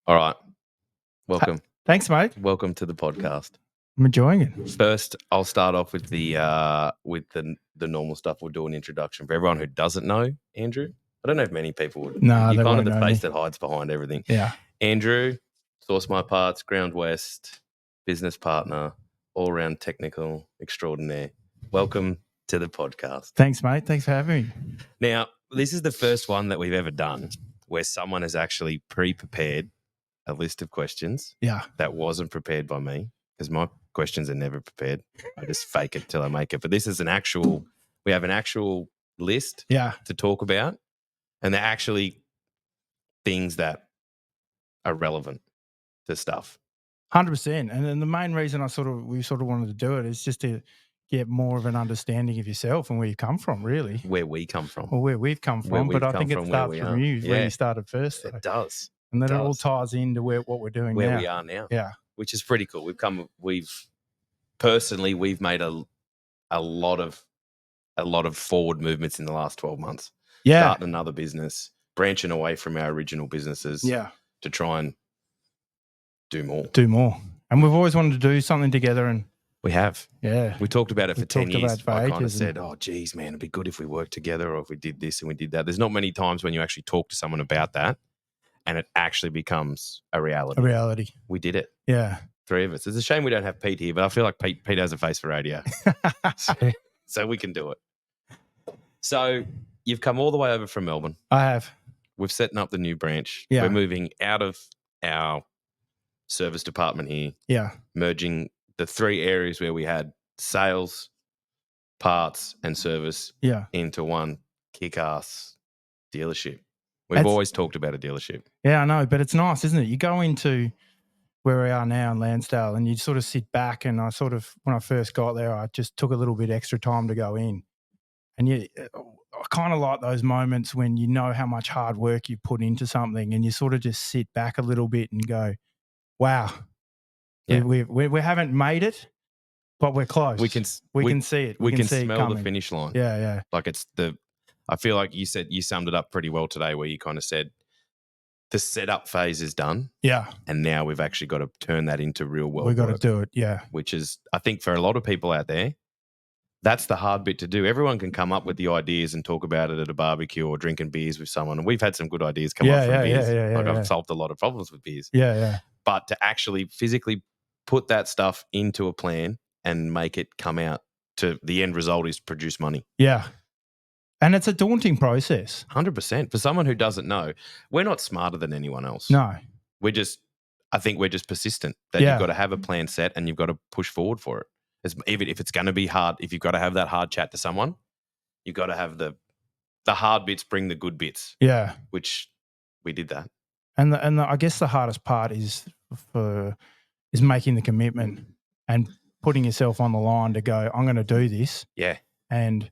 All right. Welcome. Thanks, mate. Welcome to the podcast. I'm enjoying it. First, I'll start off with the normal stuff. We'll do an introduction for everyone who doesn't know Andrew. I don't know if many people would. No, You're they kind of won't the know face me. that hides behind everything. Yeah. Andrew, Source My Parts, Ground West, business partner, all-round technical extraordinaire. Welcome to the podcast. Thanks, mate. Thanks for having me. Now, this is the first one that we've ever done where someone has actually pre-prepared a list of questions. Yeah. That wasn't prepared by me because my questions are never prepared. I just fake it till I make it. But this is we have an actual list to talk about, and they're actually things that are relevant to stuff. 100%. And then the main reason we wanted to do it is just to get more of an understanding of yourself and where you come from, really. Where we come from. Or where we've come from. But I think it starts from you, where you started first. It does. And then it all ties into what we're doing where now. we are now. Yeah. Which is pretty cool. We've made a lot of forward movements in the last 12 months. Yeah. Starting another business, branching away from our original businesses to try and do more. And we've always wanted to do something together, and we have. Yeah. We talked about it for 10 years. I kind of said, and geez, man, it'd be good if we worked together, or if we did this and we did that. There's not many times when you actually talk to someone about that and it actually becomes a reality. We did it. Yeah. Three of us. It's a shame we don't have Pete here, but I feel like Pete has a face for radio. So we can do it. So you've come all the way over from Melbourne. I have. We've setting up the new branch. Yeah. We're moving out of our service department here. Yeah. Merging the three areas where we had sales, parts, and service into one kick-ass dealership. We've always talked about a dealership. Yeah, I know, but it's nice, isn't it? You go into where we are now in Lansdale and you sort of sit back, and when I first got there, I just took a little bit extra time to go in. And I kind of like those moments when you know how much hard work you put into something, and you sort of just sit back a little bit and go, wow, we haven't made it, but we're close. We can see it. We can smell the finish line. Yeah, yeah. Like I feel like you summed it up pretty well today, where you kind of said the setup phase is done. Yeah. And now we've actually got to turn that into real world. We've got to do it, yeah. Which is, I think, for a lot of people out there, that's the hard bit to do. Everyone can come up with the ideas and talk about it at a barbecue or drinking beers with someone. And we've had some good ideas come up from beers. I've solved a lot of problems with beers. Yeah, yeah. But to actually physically put that stuff into a plan and make it come out to the end result is produce money. Yeah. And it's a daunting process. 100%. For someone who doesn't know, we're not smarter than anyone else. No. I think we're just persistent. That you've got to have a plan set and you've got to push forward for it. Even if it's going to be hard, if you've got to have that hard chat to someone, you've got to have the hard bits bring the good bits. Yeah. Which we did that. And I guess the hardest part is making the commitment and putting yourself on the line to go, I'm going to do this. Yeah. And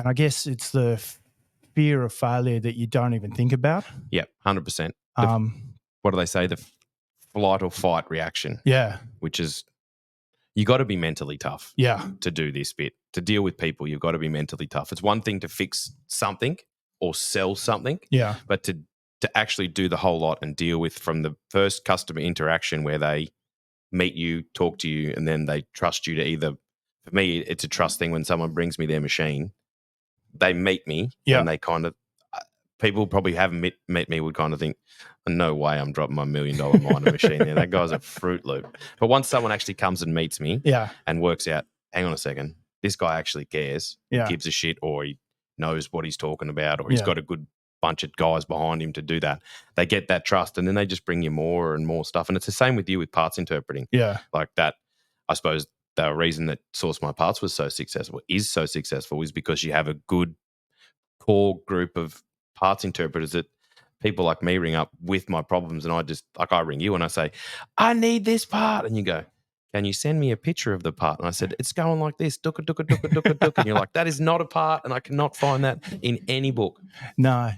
I guess it's the fear of failure that you don't even think about. Yeah, 100%. What do they say? The flight or fight reaction. Yeah. Which is, you got to be mentally tough. Yeah. To do this bit. To deal with people, you've got to be mentally tough. It's one thing to fix something or sell something. Yeah. But to actually do the whole lot and deal with from the first customer interaction where they meet you, talk to you, and then they trust you to either, for me, it's a trust thing when someone brings me their machine. They meet me and they kind of, people probably haven't met me would kind of think, no way I'm dropping my $1 million miner machine there. That guy's a Fruit Loop. But once someone actually comes and meets me and works out, hang on a second, this guy actually cares, gives a shit, or he knows what he's talking about, or he's got a good bunch of guys behind him to do that. They get that trust, and then they just bring you more and more stuff. And it's the same with you with parts interpreting. Yeah. Like that, I suppose the reason that Source My Parts is so successful is because you have a good core group of parts interpreters that people like me ring up with my problems, and I ring you and I say, I need this part, and you go, can you send me a picture of the part? And I said, it's going like this, dooka, dooka, dooka, dooka, dooka. And you're like, that is not a part, and I cannot find that in any book. No.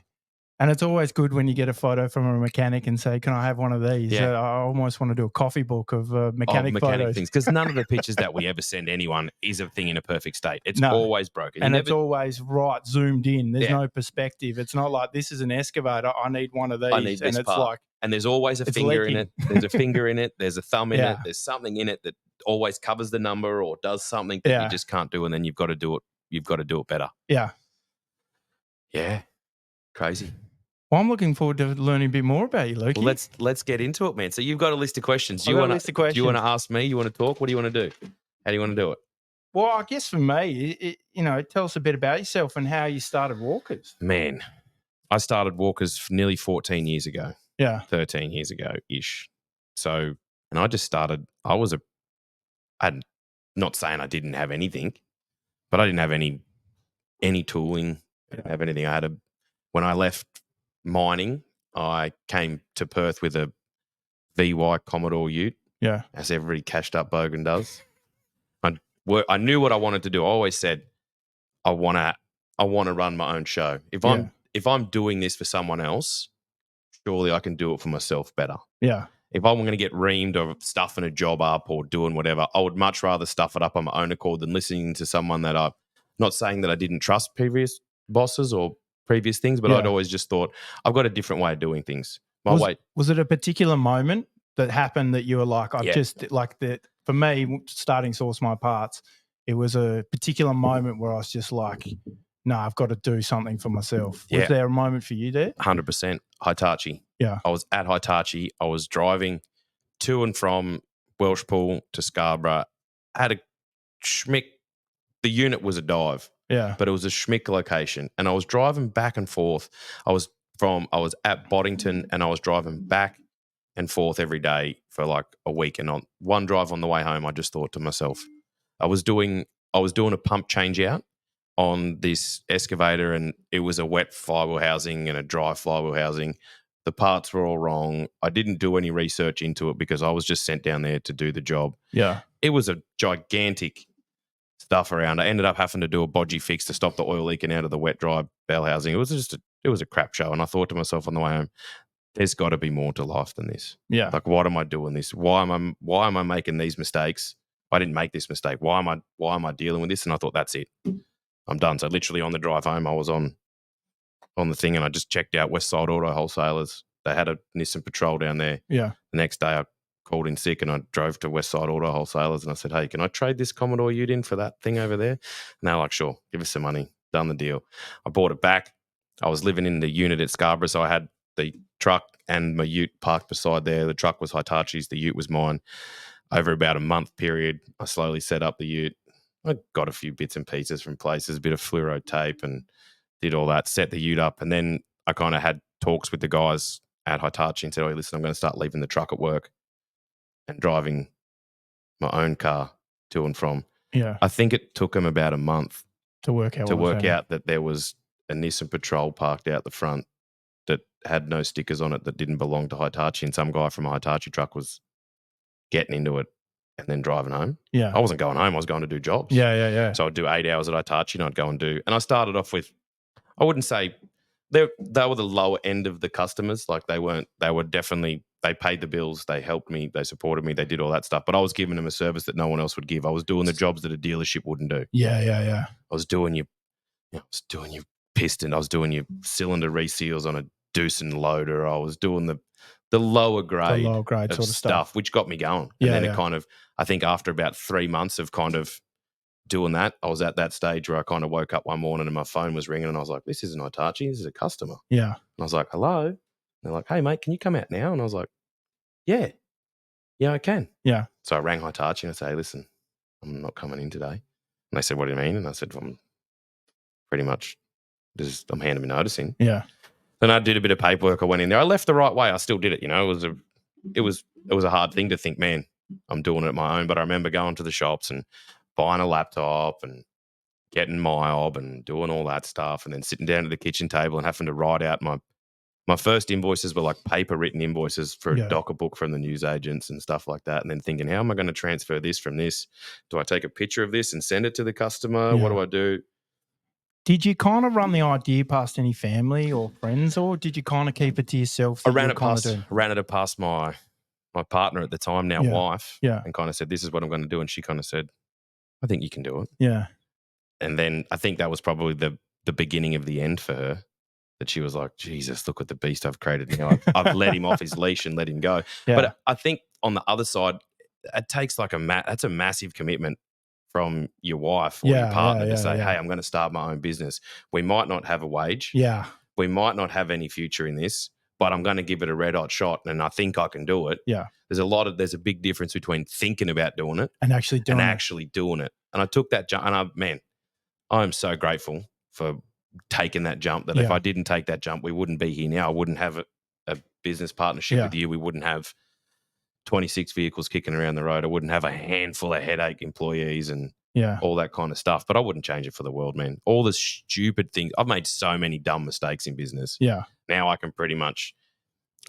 And it's always good when you get a photo from a mechanic and say, can I have one of these? Yeah. I almost want to do a coffee book of mechanic photos. Things, because none of the pictures that we ever send anyone is a thing in a perfect state. It's always broken. It's always right, zoomed in. There's no perspective. It's not like, this is an excavator, I need one of these. I need this part. Like, And there's always a It's finger in leaking. it. There's a finger in it. There's a thumb in Yeah. it. There's something in it that always covers the number or does something that you Yeah. just can't do, and then you've got to do it. You've got to do it better. Yeah. Yeah, crazy. Well, I'm looking forward to learning a bit more about you, Lukey. Well, let's get into it, man. So you've got a list of questions. I've got a list of questions. Do you want to ask me? You want to talk? What do you want to do? How do you want to do it? Well, I guess for me, tell us a bit about yourself and how you started Walkers. Man, I started Walkers nearly 14 years ago. Yeah. 13 years ago ish. So, and I just started. I'm not saying I didn't have anything, but I didn't have any tooling. I didn't have anything. When I left mining, I came to Perth with a VY Commodore Ute. Yeah. As every cashed up bogan does. I knew what I wanted to do. I always said I want to run my own show. If I'm doing this for someone else, surely I can do it for myself better. Yeah. If I'm going to get reamed or stuffing a job up or doing whatever, I would much rather stuff it up on my own accord than listening to someone that I'm not saying that I didn't trust previous bosses or previous things, but I'd always just thought I've got a different way of doing things. Was it a particular moment that happened that you were like, for me, starting Source My Parts, it was a particular moment where I was just like, no, I've got to do something for myself. Was there a moment for you there? 100%. Hitachi. Yeah. I was at Hitachi. I was driving to and from Welshpool to Scarborough. I had a schmick. The unit was a dive. Yeah. But it was a schmick location. And I was driving back and forth. I was at Boddington and I was driving back and forth every day for like a week. And on one drive on the way home, I just thought to myself, I was doing a pump change out on this excavator, and it was a wet flywheel housing and a dry flywheel housing. The parts were all wrong. I didn't do any research into it because I was just sent down there to do the job. Yeah. It was a gigantic stuff around. I ended up having to do a bodgy fix to stop the oil leaking out of the wet dry bell housing. It was a crap show. And I thought to myself on the way home, there's got to be more to life than this. Yeah. Like, what am I doing this? Why am I making these mistakes? I didn't make this mistake. Why am I dealing with this? And I thought, that's it. I'm done. So literally on the drive home, I was on the thing and I just checked out West Side Auto Wholesalers. They had a Nissan Patrol down there. Yeah. The next day I called in sick and I drove to West Side Auto Wholesalers and I said, hey, can I trade this Commodore Ute in for that thing over there? And they're like, sure, give us some money. Done the deal. I bought it back. I was living in the unit at Scarborough, so I had the truck and my Ute parked beside there. The truck was Hitachi's, the Ute was mine. Over about a month period, I slowly set up the Ute. I got a few bits and pieces from places, a bit of fluoro tape and did all that, set the Ute up. And then I kind of had talks with the guys at Hitachi and said, oh, listen, I'm going to start leaving the truck at work and driving my own car to and from. Yeah. I think it took them about a month to work out that there was a Nissan Patrol parked out the front that had no stickers on it that didn't belong to Hitachi, and some guy from a Hitachi truck was getting into it and then driving home. Yeah. I wasn't going home. I was going to do jobs. Yeah. So I'd do 8 hours at Hitachi and I'd go and do. And I started off with, I wouldn't say they were the lower end of the customers. Like they were definitely, they paid the bills. They helped me. They supported me. They did all that stuff. But I was giving them a service that no one else would give. I was doing the jobs that a dealership wouldn't do. Yeah. I was doing your piston. I was doing your cylinder reseals on a Doosan loader. I was doing the lower grade of sort of stuff, which got me going. And then it kind of, I think after about 3 months of kind of doing that, I was at that stage where I kind of woke up one morning and my phone was ringing and I was like, this isn't Hitachi, this is a customer. Yeah. And I was like, hello? And they're like, hey, mate, can you come out now? And I was like, yeah, I can. Yeah. So I rang Hitachi and I said, hey, listen, I'm not coming in today. And they said, what do you mean? And I said, I'm pretty much I'm handing me notice in. Yeah. Then I did a bit of paperwork. I went in there. I left the right way. I still did it. It was a hard thing to think, man, I'm doing it at my own. But I remember going to the shops and buying a laptop and getting MyOb and doing all that stuff, and then sitting down at the kitchen table and having to write out my first invoices were like paper written invoices for a docker book from the newsagents and stuff like that. And then thinking, how am I going to transfer this from this? Do I take a picture of this and send it to the customer? Yeah. What do I do? Did you kind of run the idea past any family or friends, or did you kind of keep it to yourself? I ran it past my partner at the time, now wife, and kind of said, this is what I'm going to do. And she kind of said, I think you can do it. Yeah. And then I think that was probably the beginning of the end for her, that she was like, Jesus, look at the beast I've created now. I've let him off his leash and let him go. Yeah. But I think on the other side, it takes like that's a massive commitment from your wife or your partner to say, hey, I'm going to start my own business. We might not have a wage. Yeah. We might not have any future in this, but I'm going to give it a red hot shot and I think I can do it. Yeah. There's a big difference between thinking about doing it and actually doing it. And I took that jump and I'm so grateful for taking that jump that if I didn't take that jump, we wouldn't be here now. I wouldn't have a business partnership with you. We wouldn't have 26 vehicles kicking around the road. I wouldn't have a handful of headache employees and all that kind of stuff. But I wouldn't change it for the world, man. All the stupid things. I've made so many dumb mistakes in business. Yeah. Now I can pretty much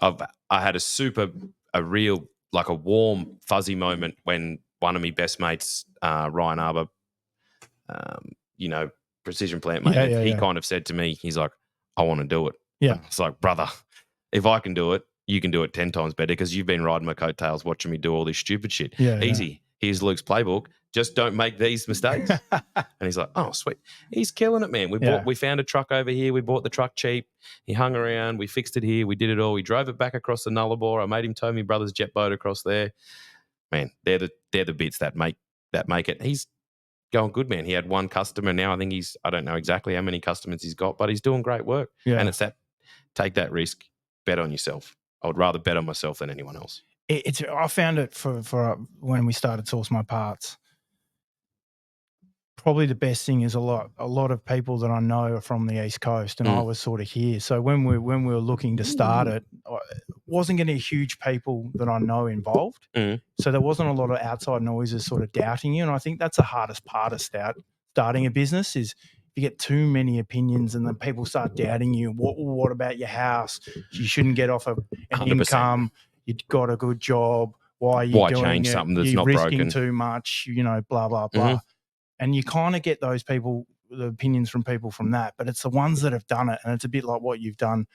I had a real, like a warm, fuzzy moment when one of my best mates, Ryan Arbour, precision plant maintenance, he kind of said to me, he's like, I want to do it. Yeah. It's like, brother, if I can do it, you can do it 10 times better because you've been riding my coattails watching me do all this stupid shit. Easy. Here's Luke's playbook. Just don't make these mistakes. And he's like, oh, sweet. He's killing it, man. We found a truck over here. We bought the truck cheap. He hung around. We fixed it here. We did it all. We drove it back across the Nullarbor. I made him tow my brother's jet boat across there. Man, they're the bits that make it. He's going good, man. He had one customer. Now I think I don't know exactly how many customers he's got, but he's doing great work. Yeah. And it's take that risk, bet on yourself. I would rather bet on myself than anyone else. I found it for when we started Source My Parts. Probably the best thing is a lot of people that I know are from the East Coast, and I was sort of here. So when we were looking to start it wasn't getting huge people that I know involved. So there wasn't a lot of outside noises sort of doubting you, and I think that's the hardest part of starting a business is if you get too many opinions and then people start doubting you. What about your house? You shouldn't get off an 100%. income. You've got a good job. Why are you doing change it? something that's You're not risking broken. too much. Blah blah blah. And you kind of get those people, the opinions from people from that, but it's the ones that have done it, and it's a bit like what you've done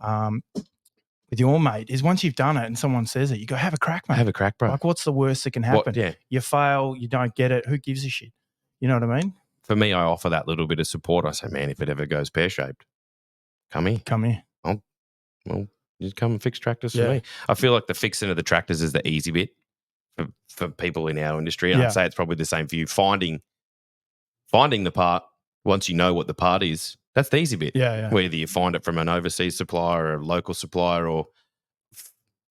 with your mate. Is once you've done it and someone says it, you go, have a crack, mate. Have a crack, bro. Like, what's the worst that can happen? You fail, you don't get it. Who gives a shit? You know what I mean? For me, I offer that little bit of support. I say, man, if it ever goes pear-shaped, come here. Well, just come and fix tractors for me. I feel like the fixing of the tractors is the easy bit for people in our industry. And I'd say it's probably the same for you. Finding the part, once you know what the part is, that's the easy bit. Whether you find it from an overseas supplier or a local supplier, or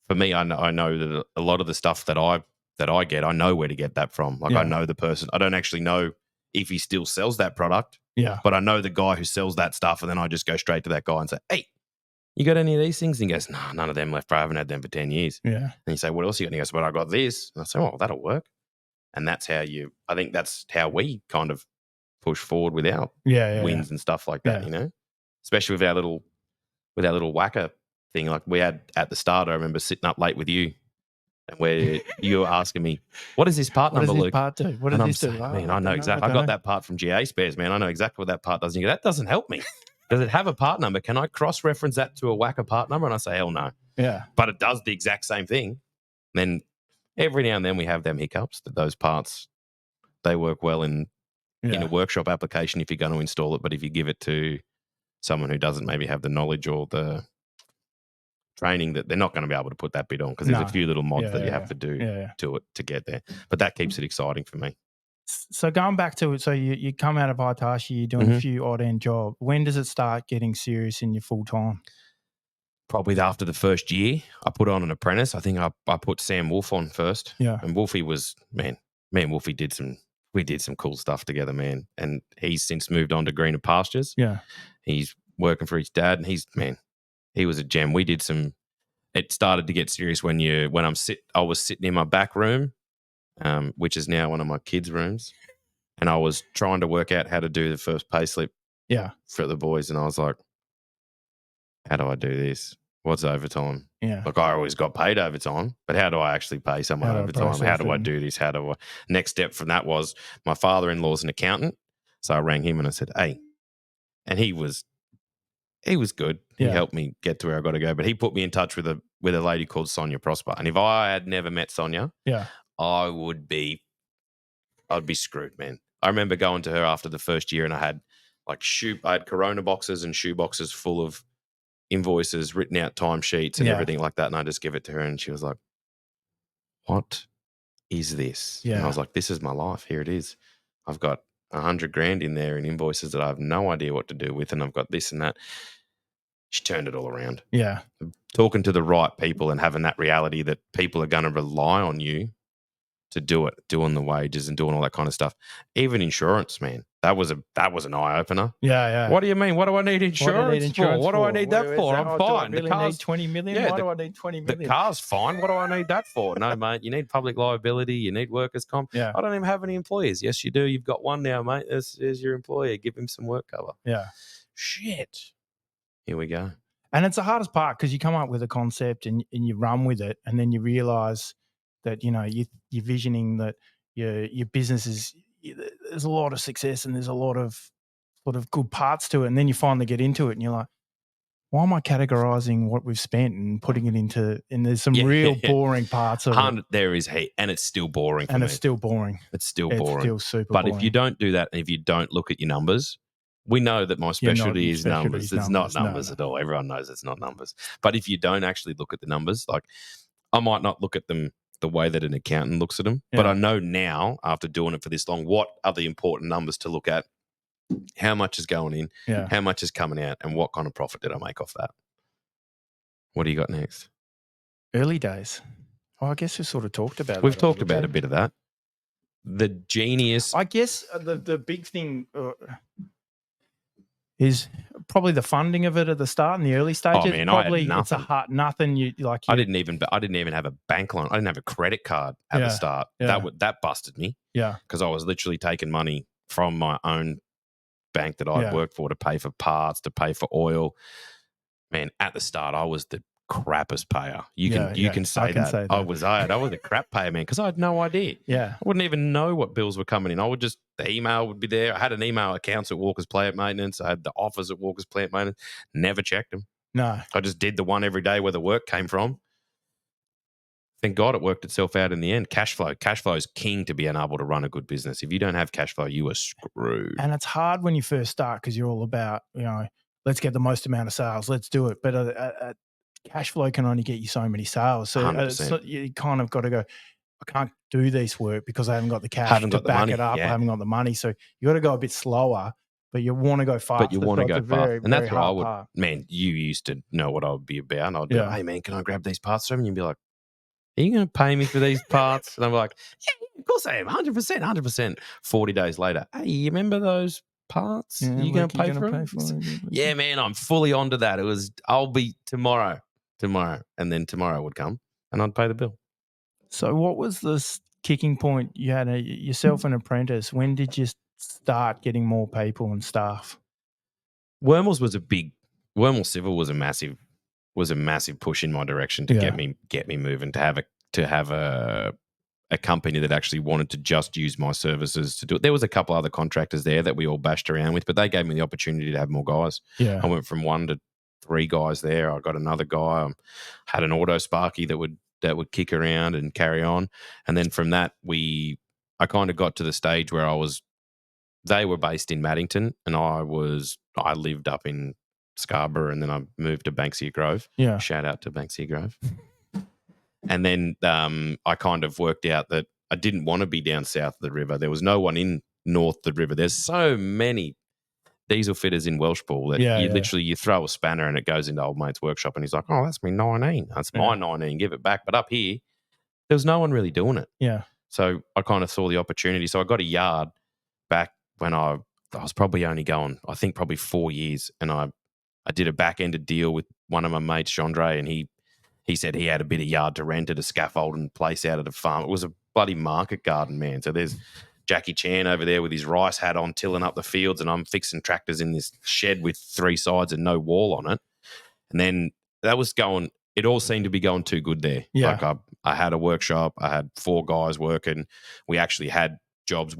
for me, I know that a lot of the stuff that I get, I know where to get that from. Like I know the person. I don't actually know if he still sells that product. But I know the guy who sells that stuff, and then I just go straight to that guy and say, hey, you got any of these things? And he goes, no, none of them left, bro. I haven't had them for 10 years. And you say, what else you got? And he goes, well, I got this. And I say, oh, that'll work. And that's how I think that's how we kind of push forward with our wins and stuff like that, especially with our little whacker thing. Like we had at the start, I remember sitting up late with you and where you were asking me, what is this part number, Luke? What does this part do? What does this do? Man, I know exactly. I got that part from GA Spares, man. I know exactly what that part does. And you go, that doesn't help me. Does it have a part number? Can I cross-reference that to a whacker part number? And I say, hell no. Yeah. But it does the exact same thing. Then every now and then we have them hiccups that those parts, they work well in a workshop application if you're going to install it. But if you give it to someone who doesn't maybe have the knowledge or the training, that they're not going to be able to put that bit on because there's a few little mods that you have to do to it to get there. But that keeps it exciting for me. So going back to it, so you come out of Hitachi, you're doing a few odd end jobs. When does it start getting serious in your full time? Probably after the first year, I put on an apprentice. I think I put Sam Wolf on first. Yeah. And Wolfie was, me and Wolfie we did some cool stuff together, man. And he's since moved on to greener pastures. Yeah. He's working for his dad, and he was a gem. We did it started to get serious when I was sitting in my back room, which is now one of my kids' rooms. And I was trying to work out how to do the first pay slip for the boys. And I was like, how do I do this? What's overtime? Yeah. Like I always got paid overtime, but how do I actually pay someone overtime? How do I do this? Next step from that was my father-in-law's an accountant. So I rang him and I said, hey, and he was good. He helped me get to where I got to go, but he put me in touch with a lady called Sonia Prosper. And if I had never met Sonia, I'd be screwed, man. I remember going to her after the first year and I had Corona boxes and shoe boxes full of invoices, written out timesheets and Yeah. everything like that. And I just give it to her and she was like, what is this? And I Yeah. was like, this is my life. Here it is. I've got 100 grand in there in invoices that I have no idea what to do with. And I've got this and that. She turned it all around. Yeah. Talking to the right people and having that reality that people are going to rely on you to do it, doing the wages and doing all that kind of stuff. Even insurance, man, that was an eye opener. Yeah. Yeah. What do you mean? What do I need insurance for? What do I need that for? I'm Do I fine. really need 20 million? yeah, Why do I need 20 the million? car's fine. What do I need that for? No, mate, you need public liability. You need workers' comp. Yeah. I don't even have any employees. Yes, you do. You've got one now, mate. There's your employer. Give him some work cover. Yeah. Shit. Here we go. And it's the hardest part because you come up with a concept and you run with it, and then you realize that, you're visioning that your business is, there's a lot of success and there's a lot of sort of good parts to it. And then you finally get into it and you're like, why am I categorizing what we've spent and putting it into, and there's some real boring parts of it. There is hate, and it's still boring for me. And it's still boring. It's still boring. It's still super but boring. if you don't do that, and if you don't look at your numbers, we know that my specialty is numbers. It's not numbers at all. Everyone knows it's not numbers. But if you don't actually look at the numbers, like I might not look at them the way that an accountant looks at them, but I know now, after doing it for this long, what are the important numbers to look at, how much is going in, how much is coming out, and what kind of profit did I make off that? What do you got next? Early days. Well, I guess we sort of talked about that. We've talked about a bit of that. The genius. I guess the big thing is probably the funding of it at the start in the early stages. Oh man, probably I had nothing. It's a hard nothing. I didn't even have a bank loan. I didn't have a credit card at the start. That busted me. Yeah, because I was literally taking money from my own bank that I'd worked for to pay for parts, to pay for oil. Man, at the start, I was the crappiest payer. You can say that. I was a crap payer, man, because I had no idea. Yeah, I wouldn't even know what bills were coming in. The email would be there. I had an email accounts at Walker's Plant Maintenance. I had the offers at Walker's Plant Maintenance. Never checked them. No, I just did the one every day where the work came from. Thank God it worked itself out in the end. Cash flow is king to being able to run a good business. If you don't have cash flow, you are screwed. And it's hard when you first start because you're all about, let's get the most amount of sales, let's do it. But cash flow can only get you so many sales. So you kind of got to go, I can't do this work because I haven't got the cash to back it up. I haven't got the money. So you got to go a bit slower, but you want to go fast. But you want to go fast. And that's what I would, part. Man, you used to know what I would be about. And I'd be like, hey, man, can I grab these parts from you? And you'd be like, are you going to pay me for these parts? And I'm like, yeah, of course I am. 100%. 40 days later, hey, you remember those parts? Yeah, you going to pay for them? Yeah, man, I'm fully onto that. I'll be tomorrow. And then tomorrow would come and I'd pay the bill. So what was this kicking point? You had yourself an apprentice. When did you start getting more people and staff? Wormels Civil was a massive push in my direction to get me moving, to have a company that actually wanted to just use my services to do it. There was a couple other contractors there that we all bashed around with, but they gave me the opportunity to have more guys. Yeah. I went from 1 to 3 guys there. I got another guy. Had an auto Sparky that would kick around and carry on. And then from that, I kind of got to the stage where they were based in Maddington and I lived up in Scarborough, and then I moved to Banksia Grove. Yeah. Shout out to Banksia Grove. And then I kind of worked out that I didn't want to be down south of the river. There was no one in north of the river. There's so many diesel fitters in Welshpool that literally you throw a spanner and it goes into old mate's workshop and he's like, oh, that's me 19. That's my 19. Give it back. But up here, there was no one really doing it. Yeah. So I kind of saw the opportunity. So I got a yard back when I was probably only going, I think probably 4 years, and I did a back-ended deal with one of my mates, Chandre, and he said he had a bit of yard to rent at a scaffolding place out at the farm. It was a bloody market garden, man. So there's Jackie Chan over there with his rice hat on, tilling up the fields, and I'm fixing tractors in this shed with 3 sides and no wall on it. And then it all seemed to be going too good there. Yeah. Like I had a workshop, I had 4 guys working. We actually had jobs.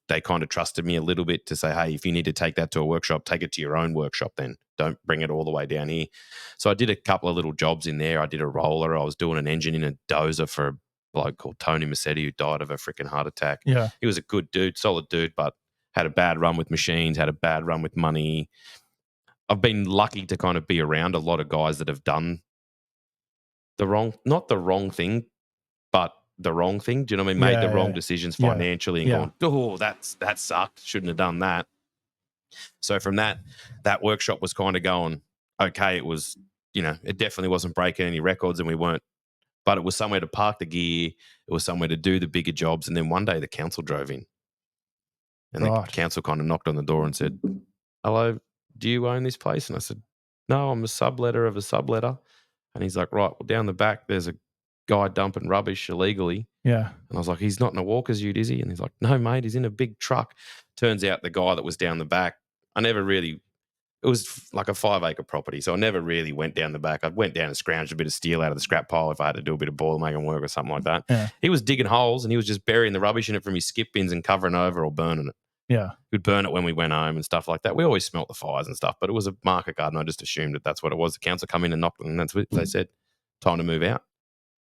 They kind of trusted me a little bit to say, hey, if you need to take that to a workshop, take it to your own workshop then. Don't bring it all the way down here. So I did a couple of little jobs in there. I did a roller. I was doing an engine in a dozer for a bloke called Tony Massetti who died of a freaking heart attack. Yeah. He was a good dude, solid dude, but had a bad run with machines, had a bad run with money. I've been lucky to kind of be around a lot of guys that have done not the wrong thing, but the wrong thing. Do you know what I mean? Made the Yeah, wrong yeah, decisions yeah, financially and yeah. gone, oh, that sucked. Shouldn't have done that. So from that workshop was kind of going, okay, it was, it definitely wasn't breaking any records and we weren't, but it was somewhere to park the gear. It was somewhere to do the bigger jobs. And then one day the council drove in and the Right. council kind of knocked on the door and said, hello, do you own this place? And I said, no, I'm a subletter of a subletter. And he's like, right, well, down the back, there's a guy dumping rubbish illegally. Yeah. And I was like, he's not in a walker's ute, is he? And he's like, no, mate, he's in a big truck. Turns out the guy that was down the back, it was like a 5-acre property. So I never really went down the back. I went down and scrounged a bit of steel out of the scrap pile if I had to do a bit of boil making work or something like that. Yeah. He was digging holes and he was just burying the rubbish in it from his skip bins and covering over or burning it. Yeah. We'd burn it when we went home and stuff like that. We always smelt the fires and stuff, but it was a market garden. I just assumed that that's what it was. The council come in and knocked and that's what they said, time to move out.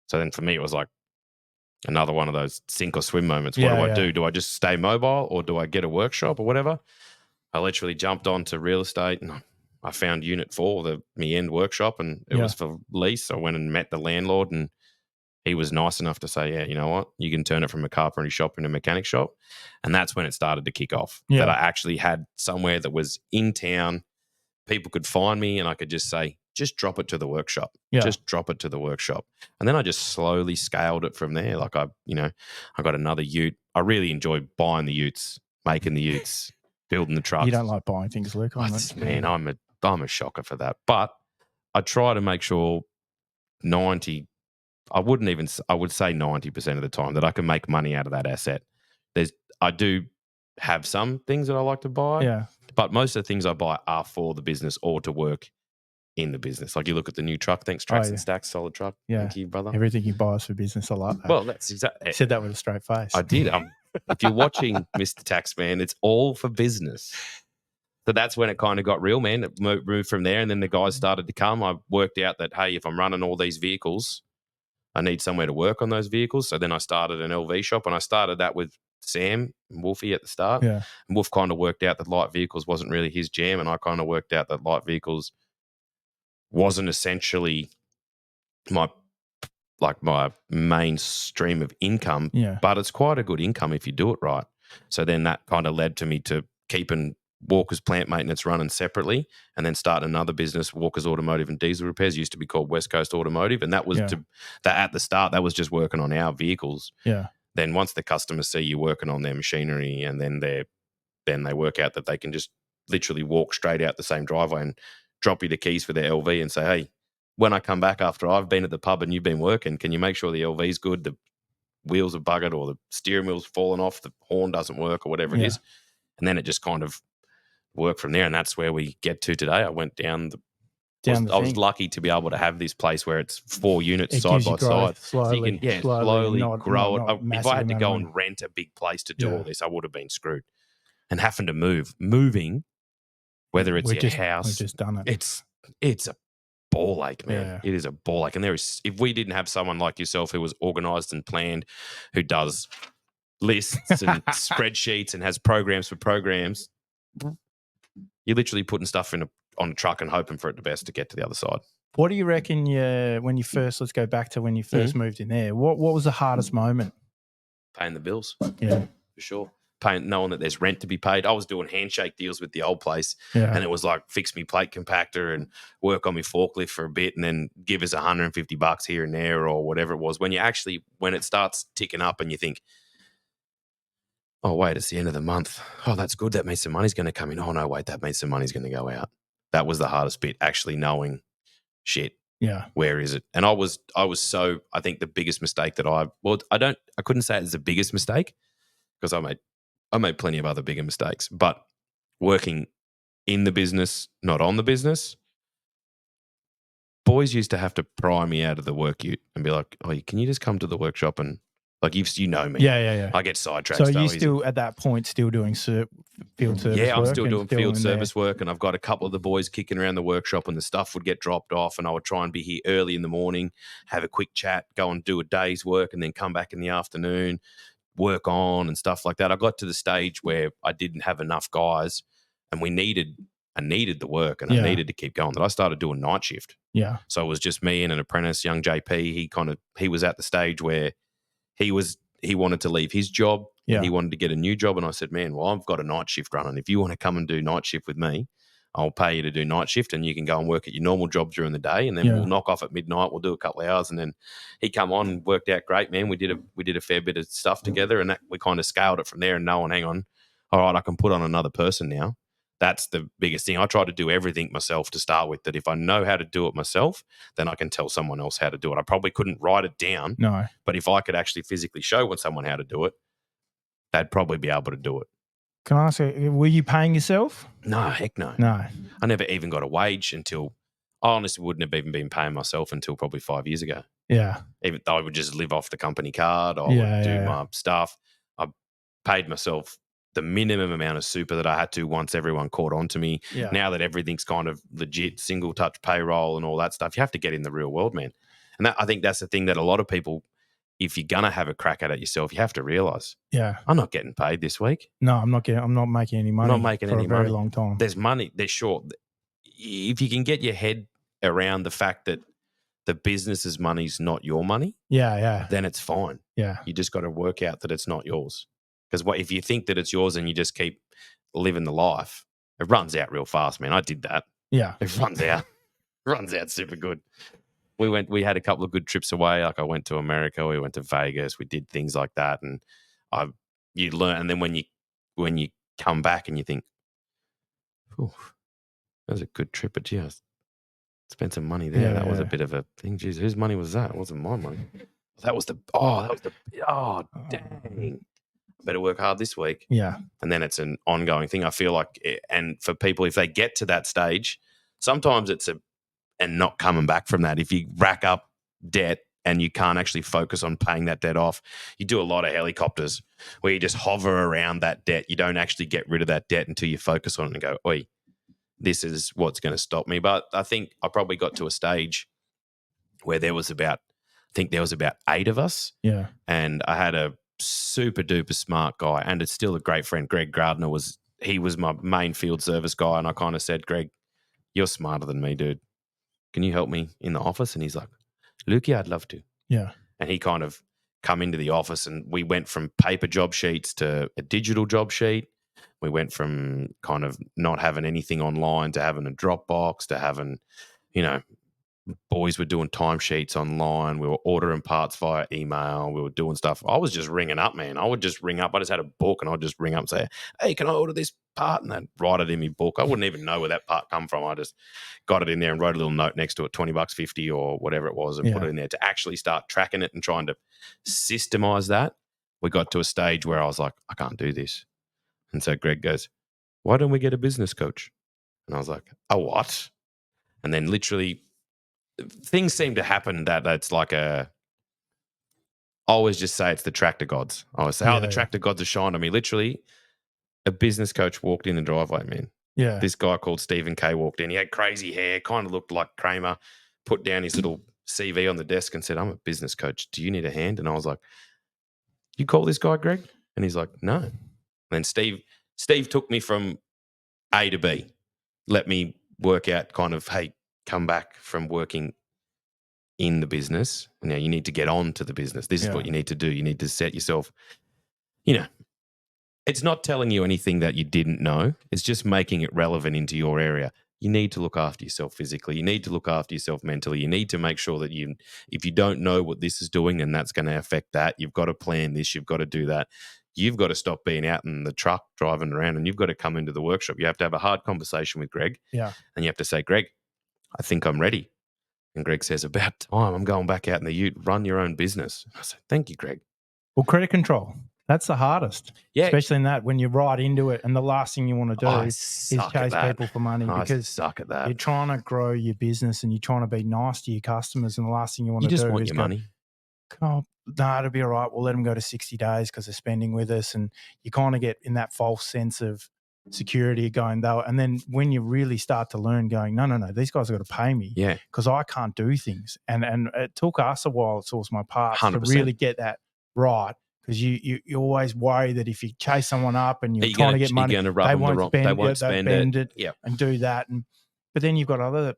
So then for me, it was like another one of those sink or swim moments. What Yeah, do I yeah. do? Do I just stay mobile or do I get a workshop or whatever? I literally jumped onto real estate and I found Unit 4, me end workshop, and it Yeah. was for lease. I went and met the landlord and he was nice enough to say, yeah, you know what? You can turn it from a carpentry shop into a mechanic shop. And that's when it started to kick off. Yeah. That I actually had somewhere that was in town. People could find me and I could just say, just drop it to the workshop. Yeah. Just drop it to the workshop. And then I just slowly scaled it from there. Like I got another ute. I really enjoy buying the utes, making the utes, building the trucks. You don't like buying things, Luke. Man, I'm a shocker for that. But I try to make sure 90, I would say 90% of the time that I can make money out of that asset. I do have some things that I like to buy, Yeah. but most of the things I buy are for the business or to work in the business. Like you look at the new truck. Thanks, Tracks and Stacks, solid truck. Yeah. Thank you, brother. Everything you buy is for business. I like that. Well, that's exactly. You said that with a straight face. I did. If you're watching Mr. Taxman, it's all for business. So that's when it kind of got real, man. It moved from there, and then the guys started to come. I worked out that, hey, if I'm running all these vehicles, I need somewhere to work on those vehicles. So then I started an LV shop, and I started that with Sam and Wolfie at the start. Yeah. And Wolf kind of worked out that light vehicles wasn't really his jam, and I kind of worked out that light vehicles wasn't essentially my main stream of income. Yeah. But it's quite a good income if you do it right. So then that kind of led to me to keeping Walker's plant maintenance running separately and then start another business, Walker's Automotive and Diesel Repairs, used to be called West Coast Automotive. And that was at the start, that was just working on our vehicles. Yeah. Then once the customers see you working on their machinery and then they work out that they can just literally walk straight out the same driveway and drop you the keys for their LV and say, hey, when I come back after I've been at the pub and you've been working, can you make sure the LV's good, the wheels are buggered or the steering wheel's fallen off, the horn doesn't work or whatever it is. And then it just kind of worked from there. And that's where we get to today. I went down I was lucky to be able to have this place where it's 4 units side by side. Slowly, so you can slowly grow it. If I had to go and and rent a big place to do all this, I would have been screwed. And having to moving, whether it's your house, we've just done it. It's a ball ache, man. Yeah. It is a ball ache. And if we didn't have someone like yourself who was organized and planned, who does lists and spreadsheets and has programs for programs, you're literally putting stuff on a truck and hoping for it the best to get to the other side. What do you reckon let's go back to when you first moved in there. What was the hardest moment? Paying the bills. Yeah. For sure. Knowing that there's rent to be paid. I was doing handshake deals with the old place and it was like fix me plate compactor and work on my forklift for a bit and then give us $150 here and there or whatever it was. When it starts ticking up and you think, oh, wait, it's the end of the month. Oh, that's good. That means some money's going to come in. Oh, no, wait, that means some money's going to go out. That was the hardest bit, actually knowing, shit, where is it? And I think the biggest mistake that I couldn't say it's the biggest mistake because I made plenty of other bigger mistakes, but working in the business, not on the business, boys used to have to pry me out of the work ute and be like, oh, can you just come to the workshop and like you know me. Yeah. I get sidetracked. So you still at that point still doing field service work? Yeah, I'm still doing field service work and I've got a couple of the boys kicking around the workshop and the stuff would get dropped off and I would try and be here early in the morning, have a quick chat, go and do a day's work and then come back in the afternoon, work on and stuff like that. I got to the stage where I didn't have enough guys and we needed I needed the work and I needed to keep going, that I started doing night shift. Yeah. So it was just me and an apprentice, young JP. He was at the stage where he wanted to leave his job and he wanted to get a new job. And I said, man, well, I've got a night shift running. If you want to come and do night shift with me, I'll pay you to do night shift and you can go and work at your normal job during the day. And then we'll knock off at midnight. We'll do a couple of hours. And then he come on and worked out great, man. We did a fair bit of stuff together and we kind of scaled it from there and knowing, hang on, all right, I can put on another person now. That's the biggest thing. I try to do everything myself to start with, that if I know how to do it myself, then I can tell someone else how to do it. I probably couldn't write it down. No. But if I could actually physically show someone how to do it, they'd probably be able to do it. Can I ask you, were you paying yourself? No, heck no. No. I never even got a wage until, I honestly wouldn't have even been paying myself until probably 5 years ago. Yeah. Even though I would just live off the company card. I would do my stuff. I paid myself the minimum amount of super that I had to once everyone caught on to me. Yeah. Now that everything's kind of legit, single touch payroll and all that stuff, you have to get in the real world, man. And I think that's the thing that a lot of people, if you're going to have a crack at it yourself, you have to realize, I'm not getting paid this week. No, I'm not making any money. I'm not making for any a very money. long time. There's money. There's short. If you can get your head around the fact that the business's money's not your money, then it's fine. Yeah. You just got to work out that it's not yours. Because if you think that it's yours and you just keep living the life, it runs out real fast, man. I did that. Yeah. It runs out. Runs out super good. We had a couple of good trips away. Like I went to America, we went to Vegas, we did things like that. And you learn. And then when you come back and you think, that was a good trip, but gee, I spent some money there. That was a bit of a thing. Geez, whose money was that? It wasn't my money. That was dang. Better work hard this week. Yeah. And then it's an ongoing thing. I feel like, and for people, if they get to that stage, sometimes and not coming back from that. If you rack up debt and you can't actually focus on paying that debt off, you do a lot of helicopters where you just hover around that debt. You don't actually get rid of that debt until you focus on it and go, oi, this is what's going to stop me. But I think I probably got to a stage where there was about 8 of us. Yeah. And I had a super duper smart guy, and it's still a great friend. Greg Gardner was my main field service guy. And I kind of said, Greg, you're smarter than me, dude. Can you help me in the office? And he's like, Lukey, I'd love to. Yeah. And he kind of come into the office and we went from paper job sheets to a digital job sheet. We went from kind of not having anything online to having a Dropbox to having, boys were doing timesheets online. We were ordering parts via email. We were doing stuff. I was just ringing up, man. I would just ring up. I just had a book and I'd just ring up and say, hey, can I order this part? And they'd write it in my book. I wouldn't even know where that part come from. I just got it in there and wrote a little note next to it, $20.50 or whatever it was, and put it in there to actually start tracking it and trying to systemize that. We got to a stage where I was like, I can't do this. And so Greg goes, why don't we get a business coach? And I was like, a what? And then literally things seem to happen that it's like I always just say it's the tractor gods. I always say, the tractor gods are shined on me. Literally, a business coach walked in the driveway, man. Yeah. This guy called Stephen K walked in. He had crazy hair, kind of looked like Kramer, put down his little CV on the desk and said, I'm a business coach. Do you need a hand? And I was like, you call this guy, Greg? And he's like, no. And then Steve took me from A to B, let me work out kind of, hey, come back from working in the business. Now you need to get on to the business. This is what you need to do. You need to set yourself, it's not telling you anything that you didn't know. It's just making it relevant into your area. You need to look after yourself physically. You need to look after yourself mentally. You need to make sure that if you don't know what this is doing, then that's going to affect that. You've got to plan this. You've got to do that. You've got to stop being out in the truck driving around and you've got to come into the workshop. You have to have a hard conversation with Greg. Yeah. And you have to say, Greg, I think I'm ready. And Greg says, about time. I'm going back out in the ute, run your own business. I said, thank you, Greg. Well, credit control. That's the hardest. Yeah. Especially in that when you're right into it and the last thing you want to do is chase people for money because suck at that. You're trying to grow your business and you're trying to be nice to your customers and the last thing you want to do is just want your money. Oh, no, it'll be all right. We'll let them go to 60 days because they're spending with us. And you kind of get in that false sense of security going, though. And then when you really start to learn going, no, these guys have got to pay me because I can't do things. And it took us a while to source my parts 100%. to really get that right because you always worry that if you chase someone up and you're Are you trying gonna to get money, rub they them the won't wrong? They spend, won't they spend bend it Yep. and do that. But then you've got other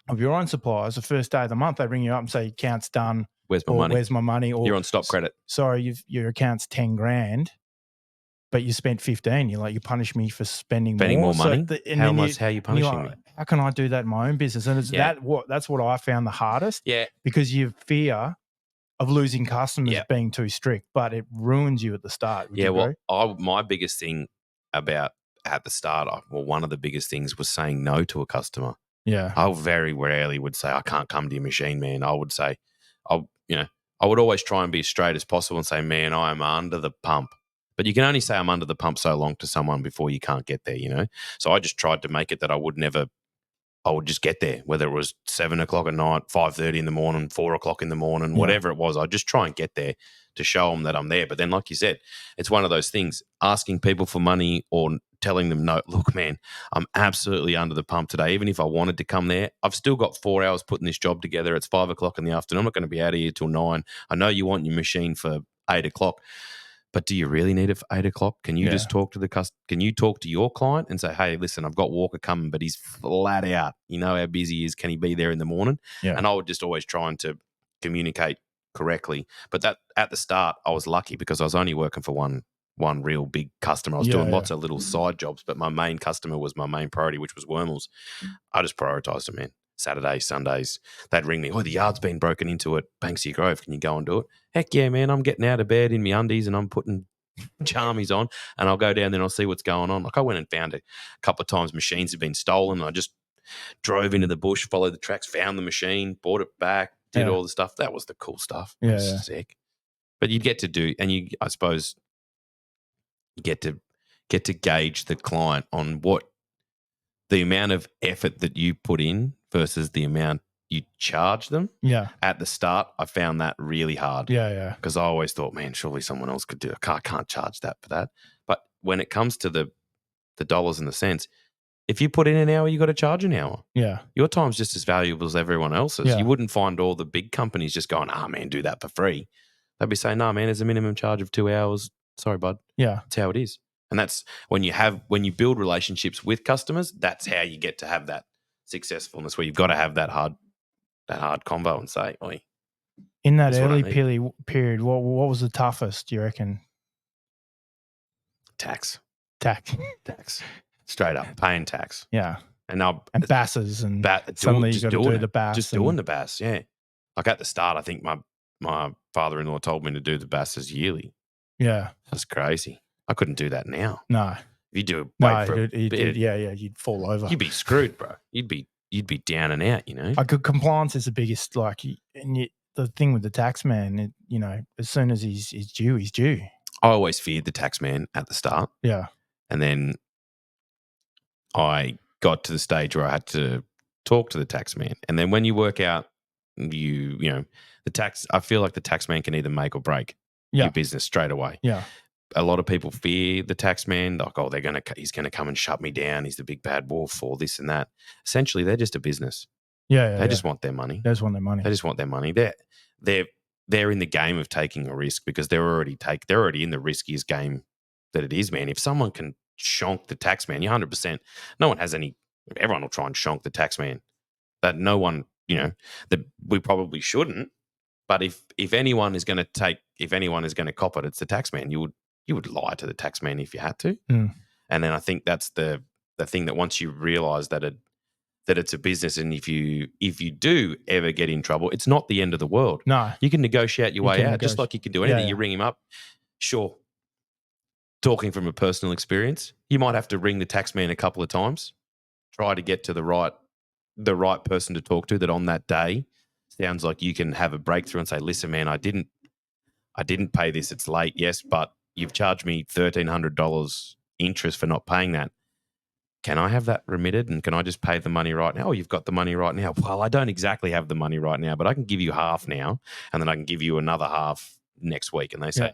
of your own suppliers. The first day of the month, they ring you up and say, account's done. Where's my or money? where's my money? Or You're on stop credit. Sorry, your account's 10 grand, but you spent 15. You're like, you punish me for spending more money. How are you punishing me? How can I do that in my own business? And that's what I found the hardest. Yeah, because you fear of losing customers Yep. being too strict, but it ruins you at the start. Would you agree? Well, my biggest thing about at the start, one of the biggest things was saying no to a customer. Yeah. I very rarely would say, I can't come to your machine, man. I would say, I would always try and be as straight as possible and say, man, I am under the pump. But you can only say I'm under the pump so long to someone before you can't get there, So I just tried to make it that I would just get there, whether it was 7 o'clock at night, 5:30 in the morning, 4 o'clock in the morning, whatever it was. I'd just try and get there to show them that I'm there. But then, like you said, it's one of those things, asking people for money or telling them, no, look, man, I'm absolutely under the pump today. Even if I wanted to come there, I've still got 4 hours putting this job together. It's 5 o'clock in the afternoon. I'm not going to be out of here till 9. I know you want your machine for 8 o'clock. But do you really need it for 8 o'clock? Can you just talk to Can you talk to your client and say, hey, listen, I've got Walker coming, but he's flat out. You know how busy he is. Can he be there in the morning? Yeah. And I would just always trying to communicate correctly. But that at the start, I was lucky because I was only working for one real big customer. I was doing lots of little side jobs, but my main customer was my main priority, which was Wormels. I just prioritized them, man. Saturdays, Sundays, they'd ring me. Oh, the yard's been broken into at Banksia Grove. Can you go and do it? Heck yeah, man. I'm getting out of bed in my undies and I'm putting charmies on and I'll go down there and I'll see what's going on. Like I went and found a couple of times machines had been stolen. And I just drove into the bush, followed the tracks, found the machine, bought it back, did all the stuff. That was the cool stuff. It was sick. But you'd get to do, and I suppose, you get to gauge the client on what the amount of effort that you put in versus the amount you charge them. Yeah. At the start, I found that really hard. Yeah. Because I always thought, man, surely someone else could do it. I can't charge that for that. But when it comes to the dollars and the cents, if you put in an hour, you got to charge an hour. Yeah. Your time's just as valuable as everyone else's. Yeah. You wouldn't find all the big companies just going, man, do that for free. They'd be saying, man, there's a minimum charge of 2 hours. Sorry, bud. Yeah. That's how it is. And that's when you build relationships with customers, that's how you get to have that successfulness where you've got to have that hard convo and say, oi. In that early period, what was the toughest, do you reckon? Tax. Tax. Straight up, paying tax. Yeah. And BASs and suddenly you got to do the BAS. Just doing the BAS, yeah. Like at the start, I think my father-in-law told me to do the BASs yearly. Yeah. That's crazy. I couldn't do that now. No. If you do you'd fall over. You'd be screwed, bro. You'd be down and out, Compliance is the biggest, the thing with the tax man, as soon as he's due, he's due. I always feared the tax man at the start. Yeah. And then I got to the stage where I had to talk to the tax man. And then when you work out, the tax, I feel like the tax man can either make or break your business straight away. Yeah. A lot of people fear the tax man, like, oh, he's going to come and shut me down. He's the big bad wolf or this and that. Essentially, they're just a business. Yeah. They just want their money. They just want their money. They're in the game of taking a risk because they're already in the riskiest game that it is, man. If someone can shonk the tax man, you're 100%. No one has any. Everyone will try and shonk the tax man. That no one, that we probably shouldn't. But if anyone is going to cop it, it's the tax man. You would lie to the tax man if you had to. Mm. And then I think that's the thing that once you realize that it's a business, and if you do ever get in trouble, it's not the end of the world. No. You can negotiate your way out, just like you can do anything. You ring him up. Sure. Talking from a personal experience, you might have to ring the tax man a couple of times, try to get to the right person to talk to that on that day sounds like you can have a breakthrough and say, listen, man, I didn't pay this. It's late. Yes, but you've charged me $1,300 interest for not paying that. Can I have that remitted and can I just pay the money right now? Oh, you've got the money right now. Well, I don't exactly have the money right now, but I can give you half now and then I can give you another half next week. And they say,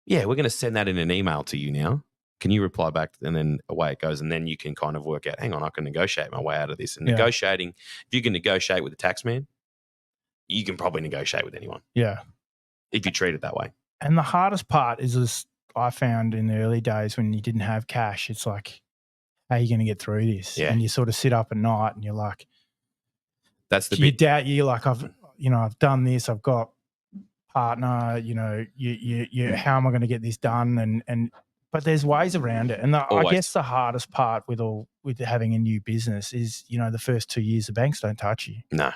yeah, we're going to send that in an email to you now. Can you reply back? And then away it goes. And then you can kind of work out, hang on, I can negotiate my way out of this. And negotiating, if you can negotiate with the tax man, you can probably negotiate with anyone. Yeah. If you treat it that way. And the hardest part is this. I found in the early days when you didn't have cash, it's like, how are you going to get through this? Yeah. And you sort of sit up at night and you're like, that's the you bit. doubt you like I've done this. I've got partner. How am I going to get this done? But there's ways around it. And I guess the hardest part with having a new business is the first 2 years the banks don't touch you. No,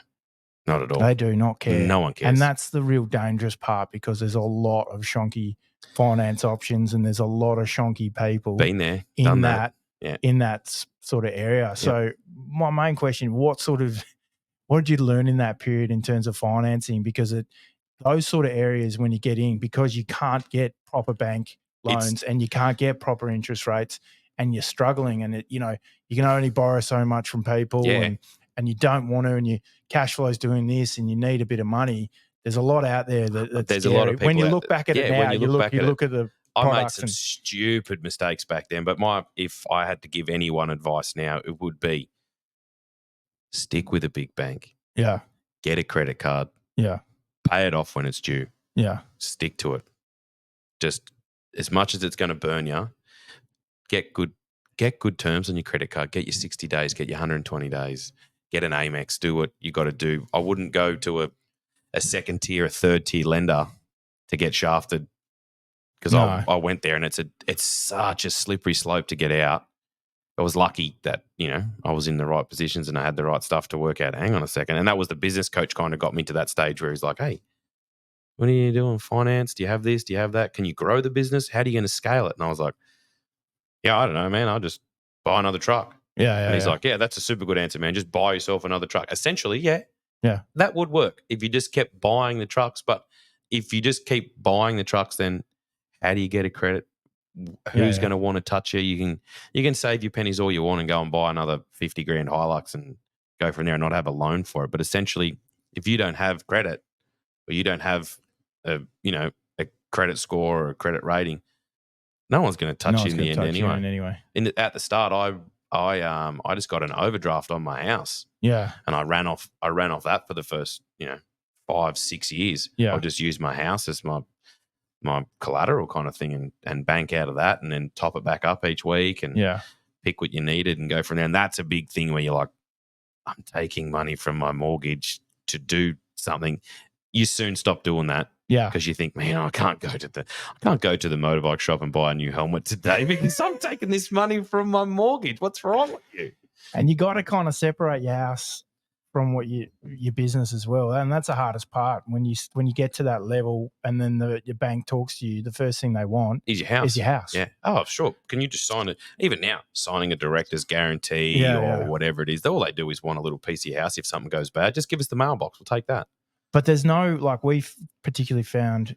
not at all. They do not care. No one cares. And that's the real dangerous part, because there's a lot of shonky finance options and there's a lot of shonky people been there, in done in that sort of area. So my main question, what did you learn in that period in terms of financing? Because those sort of areas, when you get in, because you can't get proper bank loans and you can't get proper interest rates and you're struggling, and you can only borrow so much from people and you don't want to, and your cash flow is doing this and you need a bit of money. There's a lot out there that's there's scary. a lot of people when you look back at it now, you look at the I made products some stupid mistakes back then, but if I had to give anyone advice now, it would be stick with a big bank. Yeah. Get a credit card. Yeah. Pay it off when it's due. Yeah. Stick to it. Just as much as it's going to burn you, get good terms on your credit card. Get your 60 days, get your 120 days, get an Amex, do what you got to do. I wouldn't go to a second tier, a third tier lender to get shafted, because I went there and it's such a slippery slope to get out. I was lucky that, I was in the right positions and I had the right stuff to work out. Hang on a second. And that was the business coach kind of got me to that stage where he's like, hey, what are you doing? Finance? Do you have this? Do you have that? Can you grow the business? How are you going to scale it? And I was like, yeah, I don't know, man. I'll just buy another truck. And he's like, yeah, that's a super good answer, man. Just buy yourself another truck. Essentially, yeah, that would work if you just kept buying the trucks. But if you just keep buying the trucks, then how do you get a credit? Who's going to want to touch you? You can save your pennies all you want and go and buy another 50 grand Hilux and go from there and not have a loan for it. But essentially, if you don't have credit, or you don't have a credit score or a credit rating, no one's going to touch you in the end anyway. At the start, I just got an overdraft on my house. Yeah. And I ran off that for the first 5-6 years. Yeah. I just used my house as my collateral kind of thing and bank out of that, and then top it back up each week and pick what you needed and go from there. And that's a big thing where you're like, I'm taking money from my mortgage to do something. You soon stop doing that. Yeah. Because you think, man, I can't go to the motorbike shop and buy a new helmet today because I'm taking this money from my mortgage. What's wrong with you? And you got to kind of separate your house from what your business as well, and that's the hardest part. When you get to that level, and then your bank talks to you, the first thing they want is your house. Yeah. Oh, sure. Can you just sign it? Even now, signing a director's guarantee or whatever it is, all they do is want a little piece of your house. If something goes bad, just give us the mailbox. We'll take that. But there's no, like we particularly found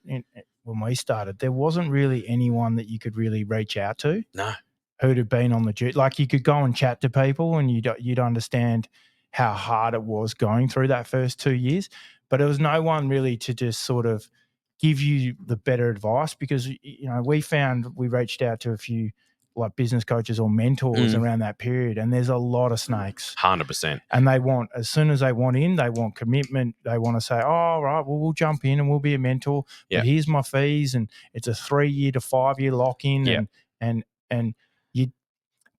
when we started, there wasn't really anyone that you could really reach out to. No. Who'd have been on the journey. Like you could go and chat to people and you'd understand how hard it was going through that first 2 years. But there was no one really to just sort of give you the better advice, because, we found we reached out to a few like business coaches or mentors around that period, and there's a lot of snakes. 100%. And they want, as soon as they want in, they want commitment. They want to say, oh, all right, well, we'll jump in and we'll be a mentor. But here's my fees, and it's a 3-year to 5-year lock-in. And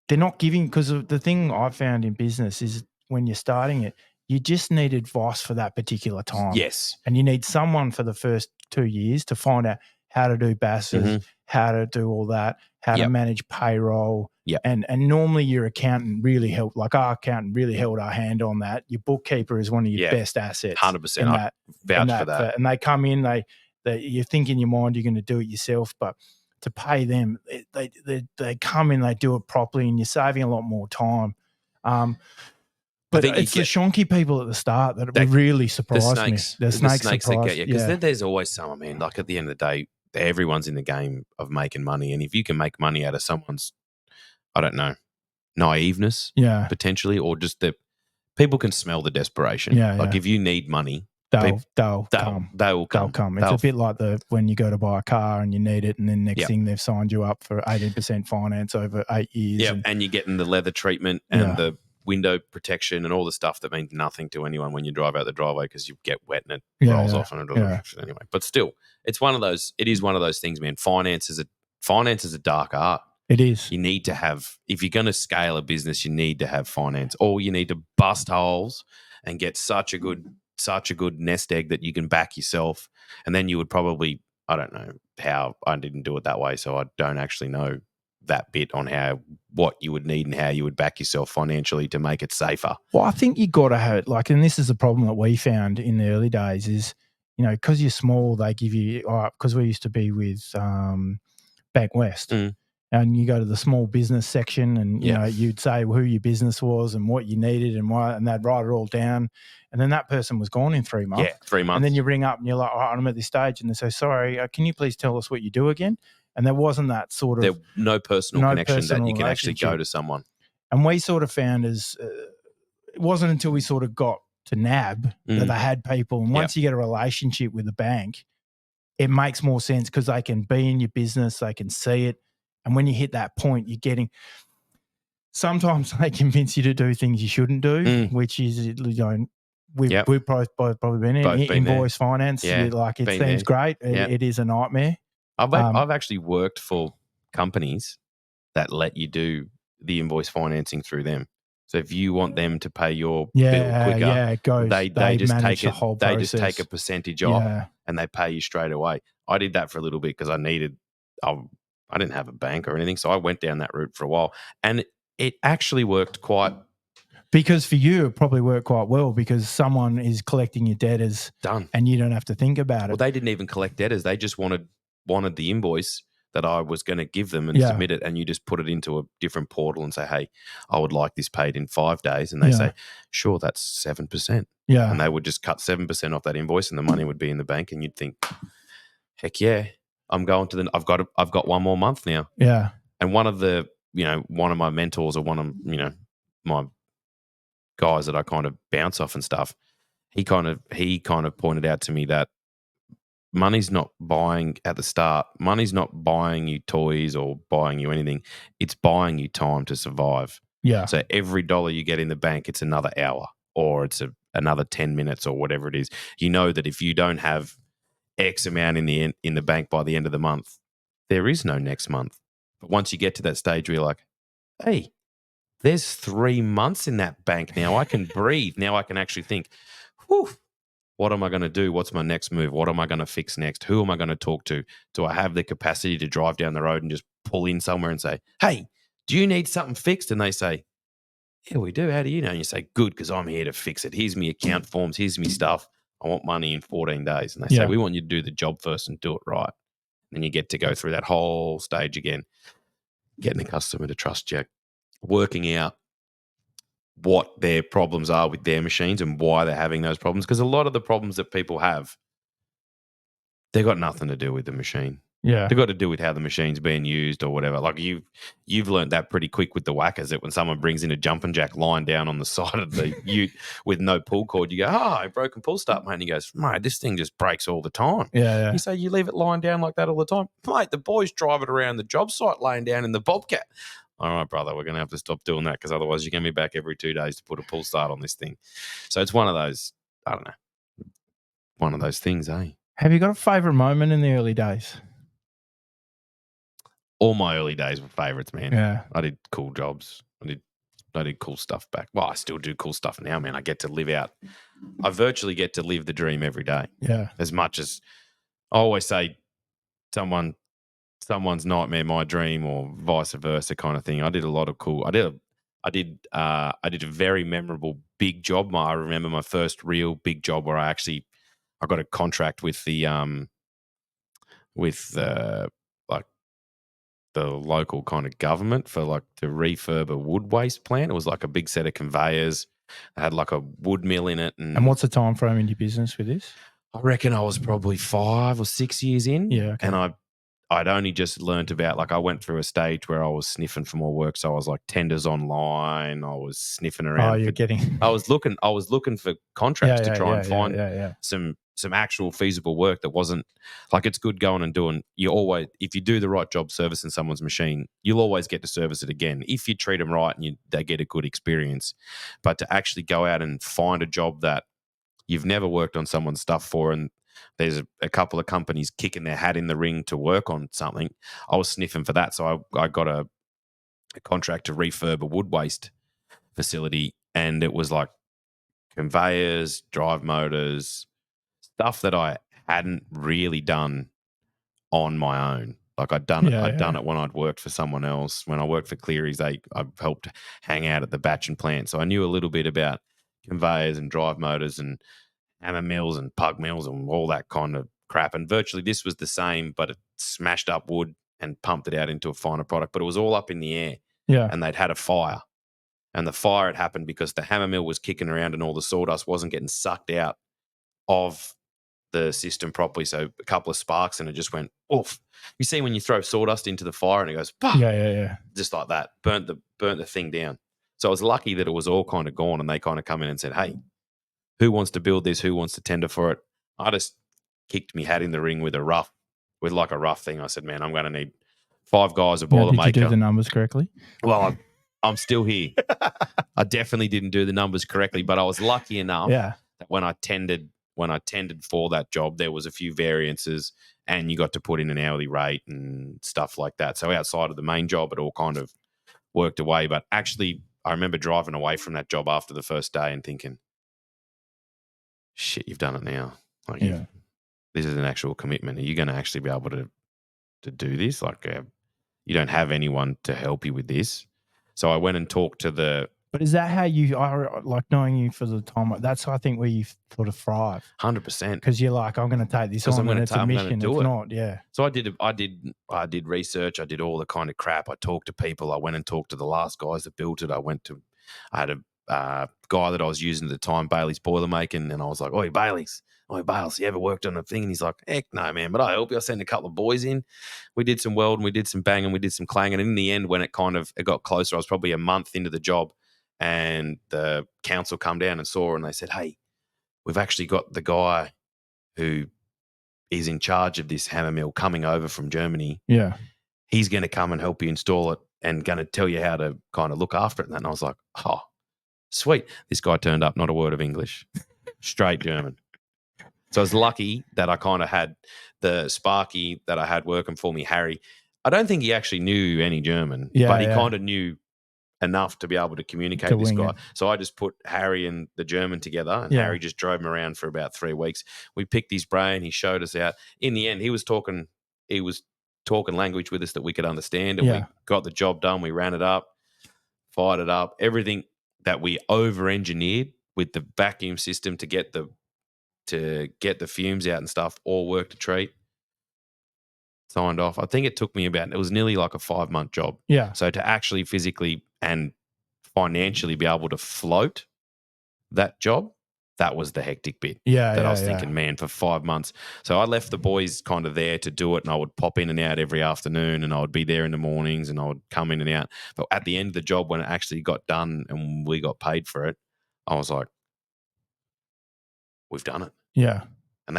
they're not giving, because the thing I've found in business is when you're starting it, you just need advice for that particular time. Yes. And you need someone for the first 2 years to find out how to do BASs, how to do all that, how to manage payroll. And normally your accountant really helped, like our accountant really held our hand on that. Your bookkeeper is one of your best assets. 100%. I vouch for that. And they come in, you think in your mind you're going to do it yourself, but to pay them, they come in, they do it properly, and you're saving a lot more time. But it's the shonky people at the start that really surprised me. The snakes that get you. Because then there's always someone, man, like at the end of the day, everyone's in the game of making money. And if you can make money out of someone's, I don't know, naiveness, potentially, or just that people can smell the desperation. If you need money, they'll come. It's a bit like when you go to buy a car and you need it, and then next thing they've signed you up for 18% finance over 8 years. And you're getting the leather treatment and window protection and all the stuff that means nothing to anyone when you drive out the driveway because you get wet and it rolls off and it doesn't. Anyway, but still, it's one of those. It is one of those things, man. Finance is a dark art. It is. You need to have, if you're going to scale a business, you need to have finance, or you need to bust holes and get such a good nest egg that you can back yourself. And then you would probably, I don't know how, I didn't do it that way, so I don't actually know that bit on what you would need and how you would back yourself financially to make it safer. Well, I think you got to have, like, and this is the problem that we found in the early days is, you know, because you're small, they give you, because we used to be with Bank West. And you go to the small business section and, you know, you'd say who your business was and what you needed and why, and they'd write it all down. And then that person was gone in 3 months. Yeah, 3 months. And then you ring up and you're like, oh, I'm at this stage. And they say, sorry, can you please tell us what you do again? And there wasn't that sort of... There no personal connection that you can actually go to someone. And we sort of found it wasn't until we sort of got to NAB that they had people. And once you get a relationship with the bank, it makes more sense because they can be in your business, they can see it. And when you hit that point, you're getting – sometimes they convince you to do things you shouldn't do, which is, you know, we've probably been in invoice finance. Yeah, like it seems great. It is a nightmare. I've actually worked for companies that let you do the invoice financing through them. So if you want them to pay your bill quicker, it goes. They just take the whole process. They just take a percentage off and they pay you straight away. I did that for a little bit because I didn't have a bank or anything, so I went down that route for a while, and it actually worked quite. Because for you, it probably worked quite well because someone is collecting your debtors, done, and you don't have to think about it. Well, they didn't even collect debtors; they just wanted the invoice that I was going to give them and submit it, and you just put it into a different portal and say, "Hey, I would like this paid in 5 days," and they say, "Sure, that's 7%." Yeah, and they would just cut 7% off that invoice, and the money would be in the bank, and you'd think, "Heck yeah." I'm going to I've got 1 more month now. Yeah. And one of my mentors or one of, my guys that I kind of bounce off and stuff, he kind of pointed out to me that money's not buying at the start. Money's not buying you toys or buying you anything. It's buying you time to survive. Yeah. So every dollar you get in the bank, it's another hour or it's another 10 minutes or whatever it is. You know that if you don't have X amount in the bank by the end of the month, there is no next month. But once you get to that stage where you're like, hey, there's 3 months in that bank now. I can breathe. Now I can actually think, whew, what am I going to do? What's my next move? What am I going to fix next? Who am I going to talk to? Do I have the capacity to drive down the road and just pull in somewhere and say, hey, do you need something fixed? And they say, yeah, we do. How do you know? And you say, good, because I'm here to fix it. Here's me account forms. Here's me stuff. I want money in 14 days. And they say, we want you to do the job first and do it right. And you get to go through that whole stage again, getting the customer to trust you, working out what their problems are with their machines and why they're having those problems. Because a lot of the problems that people have, they've got nothing to do with the machine. Yeah. They've got to do with how the machine's being used or whatever. Like you've learned that pretty quick with the whackers, that when someone brings in a jumping jack lying down on the side of the ute with no pull cord, you go, oh, broken pull start, mate. And he goes, mate, this thing just breaks all the time. Yeah. You say, you leave it lying down like that all the time? Mate, the boys drive it around the job site laying down in the Bobcat. All right, brother, we're going to have to stop doing that because otherwise you're going to be back every 2 days to put a pull start on this thing. So it's one of those, I don't know, one of those things, eh? Have you got a favourite moment in the early days? All my early days were favourites, man. Yeah. I did cool jobs. I did cool stuff back. Well, I still do cool stuff now, man. I virtually get to live the dream every day. Yeah. As much as I always say, someone's nightmare, my dream, or vice versa kind of thing. I did a lot of cool. I did a very memorable big job. I remember my first real big job where I got a contract with the local kind of government for to refurb a wood waste plant. It was like a big set of conveyors. It had like a wood mill in it. And what's the time frame in your business with this? I reckon I was probably 5 or 6 years in. Yeah. Okay. And I'd only just learnt about, I went through a stage where I was sniffing for more work. So I was like tenders online. I was sniffing around. I was looking for contracts to try and find some some actual feasible work that wasn't like, it's good going and doing. You always, if you do the right job servicing someone's machine, you'll always get to service it again if you treat them right and they get a good experience. But to actually go out and find a job that you've never worked on someone's stuff for, and there's a couple of companies kicking their hat in the ring to work on something, I was sniffing for that. So I got a contract to refurb a wood waste facility, and it was like conveyors, drive motors, stuff that I hadn't really done on my own. Like I'd done it when I'd worked for someone else. When I worked for Cleary's, I helped hang out at the batching plant, so I knew a little bit about conveyors and drive motors and hammer mills and pug mills and all that kind of crap. And virtually this was the same, but it smashed up wood and pumped it out into a finer product. But it was all up in the air, Yeah. and they'd had a fire. And the fire had happened because the hammer mill was kicking around and all the sawdust wasn't getting sucked out of the system properly. So a couple of sparks and it just went oof. You see when you throw sawdust into the fire and it goes, bah, Yeah. just like that, burnt the thing down. So I was lucky that it was all kind of gone, and they kind of come in and said, hey, who wants to build this? Who wants to tender for it? I just kicked me hat in the ring with a rough thing. I said, man, I'm going to need 5 guys, a Now, boilermaker. did you do the numbers correctly? Well, I'm still here. I definitely didn't do the numbers correctly, but I was lucky enough that when I tendered for that job, there was a few variances, and you got to put in an hourly rate and stuff like that. So outside of the main job, it all kind of worked away. But actually, I remember driving away from that job after the first day and thinking, shit, you've done it now. Like, this is an actual commitment. Are you going to actually be able to do this? Like, you don't have anyone to help you with this. So I went and talked to the. But is that how you are, like, knowing you for the time? That's, I think, where you sort of thrive. 100%. Because you're like, I'm going to take this on, and it's a mission. It's not, So I did research. I did all the kind of crap. I talked to people. I went and talked to the last guys that built it. I had a guy that I was using at the time, Bailey's Boilermaking, and I was like, oi, Baileys, you ever worked on a thing? And he's like, heck no, man, but I help you. I sent a couple of boys in. We did some welding, we did some banging, we did some clanging. And in the end, when it got closer, I was probably a month into the job, and the council come down and saw, and they said, hey, we've actually got the guy who is in charge of this hammer mill coming over from Germany. Yeah. He's going to come and help you install it and going to tell you how to kind of look after it. And I was like, oh, sweet. This guy turned up, not a word of English, straight German. So I was lucky that I kind of had the Sparky that I had working for me, Harry. I don't think he actually knew any German, but he kind of knew enough to be able to communicate with this guy. So I just put Harry and the German together, and Harry just drove him around for about 3 weeks. We picked his brain. He showed us out. In the end, he was talking language with us that we could understand, and we got the job done. We ran it up, fired it up, everything that we over-engineered with the vacuum system to get the fumes out and stuff, all worked a treat. Signed off. I think it took me it was nearly like a 5-month job. Yeah. So to actually physically and financially be able to float that job, that was the hectic bit. I was thinking, man, for 5 months. So I left the boys kind of there to do it, and I would pop in and out every afternoon, and I would be there in the mornings, and I would come in and out. But at the end of the job, when it actually got done and we got paid for it, I was like, we've done it. Yeah. And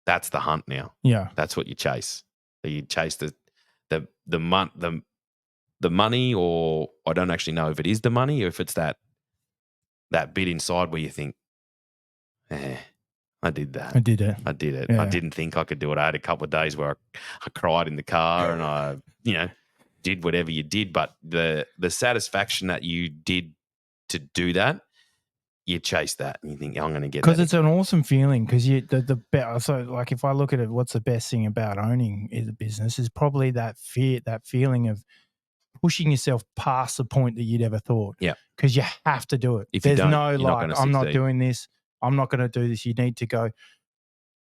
that's the hunt now. Yeah. That's what you chase. You chase the money, or I don't actually know if it is the money or if it's that bit inside where you think, I did that. I did it. I did it. Yeah. I didn't think I could do it. I had a couple of days where I cried in the car and I, did whatever you did. But the satisfaction that you did to do that, you chase that and you think, I'm going to get that. Because it's an awesome feeling, because so like, if I look at it, what's the best thing about owning a business is probably that feeling of pushing yourself past the point that you'd ever thought. Yeah. Because you have to do it. If There's you don't, no you're not gonna I'm not succeed. doing this. I'm not going to do this. You need to go,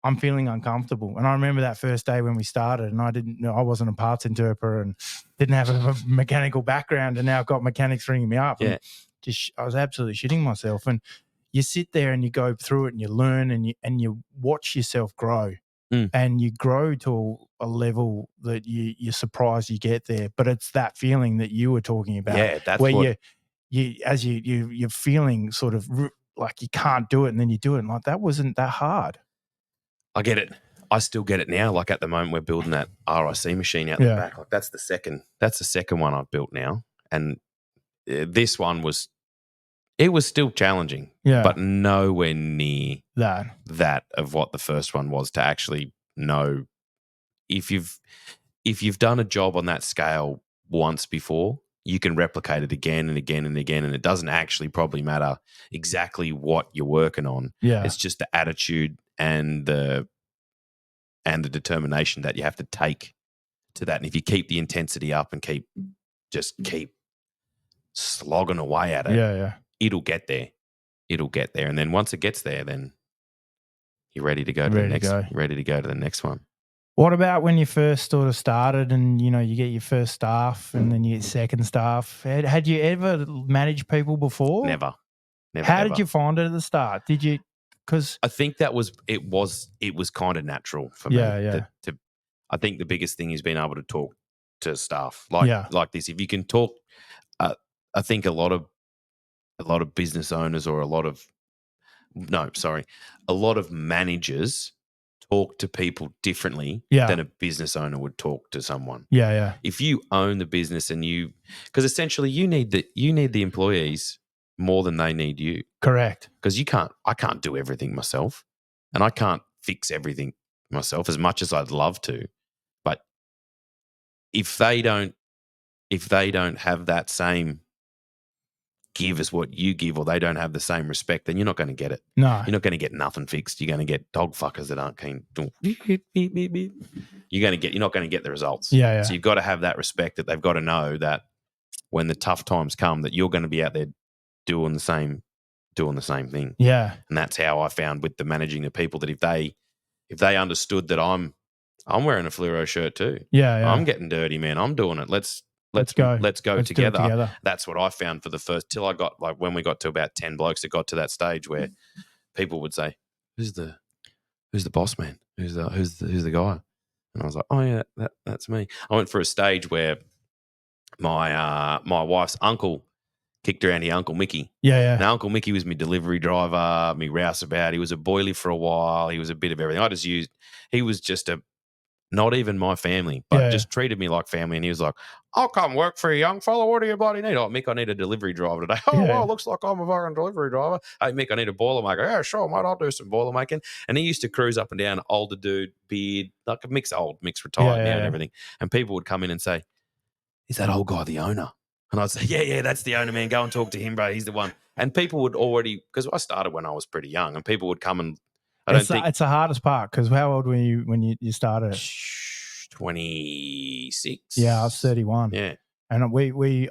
I'm feeling uncomfortable. And I remember that first day when we started, and I wasn't a parts interpreter and didn't have a mechanical background, and now I've got mechanics ringing me up. Yeah. And I was absolutely shitting myself. And you sit there and you go through it and you learn and you watch yourself grow. And you grow to a level that you're surprised you get there. But it's that feeling that you were talking about. Yeah, that's where you're feeling sort of like you can't do it, and then you do it, and like, that wasn't that hard. I get it. I still get it now. Like at the moment, we're building that RIC machine out the back. Like that's the second one I've built now. And this one was still challenging, but nowhere near that of what the first one was, to actually know if you've done a job on that scale once before, you can replicate it again and again and again, and it doesn't actually probably matter exactly what you're working on. It's just the attitude and the determination that you have to take to that. And if you keep the intensity up and keep slogging away at it, it'll get there. It'll get there. And then once it gets there, then you're ready to go to the next one. What about when you first sort of started and, you get your first staff and then you get second staff? Had you ever managed people before? Never. How did you find it at the start? Did you? Because I think it was kind of natural for me. I think the biggest thing is being able to talk to staff like this. If you can talk, I think a lot of business owners or a lot of managers talk to people differently than a business owner would talk to someone. If you own the business because essentially you need the employees more than they need you. Correct. Because I can't do everything myself, and I can't fix everything myself as much as I'd love to. But if they don't have that same give as what you give, or they don't have the same respect, then you're not going to get it. No. You're not going to get nothing fixed. You're going to get dog fuckers that aren't keen. You're not going to get the results. Yeah. So you've got to have that respect, that they've got to know that when the tough times come, that you're going to be out there doing the same thing. Yeah. And that's how I found with the managing the people, that if they understood that I'm wearing a fluoro shirt too. Yeah. I'm getting dirty, man. I'm doing it. Let's go. Let's do it together. That's what I found for the first, till I got, like, when we got to about 10 blokes, it got to that stage where people would say, who's the boss man? Who's the guy? And I was like, oh yeah, that's me. I went for a stage where my wife's uncle kicked around here, Uncle Mickey. Yeah. Now, Uncle Mickey was my delivery driver, me rouseabout. He was a boilie for a while. He was a bit of everything. He was just not even my family, but just treated me like family. And he was like, I'll come work for you, young fella. What do you bloody need? Oh, Mick, I need a delivery driver today. Oh, well, looks like I'm a fucking delivery driver. Hey, Mick, I need a boiler maker. Yeah, sure, mate, I'll do some boiler making. And he used to cruise up and down, older dude, beard, like Mick's retired now and everything. And people would come in and say, is that old guy the owner? And I'd say, yeah, that's the owner, man. Go and talk to him, bro. He's the one. And people would already, because I started when I was pretty young, and people would come and it's the hardest part, because how old were you when you started it? 26. Yeah, I was 31. Yeah. And I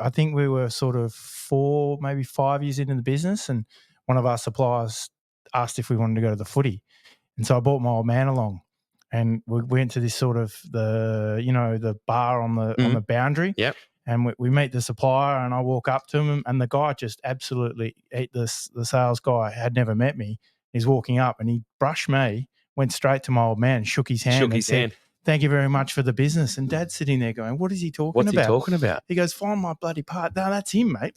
think we were sort of 4, maybe 5 years into the business, and one of our suppliers asked if we wanted to go to the footy. And so I brought my old man along, and we went to this sort of the bar on the boundary. Yep. And we meet the supplier, and I walk up to him, and the guy just absolutely, the sales guy had never met me. He's walking up, and he brushed me, went straight to my old man, shook his hand, and said, thank you very much for the business. And Dad's sitting there going, what is he talking about? What's he talking about? He goes, find my bloody part. No, that's him, mate.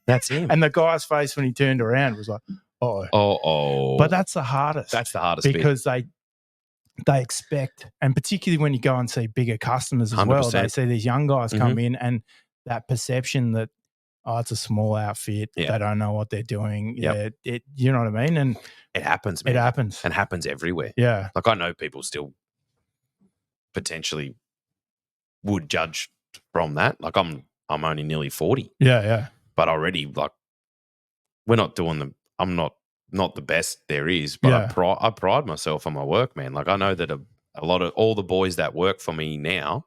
That's him. And the guy's face when he turned around was like, oh. Oh. But that's the hardest. That's the hardest because they expect, and particularly when you go and see bigger customers as 100%. Well, they see these young guys come in, and that perception that, it's a small outfit, they don't know what they're doing. Yep. You know what I mean? And it happens, man. It happens. And happens everywhere. Yeah. Like, I know people still potentially would judge from that. Like, I'm only nearly 40. Yeah. But already, like, we're not doing I'm not the best there is, but I pride myself on my work, man. Like, I know that a lot of all the boys that work for me now,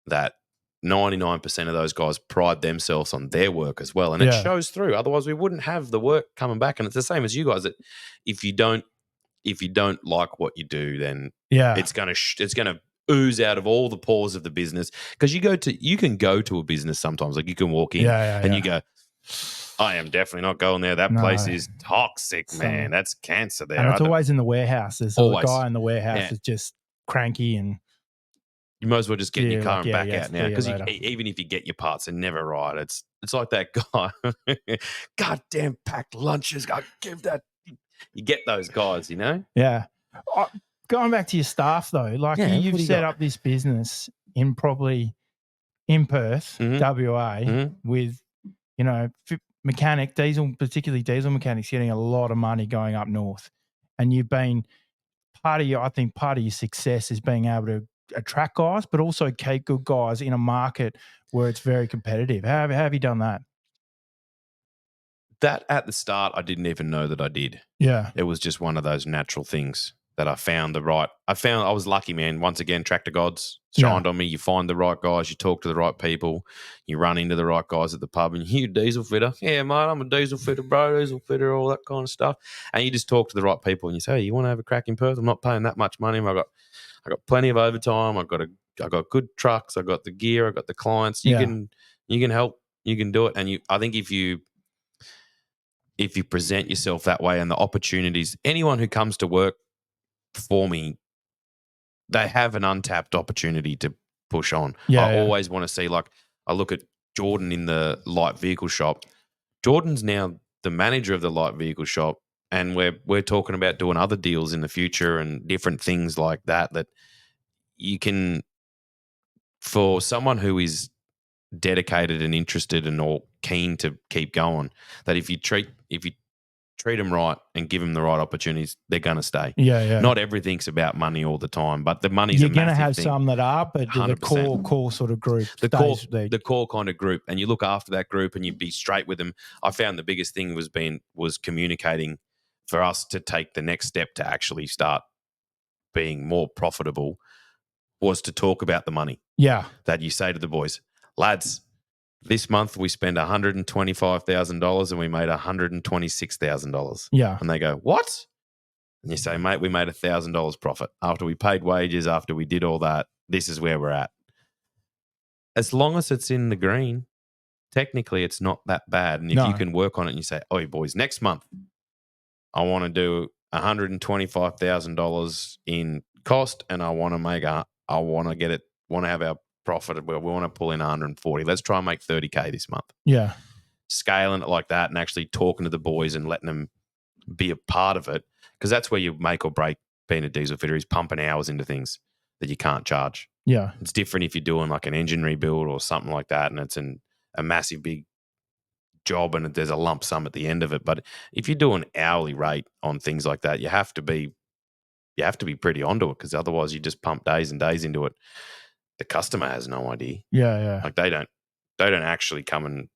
that 99% of those guys pride themselves on their work as well. And it shows through. Otherwise, we wouldn't have the work coming back. And it's the same as you guys, that if you don't like what you do, then it's gonna ooze out of all the pores of the business. Because you can go to a business sometimes, like you can walk in and you go, I am definitely not going there. That place is toxic, man. That's cancer there. And it's always in the warehouse. There's a guy in the warehouse that's just cranky, and you might as well just get in your car and back out now. Because even if you get your parts, they're never right. It's like that guy. Goddamn packed lunches. I give that. You get those guys, you know? Yeah. going back to your staff though, like Yeah, what you've do you set got? up this business in Perth, WA, with particularly diesel mechanics, getting a lot of money going up north, and you've been part of your success is being able to attract guys, but also keep good guys in a market where it's very competitive. How have you done that? That at the start, I didn't even know that I did. Yeah, It was just one of those natural things that I found I was lucky, man. Once again, tractor gods shined on me. You find the right guys, you talk to the right people, you run into the right guys at the pub, and you diesel fitter. Yeah, mate, I'm a diesel fitter, bro, diesel fitter, all that kind of stuff. And you just talk to the right people and you say, hey, you want to have a crack in Perth? I'm not paying that much money. I got plenty of overtime. I got good trucks. I got the gear. I got the clients. You can help. You can do it. And I think if you present yourself that way and the opportunities, anyone who comes to work for me, they have an untapped opportunity to push on. I yeah, always want to see, like, I look at Jordan in the light vehicle shop. Jordan's now the manager of the light vehicle shop, and we're talking about doing other deals in the future and different things like that. That you can, for someone who is dedicated and interested and all keen to keep going, that if you treat them right and give them the right opportunities, they're going to stay. yeah. Not everything's about money all the time, but the money's a You're going to massive have thing. some that are, but the 100%. core sort of group The core, stays there. the core kind of group, and you look after that group and you be straight with them. I found the biggest thing was communicating for us to take the next step to actually start being more profitable, was to talk about the money. Yeah, That you say to the boys, lads, this month we spent $125,000 and we made $126,000. yeah, And they go, what? And you say, mate, we made $1,000 profit after we paid wages, after we did all that. This is where we're at. As long as it's in the green, technically it's not that bad. And if you no, can work on it and you say, oh, boys, next month I want to do $125,000 in cost, and I want to get it, want to have our profit. Well, we want to pull in 140. Let's try and make 30K this month. yeah, Scaling it like that and actually talking to the boys and letting them be a part of it, because that's where you make or break being a diesel fitter, is pumping hours into things that you can't charge. yeah, It's different if you're doing like an engine rebuild or something like that, and it's a massive big job and there's a lump sum at the end of it. But if you do an hourly rate on things like that, you have to be pretty onto it, because otherwise you just pump days and days into it. The customer has no idea. yeah, Like they don't actually come and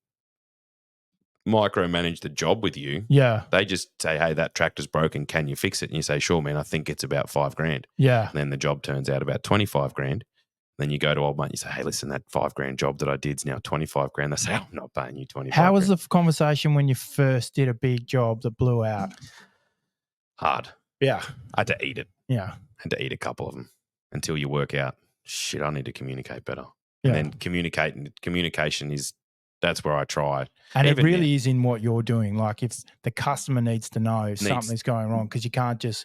micromanage the job with you. yeah, They just say, hey, that tractor's broken. Can you fix it? And you say, sure, man, I think it's about $5,000. And yeah, then the job turns out about $25,000. Then you go to old mate, you say, hey, listen, that $5,000 job that I did is now $25,000. They say, I'm not paying you 25 How was grand. the conversation when you first did a big job that blew out? Hard. Yeah, I had to eat it. yeah, I had to eat a couple of them until you work out, shit, I need to communicate better. yeah. And then communication that's where I try. And Even it really is in what you're doing. Like if the customer needs to know Needs- something's going wrong, because you can't just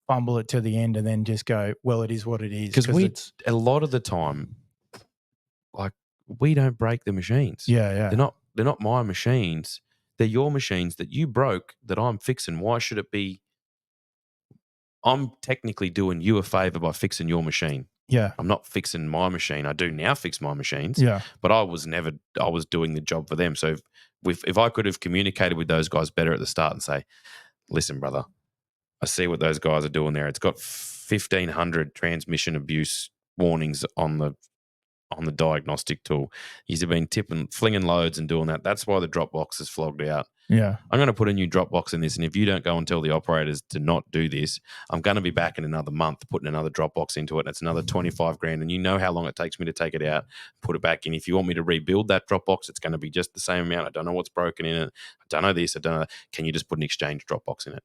fumble it to the end and then just go, well, it is what it is. Because it's a lot of the time, like, we don't break the machines. yeah, They're not my machines. They're your machines that you broke that I'm fixing. Why should it be? I'm technically doing you a favor by fixing your machine. yeah, I'm not fixing my machine. I do now fix my machines, yeah, but I was doing the job for them. So if I could have communicated with those guys better at the start and say, listen, brother, I see what those guys are doing there. It's got 1,500 transmission abuse warnings on the diagnostic tool. He's been flinging loads and doing that. That's why the drop box is flogged out. yeah, I'm going to put a new drop box in this, and if you don't go and tell the operators to not do this, I'm going to be back in another month putting another drop box into it, and it's another 25 grand. And you know how long it takes me to take it out, put it back in. If you want me to rebuild that drop box, it's going to be just the same amount. I don't know what's broken in it. I don't know this. I don't know that. Can you just put an exchange drop box in it?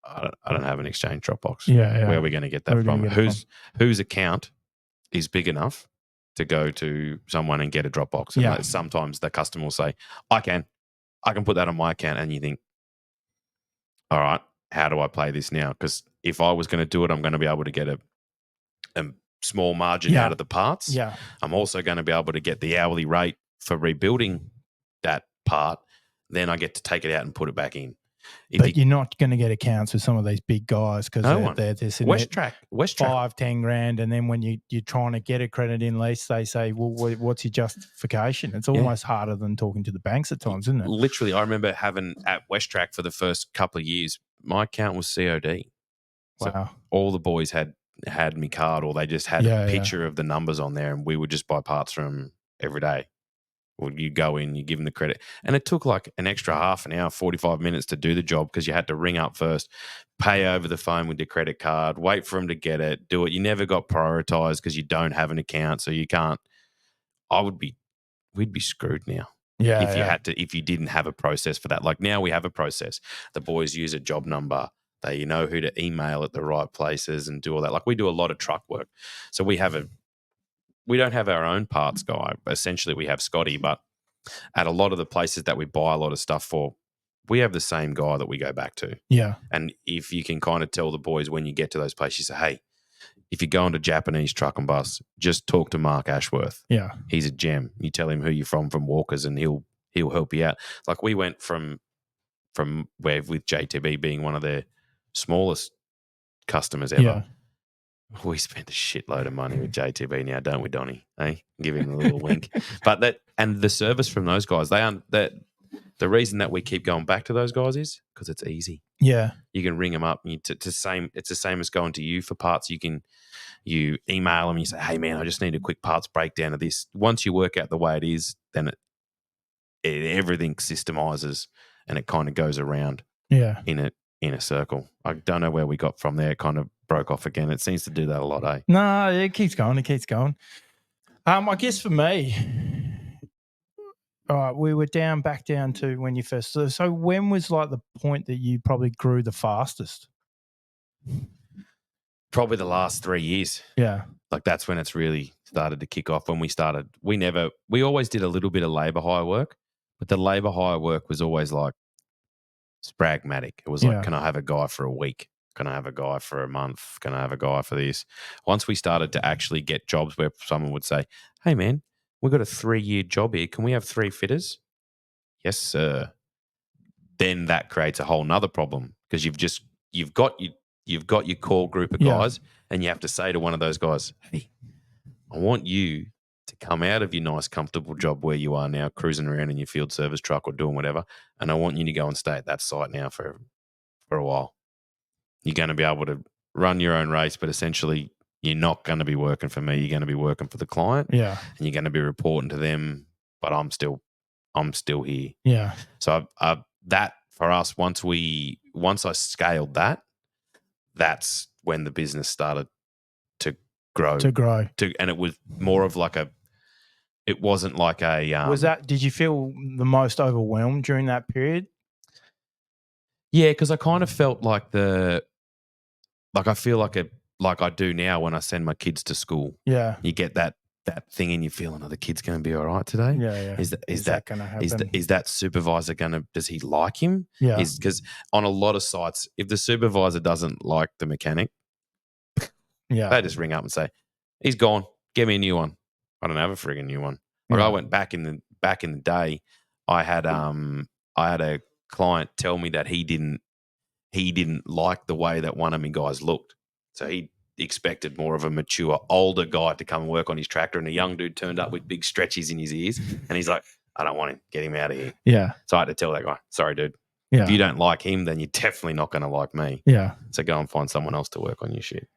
I don't have an exchange drop box. yeah. Where are we going to get Where that are we from? gonna get it Whose account is big enough to go to someone and get a drop box? And Yeah. sometimes the customer will say, I can put that on my account. And you think, all right, how do I play this now? Because if I was going to do it, I'm going to be able to get a small margin Yeah. out of the parts. Yeah, I'm also going to be able to get the hourly rate for rebuilding that part. Then I get to take it out and put it back in. But you're not going to get accounts with some of these big guys because they're sitting West $5, $10,000, and then when you're trying to get a credit in lease, they say, "Well, what's your justification?" It's almost harder than talking to the banks at times, isn't it? Literally, I remember having at WestTrack for the first couple of years, my account was COD. So wow. all the boys had me card, or they just had a picture of the numbers on there, and we would just buy parts from them every day. Well, you go in, you give them the credit. And it took like an extra half an hour, 45 minutes to do the job because you had to ring up first, pay over the phone with your credit card, wait for them to get it, do it. You never got prioritized because you don't have an account, so you can't. We'd be screwed now. If you didn't have a process for that. Like now we have a process. The boys use a job number. They know who to email at the right places and do all that. Like we do a lot of truck work. So we don't have our own parts guy. Essentially, we have Scotty, but at a lot of the places that we buy a lot of stuff for, we have the same guy that we go back to. Yeah. And if you can kind of tell the boys when you get to those places, you say, hey, if you go into Japanese truck and bus, just talk to Mark Ashworth. Yeah. He's a gem. You tell him who you're from Walkers, and he'll help you out. Like we went from where with JTB being one of their smallest customers ever. Yeah. We spent a shitload of money with JTB now, don't we, Donnie? Hey, give him a little wink. But the service from those guys, the reason that we keep going back to those guys is because it's easy. Yeah. You can ring them up. It's the same as going to you for parts. You email them. You say, "Hey man, I just need a quick parts breakdown of this." Once you work out the way it is, then everything systemizes and it kind of goes around. Yeah. In a circle. I don't know where we got from there. It kind of broke off again. It seems to do that a lot, eh? No, it keeps going. I guess for me, all right, we were back down to when you first. So when was like the point that you probably grew the fastest? Probably the last 3 years. Yeah. Like that's when it's really started to kick off. When we started, we always did a little bit of labor hire work, but the labor hire work was always like spragmatic. It was like, can I have a guy for a week? Can I have a guy for a month? Can I have a guy for this? Once we started to actually get jobs where someone would say, hey man, we've got a 3-year job here. Can we have 3 fitters? Yes, sir. Then that creates a whole nother problem because you've got your core group of guys, and you have to say to one of those guys, hey, I want you to come out of your nice, comfortable job where you are now, cruising around in your field service truck or doing whatever, and I want you to go and stay at that site now for a while. You're going to be able to run your own race, but essentially you're not going to be working for me. You're going to be working for the client. Yeah. And you're going to be reporting to them, but I'm still here. Yeah. So that for us, once I scaled that, that's when the business started to grow. And it was more of like it wasn't like a did you feel the most overwhelmed during that period? Yeah, because I kind of felt like I feel like I do now when I send my kids to school. Yeah. You get that thing in you feeling, the kid's going to be all right today? Yeah. Is that going to happen? Is that supervisor does he like him? Yeah. Because on a lot of sites, if the supervisor doesn't like the mechanic, they just ring up and say, he's gone, get me a new one. I don't have a frigging new one. Like I went back in the day, I had a client tell me that he didn't like the way that one of my guys looked. So he expected more of a mature, older guy to come and work on his tractor, and a young dude turned up with big stretchies in his ears, and he's like, I don't want him. Get him out of here. Yeah. So I had to tell that guy, sorry, dude. Yeah. If you don't like him, then you're definitely not going to like me. Yeah. So go and find someone else to work on your shit.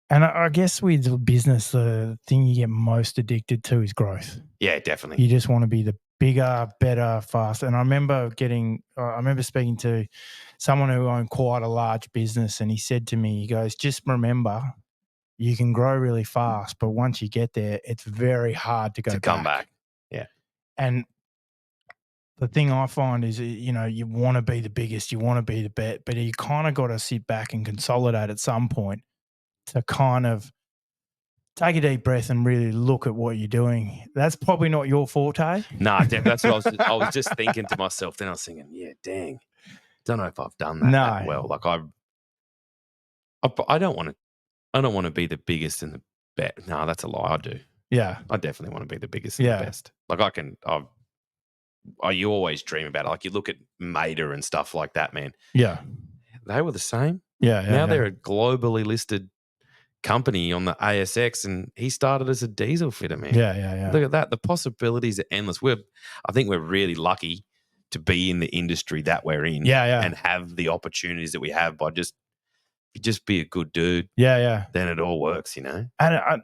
And I guess with business, the thing you get most addicted to is growth. Yeah, definitely. You just want to be the bigger, better, faster. And I remember speaking to someone who owned quite a large business, and he said to me, he goes, just remember, you can grow really fast, but once you get there, it's very hard to come back. Yeah. And the thing I find is, you want to be the biggest, you want to be the best, but you kind of got to sit back and consolidate at some point to kind of take a deep breath and really look at what you're doing. That's probably not your forte. Nah, that's what I was just thinking to myself. Then I was thinking, yeah, dang, don't know if I've done that well. Like I don't want to be the biggest and the best. No, that's a lie. I do. Yeah, I definitely want to be the biggest and the best. Like you always dream about it. Like you look at Mater and stuff like that, man. Yeah. They were the same. Yeah. Now they're a globally listed company on the ASX, and he started as a diesel fitter, man. Yeah. Look at that. The possibilities are endless. I think we're really lucky to be in the industry that we're in and have the opportunities that we have by just be a good dude. Yeah. Then it all works, you know? And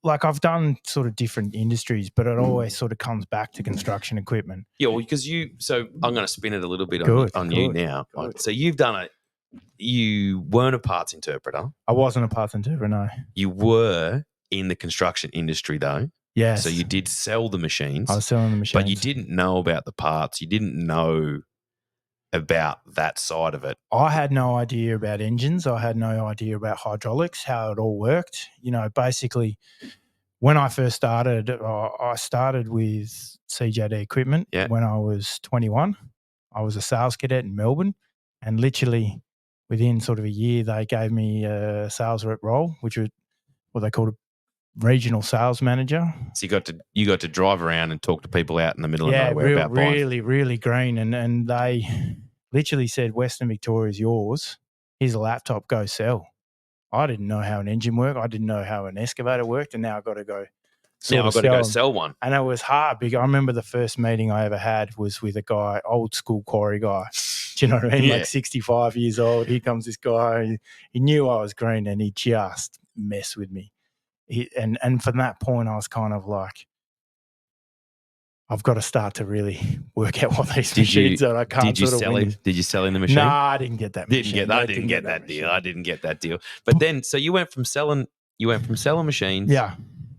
like I've done sort of different industries, but it always sort of comes back to construction equipment. Yeah, well, because so I'm going to spin it a little bit on you now. Good. So you've done it. You weren't a parts interpreter. I wasn't a parts interpreter, no. You were in the construction industry, though. Yes. So you did sell the machines. I was selling the machines. But you didn't know about the parts. You didn't know about that side of it. I had no idea about engines. I had no idea about hydraulics, how it all worked. You know, basically, when I first started, I started with CJD equipment when I was 21. I was a sales cadet in Melbourne, and literally within sort of a year, they gave me a sales rep role, which was what they called a regional sales manager. So you got to drive around and talk to people out in the middle of nowhere about buying. Really green, and they literally said, Western Victoria is yours. Here's a laptop, go sell. I didn't know how an engine worked. I didn't know how an excavator worked, and now I've got to go. Now I've got to go sell one. And it was hard because I remember the first meeting I ever had was with a guy, old school quarry guy. Do you know what I mean? Like 65 years old. Here comes this guy. He knew I was green, and he just messed with me. And from that point, I was kind of like, I've got to start to really work out what these machines are. I can't. Did you sell him? Did you sell him the machine? No, I didn't get that. I didn't get that deal. I didn't get that deal. But then, so you went from selling machines,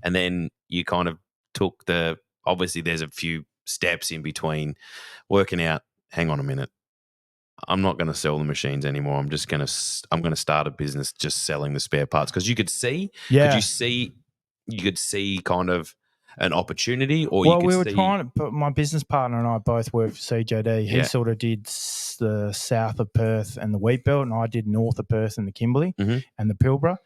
and then you kind of took obviously there's a few steps in between working out. Hang on a minute. I'm not going to sell the machines anymore. I'm going to start a business just selling the spare parts, because you could see, you could see kind of an opportunity, or well, we were trying to. But my business partner and I both worked for CJD. He sort of did the south of Perth and the wheat belt, and I did north of Perth and the Kimberley and the Pilbara.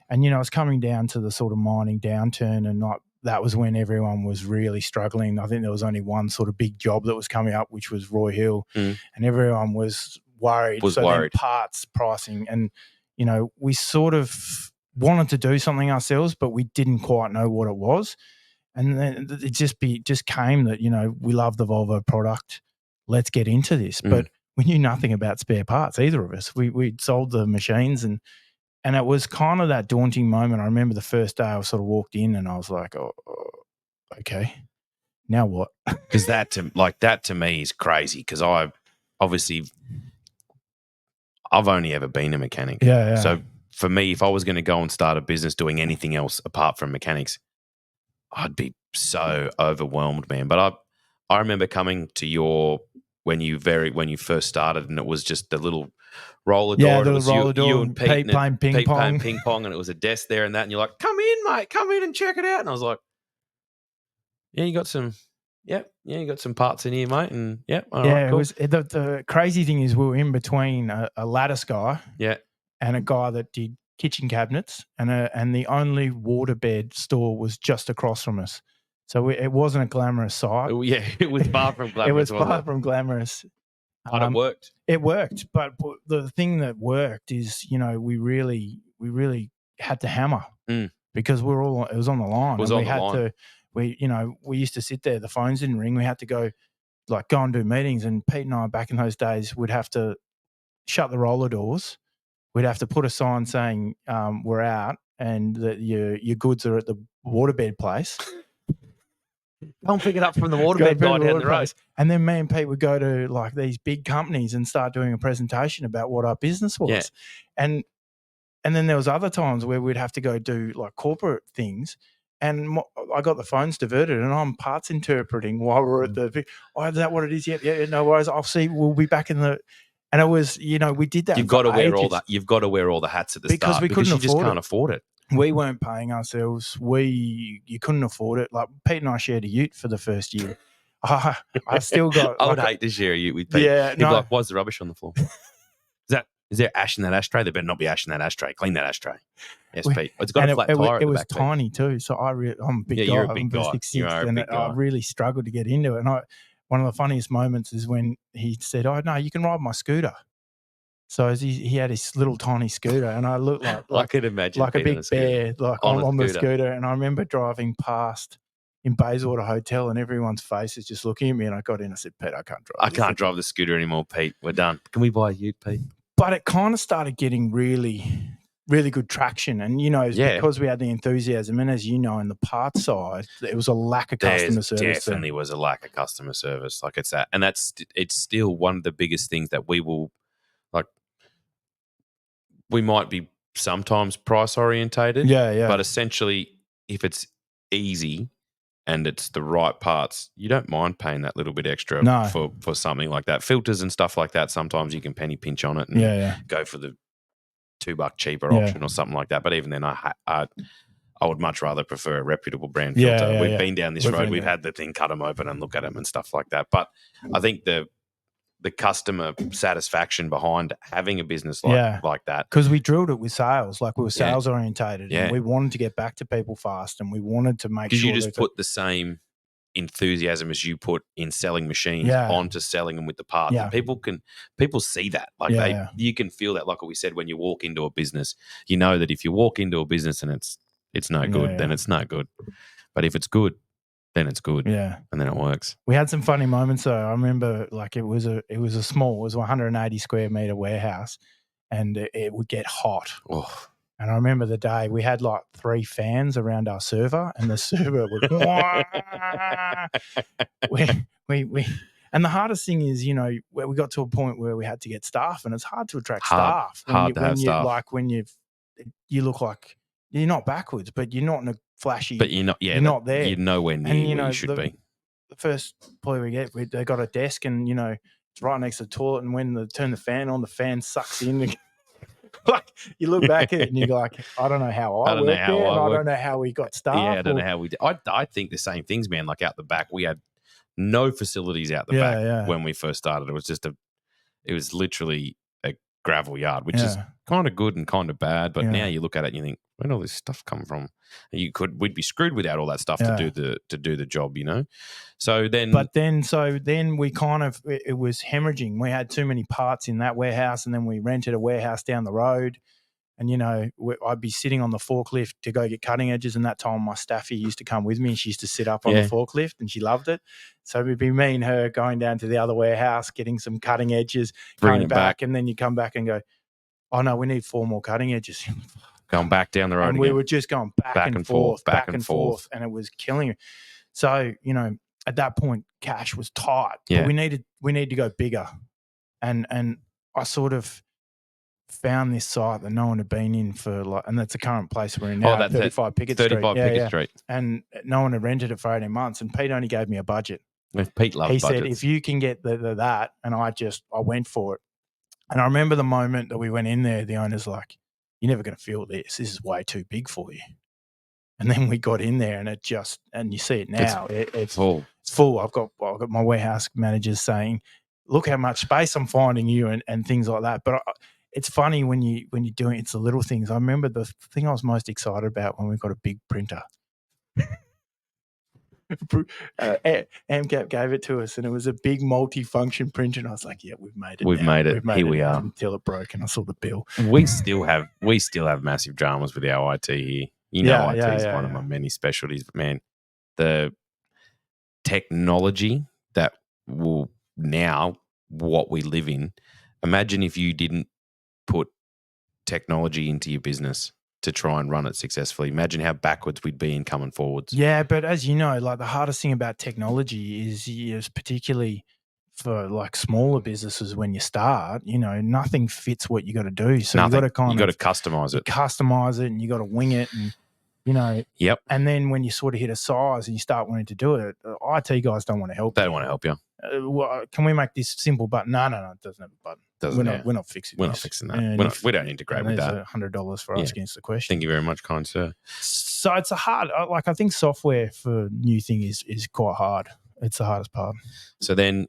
And you know, it's coming down to the sort of mining downturn, and that was when everyone was really struggling. I think there was only one sort of big job that was coming up, which was Roy Hill, and everyone was worried. Then parts pricing, and you know, we sort of wanted to do something ourselves, but we didn't quite know what it was. And then it just came that, you know, we love the Volvo product. Let's get into this. But we knew nothing about spare parts, either of us. We sold the machines, and it was kind of that daunting moment. I remember the first day I sort of walked in and I was like, oh okay, now what? Because that to me is crazy, because I've only ever been a mechanic. Yeah. So for me, if I was going to go and start a business doing anything else apart from mechanics, I'd be so overwhelmed, man. But I remember coming to when you first started, and it was just the little roller door. Yeah, the roller door. You and Pete playing ping pong, and it was a desk there and that, and you're like, "Come in, mate, come in and check it out." And I was like, "Yeah, you got some, you got some parts in here, mate." And all right, cool. It was the crazy thing is we were in between a lattice guy, and a guy that did kitchen cabinets, and the only waterbed store was just across from us. So it wasn't a glamorous sight. Oh, yeah, it was far from glamorous. It was far from glamorous. But it worked. It worked, but the thing that worked is, you know, we really had to hammer because it was on the line. It was on the line. We used to sit there. The phones didn't ring. We had to go and do meetings. And Pete and I, back in those days, would have to shut the roller doors. We'd have to put a sign saying we're out and that your goods are at the waterbed place. Go and pick it up from the waterbed guy down the road. And then me and Pete would go to like these big companies and start doing a presentation about what our business was. Yeah. And then there was other times where we'd have to go do like corporate things. And I got the phones diverted, and I'm parts interpreting while we're at the. Oh, is that what it is? Yeah. No worries. I'll see. We'll be back in the. And it was, you know, we did that. You've got to wear all that. You've got to wear all the hats at the start because you just can't afford it. We weren't paying ourselves. You couldn't afford it. Like Pete and I shared a ute for the first year. I still got. I would hate to share a ute with Pete. Yeah, he'd be like, "Why's the rubbish on the floor? Is there ash in that ashtray? There better not be ash in that ashtray. Clean that ashtray." Yes, Pete. It's got a flat tire. It was tiny too, so I'm a big guy. Yeah, you're a big guy. 6'6", and I really struggled to get into it. And one of the funniest moments is when he said, "Oh no, you can ride my scooter." So as he had his little tiny scooter, and I looked I could imagine like a Pete on big a scooter. bear, like on the scooter. And I remember driving past in Bayswater Hotel, and everyone's faces just looking at me. And I got in. I said, "Pete, I can't drive. I can't drive the scooter anymore, Pete. We're done. Can we buy you, Pete?" But it kind of started getting really, really good traction. And, it's because we had the enthusiasm. And as you know, in the parts side, it was a lack of customer service. Definitely was a lack of customer service. Like it's that. And it's still one of the biggest things that we will, like, we might be sometimes price orientated. Yeah. But essentially, if it's easy and it's the right parts, you don't mind paying that little bit extra for something like that. Filters and stuff like that, sometimes you can penny pinch on it and go for the $2 cheaper option or something like that. But even then, I would much rather prefer a reputable brand filter. We've been down this road. We've had the thing, cut them open and look at them and stuff like that. But I think the customer satisfaction behind having a business like that. Because we drilled it with sales, like we were sales orientated, and we wanted to get back to people fast, and we wanted to make sure. Because you just put the same enthusiasm as you put in selling machines onto selling them with the parts. And people see that. Like you can feel that. Like what we said, when you walk into a business, you know that if you walk into a business and it's no good, then it's not good. But if it's good, then it's good. Yeah. And then it works. We had some funny moments though. I remember it was a 180 square meter warehouse, and it would get hot. Oh. And I remember the day we had like 3 fans around our server, and the server would we and the hardest thing is, where we got to a point where we had to get staff, and it's hard to attract staff. Hard to have staff. Like when you look like you're not backwards, but you're not in a flashy. But you're not. Yeah, you're not there. You're nowhere near where you should be. The first employee we get, they got a desk, and it's right next to the toilet. And when they turn the fan on, the fan sucks in. Like you look back at it and you're like, I don't know how I worked there, and I don't know how we got staff. Yeah, I don't know how we did. I think the same things, man. Like out the back, we had no facilities out the back when we first started. It was it was literally a gravel yard, which is kind of good and kind of bad. But now you look at it and you think, where'd all this stuff come from? We'd be screwed without all that stuff to do the job, So then, we kind of, it was hemorrhaging. We had too many parts in that warehouse, and then we rented a warehouse down the road. And I'd be sitting on the forklift to go get cutting edges, and that time my staffy used to come with me, and she used to sit up on the forklift, and she loved it. So it'd be me and her going down to the other warehouse, getting some cutting edges, coming back, and then you come back and go, "Oh no, we need 4 more cutting edges." Going back down the road, and we were just going back and forth, and it was killing it. So at that point, cash was tight, but we need to go bigger, and I sort of found this site that no one had been in for and that's the current place we're in now. 35 Pickett Street. 35 Pickett Street, and no one had rented it for 18 months. And Pete only gave me a budget. Pete loves He budgets. said, if you can get that, and I went for it. And I remember the moment that we went in there, the owner's like, "You're never going to feel this. This is way too big for you." And then we got in there, and and you see it now. It's full. It's full. I've got my warehouse managers saying, "Look how much space I'm finding you," and things like that. But it's funny when you're doing it's the little things. I remember the thing I was most excited about when we got a big printer. AMCAP gave it to us, and it was a big multi-function printer, and I was like, "Yeah, we've made it. We've made it. Here we are." Until it broke, and I saw the bill. We still have massive dramas with our IT here. IT is one of my many specialties, but man, the technology that will now what we live in. Imagine if you didn't put technology into your business to try and run it successfully. Imagine how backwards we'd be in coming forwards. Yeah, but as you know, like the hardest thing about technology is particularly for like smaller businesses when you start, nothing fits what you got to do. So you got to customize it. Customize it, and you got to wing it, and Yep. And then when you sort of hit a size and you start wanting to do it, IT guys don't want to help. They don't want to help you. Well, can we make this simple button? No, it doesn't have a button. We're not fixing. We're not fixing that. We don't integrate with that. $100 for asking us the question. Thank you very much, kind sir. So it's a hard. I think software for new thing is quite hard. It's the hardest part. So then,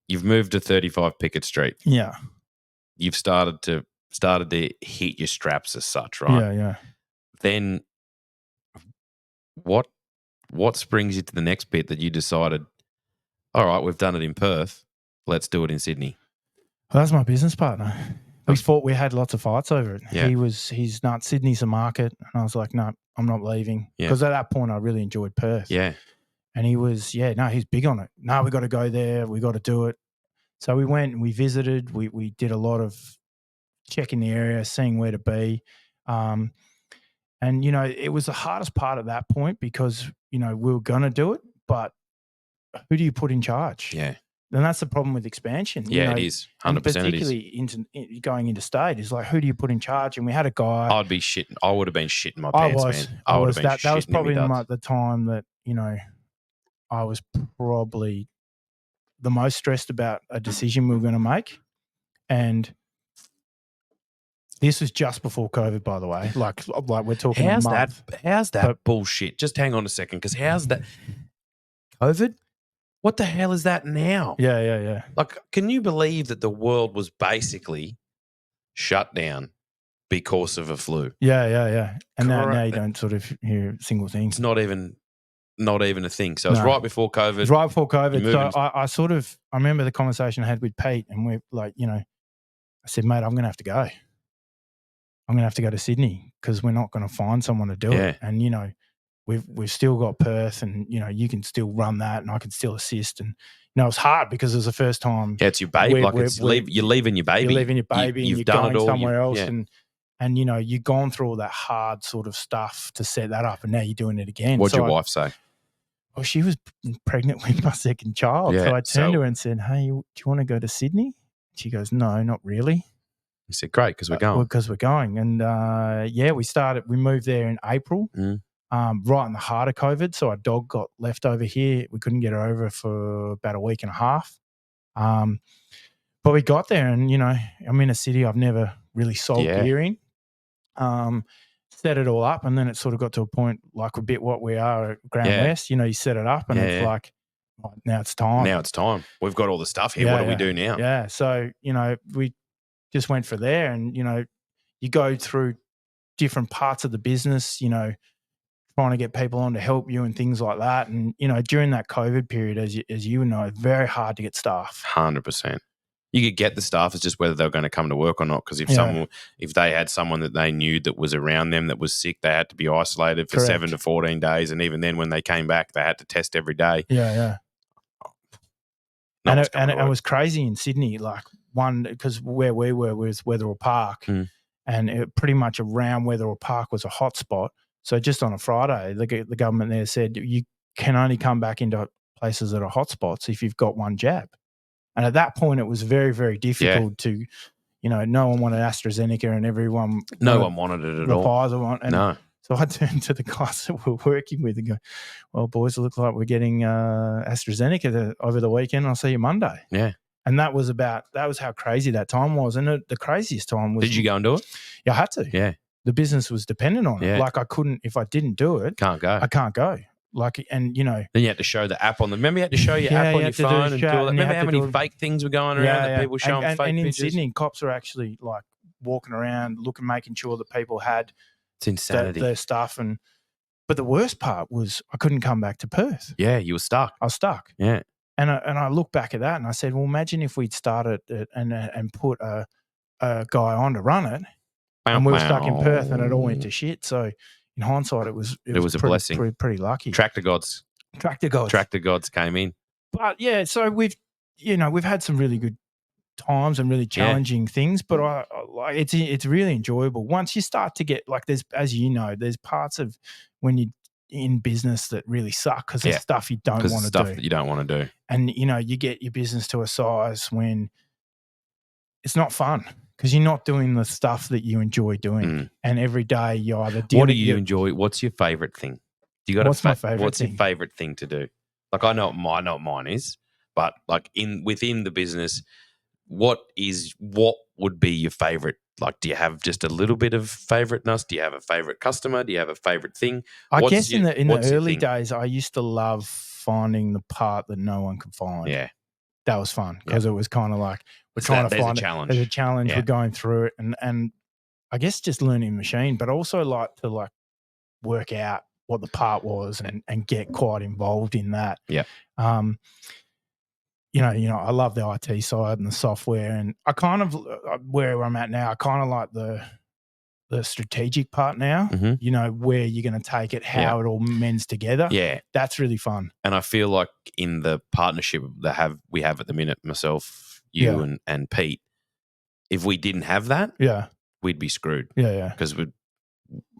you've moved to 35 Pickett Street. Yeah. You've started to hit your straps as such, right? Yeah. Then, what springs you to the next bit that you decided All right, we've done it in Perth. Let's do it in Sydney. Well, that's my business partner. We had lots of fights over it. Yeah. He's not Sydney's a market, and I was like, no, I'm not leaving Yeah. because at that point I really enjoyed Perth. Yeah. And he was, he's big on it. No, we got to go there. We got to do it. So we went and we visited. We did a lot of checking the area, seeing where to be. And, it was the hardest part at that point because, we were going to do it, but who do you put in charge? Yeah. And that's the problem with expansion. Yeah, it is. 100% and particularly going into state is like, who do you put in charge? And we had a guy. I'd be shitting. I would have been shitting my pants, man. I would was. have been That was probably the the time that, I was probably the most stressed about a decision we were going to make. And this was just before COVID, by the way. Like we're talking how's a month. How's that bullshit? Just hang on a second, because how's that COVID? What the hell is that now? Yeah. Like, can you believe that the world was basically shut down because of a flu? Yeah. And now you don't sort of hear a single thing. It's not even a thing. So it's right before COVID. It's right before COVID. So I remember the conversation I had with Pete, and we're like, I said, mate, I'm going to have to go. I'm going to have to go to Sydney because we're not going to find someone to do it. And, we've still got Perth, and, you can still run that, and I can still assist. And, it's hard because it was the first time. Yeah, it's your baby. You're leaving your baby. You're leaving your baby, you've and done going it all somewhere else. And, you've gone through all that hard sort of stuff to set that up, and now you're doing it again. What'd your wife say? Well, she was pregnant with my second child. Yeah, so I turned to her and said, hey, do you want to go to Sydney? She goes, no, not really. He said, great, because we're going. Because we're going. And, we moved there in April, right in the heart of COVID. So our dog got left over here. We couldn't get her over for about a week and a half. But we got there, and, I'm in a city I've never really sold gear in. Set it all up, and then it sort of got to a point like a bit what we are at Grand West. You set it up, and it's like, oh, now it's time. Now it's time. We've got all the stuff here. What do we do now? Yeah. So, we just went for there, and, you go through different parts of the business, trying to get people on to help you and things like that. And, during that COVID period, as you know, very hard to get staff. 100%. You could get the staff. It's just whether they were going to come to work or not. Because if they had someone that they knew that was around them that was sick, they had to be isolated for 7 to 14 days. And even then, when they came back, they had to test every day. Yeah. And it was crazy in Sydney. Like because where we were was Wetherill Park, and pretty much around Wetherill Park was a hot spot. So just on a Friday, the government there said you can only come back into places that are hotspots if you've got one jab. And at that point, it was very, very difficult to, no one wanted AstraZeneca, and everyone wanted it at all. Pfizer one. And so I turned to the guys that we're working with and go, well, boys, it looks like we're getting AstraZeneca over the weekend. I'll see you Monday. Yeah. And that was how crazy that time was. And the craziest time was. Did you go and do it? Yeah, I had to. Yeah. The business was dependent on it. Like I couldn't, if I didn't do it. Can't go. I can't go. Like, and then you had to show the app remember you had to show your app on your phone and do all that. Remember how many fake things were going around that people showing fake and pictures? in Sydney, cops were actually like walking around, making sure that people had it's insanity. Their stuff. But the worst part was I couldn't come back to Perth. Yeah, you were stuck. I was stuck. Yeah. And I look back at that and I said, well, imagine if we'd started it and put a guy on to run it, and we were stuck in Perth and it all went to shit. So in hindsight, it was a blessing. Pretty lucky. Tractor gods came in. But yeah, so we've had some really good times and really challenging things, but it's really enjoyable once you start to get like there's parts of when you in business that really suck because there's stuff you don't want to do. That you don't want to do. And you get your business to a size when it's not fun because you're not doing the stuff that you enjoy doing. And every day you either what do you enjoy? What's your favorite thing? Do you got what's my favorite What's thing? your favorite thing to do? Like I know what mine is, but like within the business, what would be your favorite? Like, do you have just a little bit of favoriteness? Do you have a favorite customer? Do you have a favorite thing? I guess in the early days, I used to love finding the part that no one could find. Yeah. That was fun because it was kind of like we're trying to find a challenge. There's a challenge. We're going through it, and I guess just learning machine, but also like to work out what the part was and get quite involved in that. Yeah. I love the IT side and the software, and I kind of where I'm at now. I kind of like the strategic part now. Mhm. Where you're going to take it, how it all mends together. Yeah. That's really fun. And I feel like in the partnership that we have at the minute, myself, you, and Pete, if we didn't have that, Yeah. we'd be screwed. Yeah. Because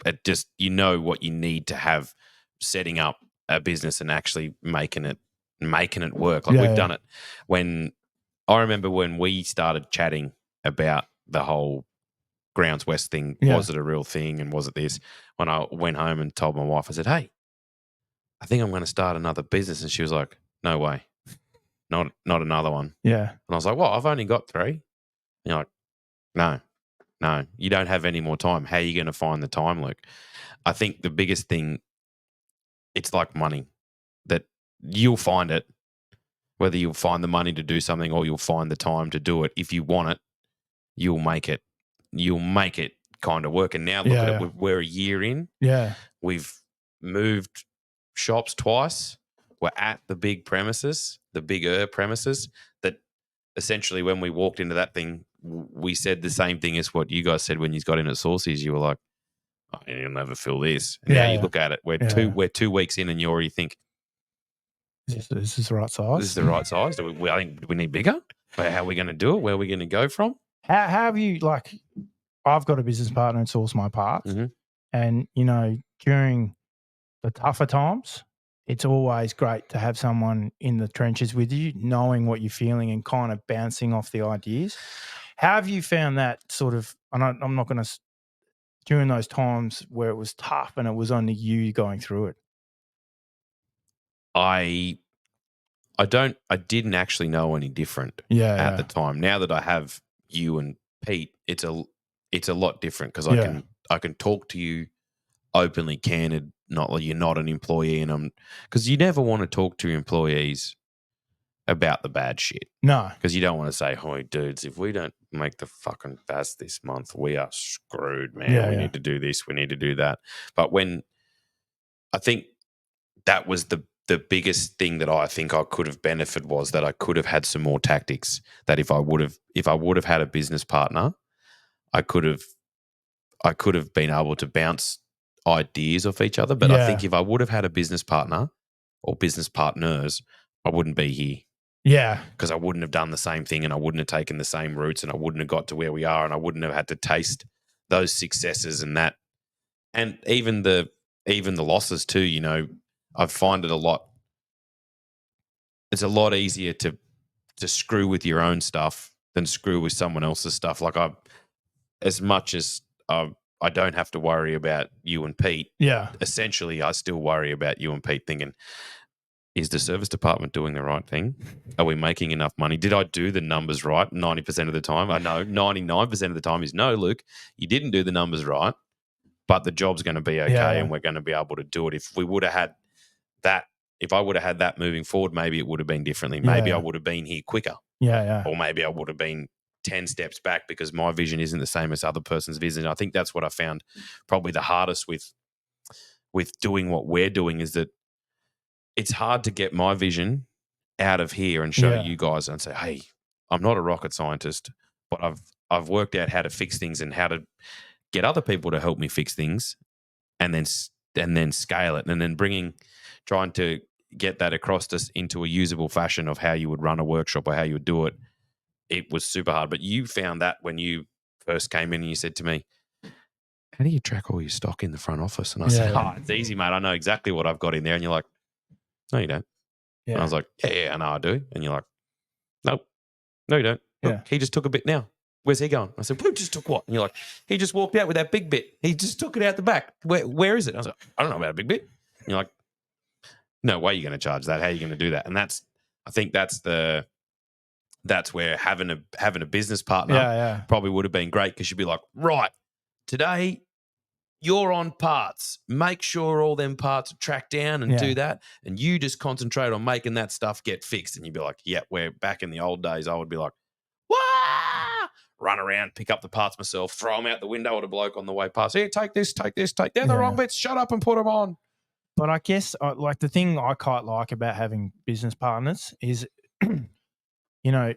it just what you need to have setting up a business and actually making it work. Like we've done it. When I remember when we started chatting about the whole Grounds West thing, was it a real thing and was it this? When I went home and told my wife, I said, "Hey, I think I'm going to start another business," and she was like, "No way, not another one." Yeah. And I was like, "Well, I've only got 3." And you're like, "No, you don't have any more time. How are you going to find the time, Luke?" I think the biggest thing, it's like money, that you'll find it, whether you'll find the money to do something or you'll find the time to do it. If you want it, you'll make it. You'll make it kind of work. And now look at it. We're a year in. Yeah. We've moved shops twice. We're at the bigger premises that essentially when we walked into that thing, we said the same thing as what you guys said when you got in at Saucy's. You were like, "Oh, you'll never fill this." And now you look at it. We're 2 weeks in and you already think, is this the right size? This is the right size. Do we need bigger? How are we going to do it? Where are we going to go from? How have you, like, I've got a business partner and source my parts. Mm-hmm. And, during the tougher times, it's always great to have someone in the trenches with you, knowing what you're feeling and kind of bouncing off the ideas. How have you found that sort of, and I'm not going to, during those times where it was tough and it was only you going through it? I didn't actually know any different at the time. Now that I have you and Pete, it's a lot different because I can talk to you openly, candid. Not like you're not an employee, and because you never want to talk to your employees about the bad shit. No, because you don't want to say, "Hey, dudes, if we don't make the fucking fast this month, we are screwed, man. We need to do this, we need to do that." But when I think that was the biggest thing that I think I could have benefited was that I could have had some more tactics. That if I would have had a business partner, I could have been able to bounce ideas off each other. But I think if I would have had a business partner or business partners, I wouldn't be here. Yeah. Because I wouldn't have done the same thing and I wouldn't have taken the same routes and I wouldn't have got to where we are and I wouldn't have had to taste those successes and that. And even the losses too, I find it it's a lot easier to screw with your own stuff than screw with someone else's stuff. Like as much as I don't have to worry about you and Pete. Yeah. Essentially, I still worry about you and Pete thinking, is the service department doing the right thing? Are we making enough money? Did I do the numbers right 90% of the time? I know 99% of the time is no, Luke, you didn't do the numbers right, but the job's going to be okay and we're going to be able to do it. If we would have had that, if I would have had that moving forward, maybe it would have been differently. Maybe I would have been here quicker. Yeah. Or maybe I would have been 10 steps back because my vision isn't the same as other person's vision. I think that's what I found probably the hardest with doing what we're doing is that it's hard to get my vision out of here and show you guys and say, "Hey, I'm not a rocket scientist, but I've worked out how to fix things and how to get other people to help me fix things and then scale it and then trying to get that across into a usable fashion of how you would run a workshop or how you would do it." It was super hard. But you found that when you first came in and you said to me, "How do you track all your stock in the front office?" And I said, "It's easy, mate. I know exactly what I've got in there." And you're like, "No, you don't." Yeah. And I was like, yeah, I know I do. And you're like, "Nope, no, you don't. Look, he just took a bit now. Where's he going?" I said, "Who just took what?" And you're like, "He just walked out with that big bit. He just took it out the back. Where is it?" And I was like, "I don't know about a big bit." And you're like, "No way you're going to charge that. How are you going to do that?" And I think that's where having a business partner probably would have been great because you'd be like, "Right, today you're on parts. Make sure all them parts are tracked down and do that. And you just concentrate on making that stuff get fixed." And you'd be like, "Yeah," where back in the old days, I would be like, "Wah!" Run around, pick up the parts myself, throw them out the window at a bloke on the way past. "Here, take this, take this, take. They're the wrong bits. Shut up and put them on." But I guess like the thing I quite like about having business partners is you know,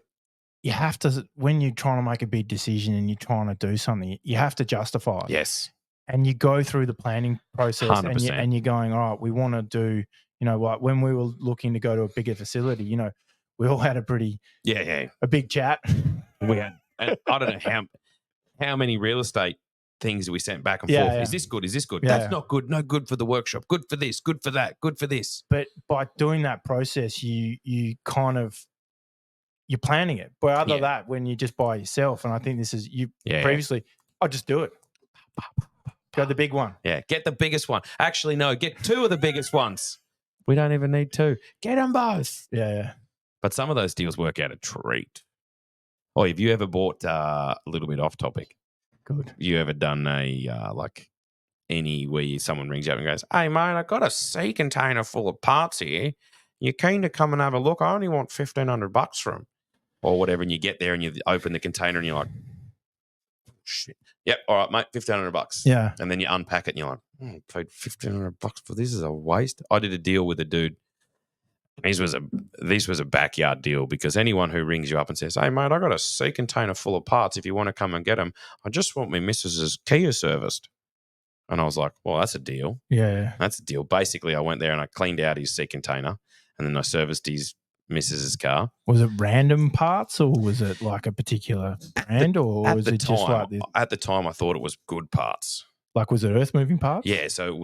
you have to, when you're trying to make a big decision and you're trying to do something, you have to justify it. Yes. And you go through the planning process 100%. and you're going, all right, we want to do, what, when we were looking to go to a bigger facility, we all had a big chat. We had, and I don't know how many real estate things we sent back and Yeah, forth. yeah. Is this good? Is this good? Yeah, That's yeah. not good. No good for the workshop. Good for this. Good for that. Good for this. But by doing that process, you kind of, you're planning it. But other than that, when you're just by yourself, and I think this is previously, I'll just do it. Go the big one. Yeah, get the biggest one. Actually, no, get two of the biggest ones. We don't even need two. Get them both. Yeah, yeah. But some of those deals work out a treat. Oh, have you ever bought a little bit off topic? Good. You ever done where someone rings you up and goes, "Hey, mate, I got a sea container full of parts here. You keen to come and have a look? I only want $1,500 for them," or whatever. And you get there and you open the container and you're like, "Shit, yep, all right, mate, $1,500." Yeah. And then you unpack it and you're like, I paid $1,500 for this. Is a waste. I did a deal with a dude. This was a backyard deal because anyone who rings you up and says, "Hey, mate, I got a sea container full of parts. If you want to come and get them, I just want my missus's Kia serviced." And I was like, "Well, that's a deal. Yeah. That's a deal." Basically, I went there and I cleaned out his sea container and then I serviced his missus's car. Was it random parts or was it like a particular brand or was it just like this? At the time, I thought it was good parts. Like, was it earth moving parts? Yeah, so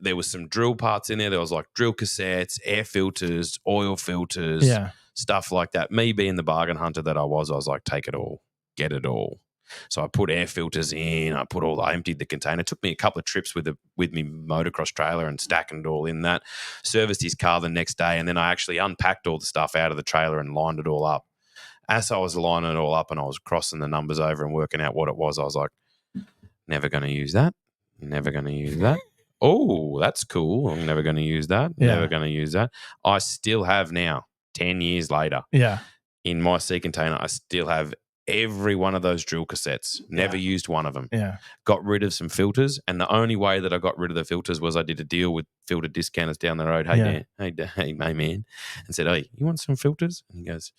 there was some drill parts in there. There was like drill cassettes, air filters, oil filters, stuff like that. Me being the bargain hunter that I was like, take it all, get it all. So I put air filters in. I emptied the container. It took me a couple of trips with me motocross trailer and stacking it all in that. Serviced his car the next day, and then I actually unpacked all the stuff out of the trailer and lined it all up. As I was lining it all up and I was crossing the numbers over and working out what it was, I was like, never going to use that. Never going to use that. Oh, that's cool. I'm never going to use that. Yeah. Never going to use that. I still have now, 10 years later, in my sea container, I still have every one of those drill cassettes. Never used one of them. Yeah. Got rid of some filters. And the only way that I got rid of the filters was I did a deal with filter discounters down the road. Hey, man. And said, "Hey, you want some filters?" And he goes,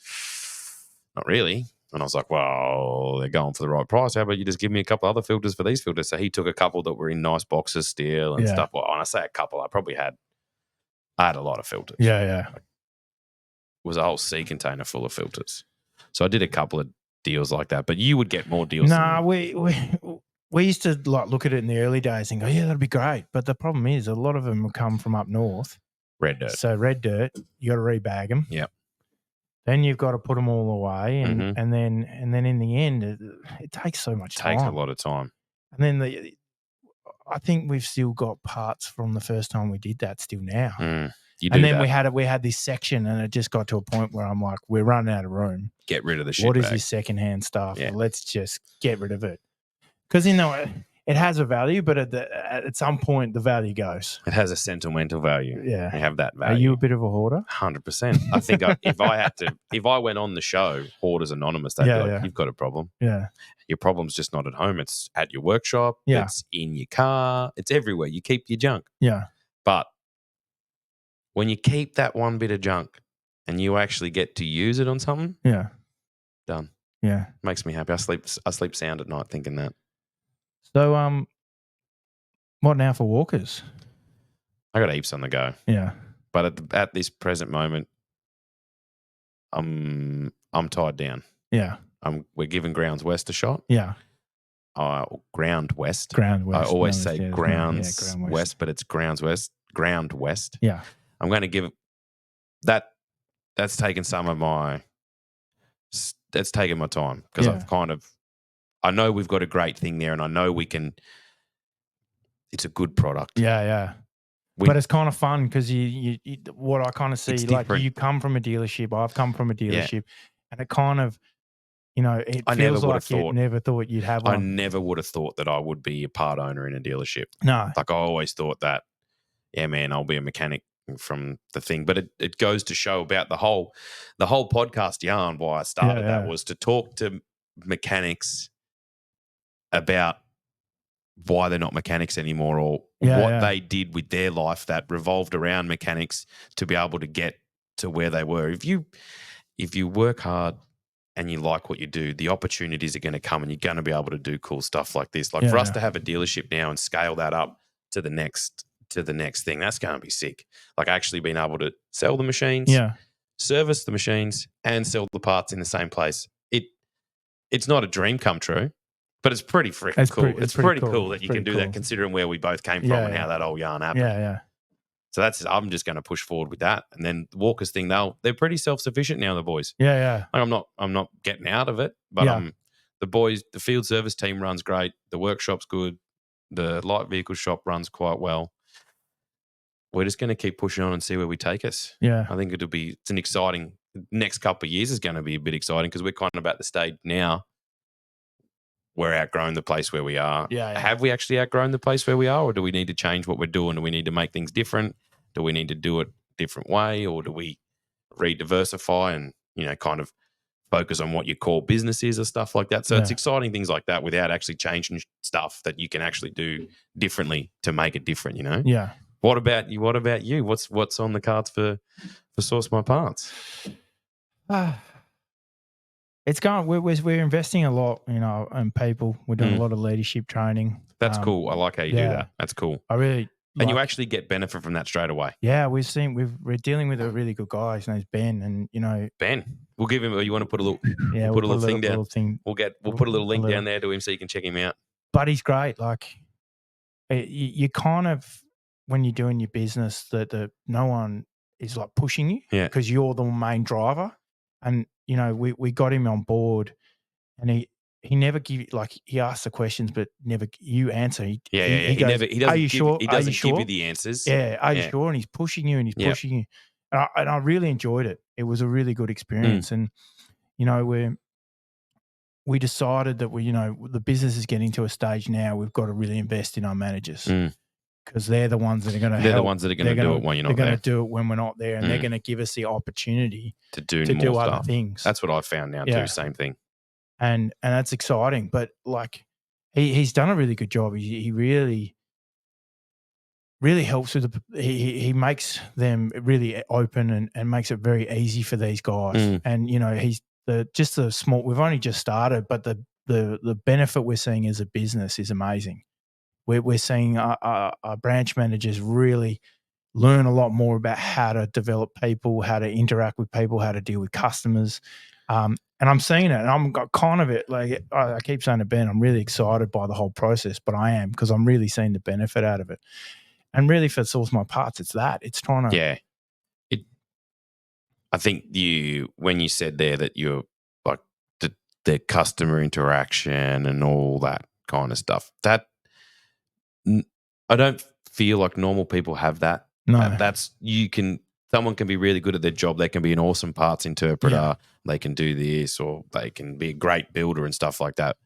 "Not really." And I was like, "Well, they're going for the right price. How about you just give me a couple other filters for these filters?" So he took a couple that were in nice boxes still and stuff. Well, when I say a couple, I had a lot of filters. Yeah. It was a whole sea container full of filters. So I did a couple of deals like that. But you would get more deals. Nah, we used to like look at it in the early days and go, "Yeah, that'd be great." But the problem is a lot of them will come from up north. Red dirt. So red dirt, you got to rebag them. Yep. Then you've got to put them all away, and then in the end, it takes so much time. Takes a lot of time. And then I think we've still got parts from the first time we did that still now. And then we had this section, and it just got to a point where I'm like, we're running out of room. Get rid of the shit. What is this secondhand stuff? Yeah. Let's just get rid of it because it has a value, but at some point the value goes. It has a sentimental value. Yeah, I have that value. Are you a bit of a hoarder? 100%. I think if I went on the show, Hoarders Anonymous, they'd be like, "You've got a problem. Yeah, your problem's just not at home. It's at your workshop. Yeah. It's in your car. It's everywhere. You keep your junk." Yeah, but when you keep that one bit of junk and you actually get to use it on something, done. Yeah, makes me happy. I sleep sound at night thinking that. So, what now for walkers? I got heaps on the go. Yeah, but at this present moment, I'm tied down. Yeah, we're giving Grounds West a shot. Yeah, Ground West. Ground West. I always say Grounds West, but it's Grounds West. Ground West. Yeah, I'm going to give that. That's taken some of my. That's taken my time because I know we've got a great thing there, and I know we can. It's a good product. Yeah. But it's kind of fun because you what I kind of see, like you come from a dealership, I've come from a dealership, and it kind of, it feels like you never thought you'd have one. I never would have thought that I would be a part owner in a dealership. No. Like I always thought that, yeah, man, I'll be a mechanic from the thing. But it goes to show about the whole podcast yarn why I started that was to talk to mechanics about why they're not mechanics anymore or what they did with their life that revolved around mechanics to be able to get to where they were. If you if you work hard and you like what you do, the opportunities are going to come and you're going to be able to do cool stuff like this. Like for us to have a dealership now and scale that up to the next thing, that's going to be sick. Like actually being able to sell the machines, service the machines, and sell the parts in the same place. It's not a dream come true, but it's pretty freaking cool. It's pretty cool that you can do that considering where we both came from and how that whole yarn happened. Yeah. So I'm just going to push forward with that. And then the Walkers thing, they're pretty self-sufficient now, the boys. Yeah. Like I'm not getting out of it, but the boys, the field service team runs great. The workshop's good. The light vehicle shop runs quite well. We're just going to keep pushing on and see where we take us. Yeah. I think it's an exciting, next couple of years is going to be a bit exciting because we're kind of at the stage now we're outgrowing the place where we are. Yeah. Have we actually outgrown the place where we are, or do we need to change what we're doing? Do we need to make things different? Do we need to do it a different way, or do we re-diversify and, kind of focus on what your core business is or stuff like that? So it's exciting things like that without actually changing stuff that you can actually do differently to make it different, Yeah. What about you? What's on the cards for Source My Parts? It's going. We're investing a lot, in people. We're doing a lot of leadership training. That's cool. I like how you do that. That's cool. I really. And you actually get benefit from that straight away. Yeah, we're dealing with a really good guy. His name's Ben, and Ben. We'll give him. You want to put a little? Yeah, we'll put a little thing down. We'll put a little link down there to him so you can check him out. But he's great. Like, you kind of, when you're doing your business, that no one is like pushing you, because you're the main driver. And we got him on board, and he never give you, like, he asks the questions, but never you answer. He goes, are you sure? He doesn't give you the answers. Yeah, are you sure? And he's pushing you, and he's pushing you. And I really enjoyed it. It was a really good experience. And we decided that the business is getting to a stage now. We've got to really invest in our managers. Because they're the ones that are going to help. They're the ones that are going to do it when you're not there. They're going to do it when we're not there, and they're going to give us the opportunity to do other things. That's what I found now too. Same thing. And that's exciting. But like, he's done a really good job. He really, really helps with he makes them really open and makes it very easy for these guys. And he's the small. We've only just started, but the benefit we're seeing as a business is amazing. We're seeing our branch managers really learn a lot more about how to develop people, how to interact with people, how to deal with customers. And I'm seeing it, and I'm kind of like I keep saying to Ben, I'm really excited by the whole process, but I am, because I'm really seeing the benefit out of it. And really, for Source My Parts, it's trying to. Yeah. I think when you said there that you're like the customer interaction and all that kind of stuff, that I don't feel like normal people have that. No. Someone can be really good at their job. They can be an awesome parts interpreter. Yeah. They can do this, or they can be a great builder and stuff like that.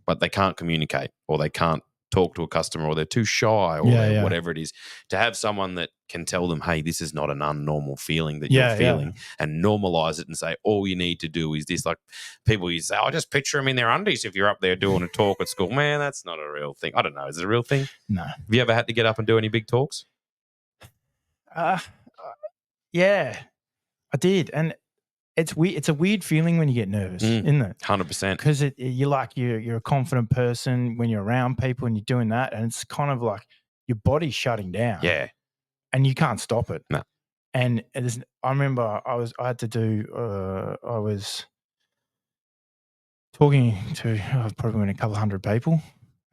But they can't communicate, or they can't talk to a customer, or they're too shy, or whatever it is. To have someone that can tell them, hey, this is not an unnormal feeling that you're feeling, and normalize it and say, all you need to do is this. Like people, you say, I'll just picture them in their undies if you're up there doing a talk at school. Man, that's not a real thing. I don't know. Is it a real thing? No. Have you ever had to get up and do any big talks? Yeah, I did. And it's a weird feeling when you get nervous, isn't it? 100%. Because you're a confident person when you're around people and you're doing that, and it's kind of like your body's shutting down. Yeah. And you can't stop it. No. And I remember I was talking to probably a couple of hundred people.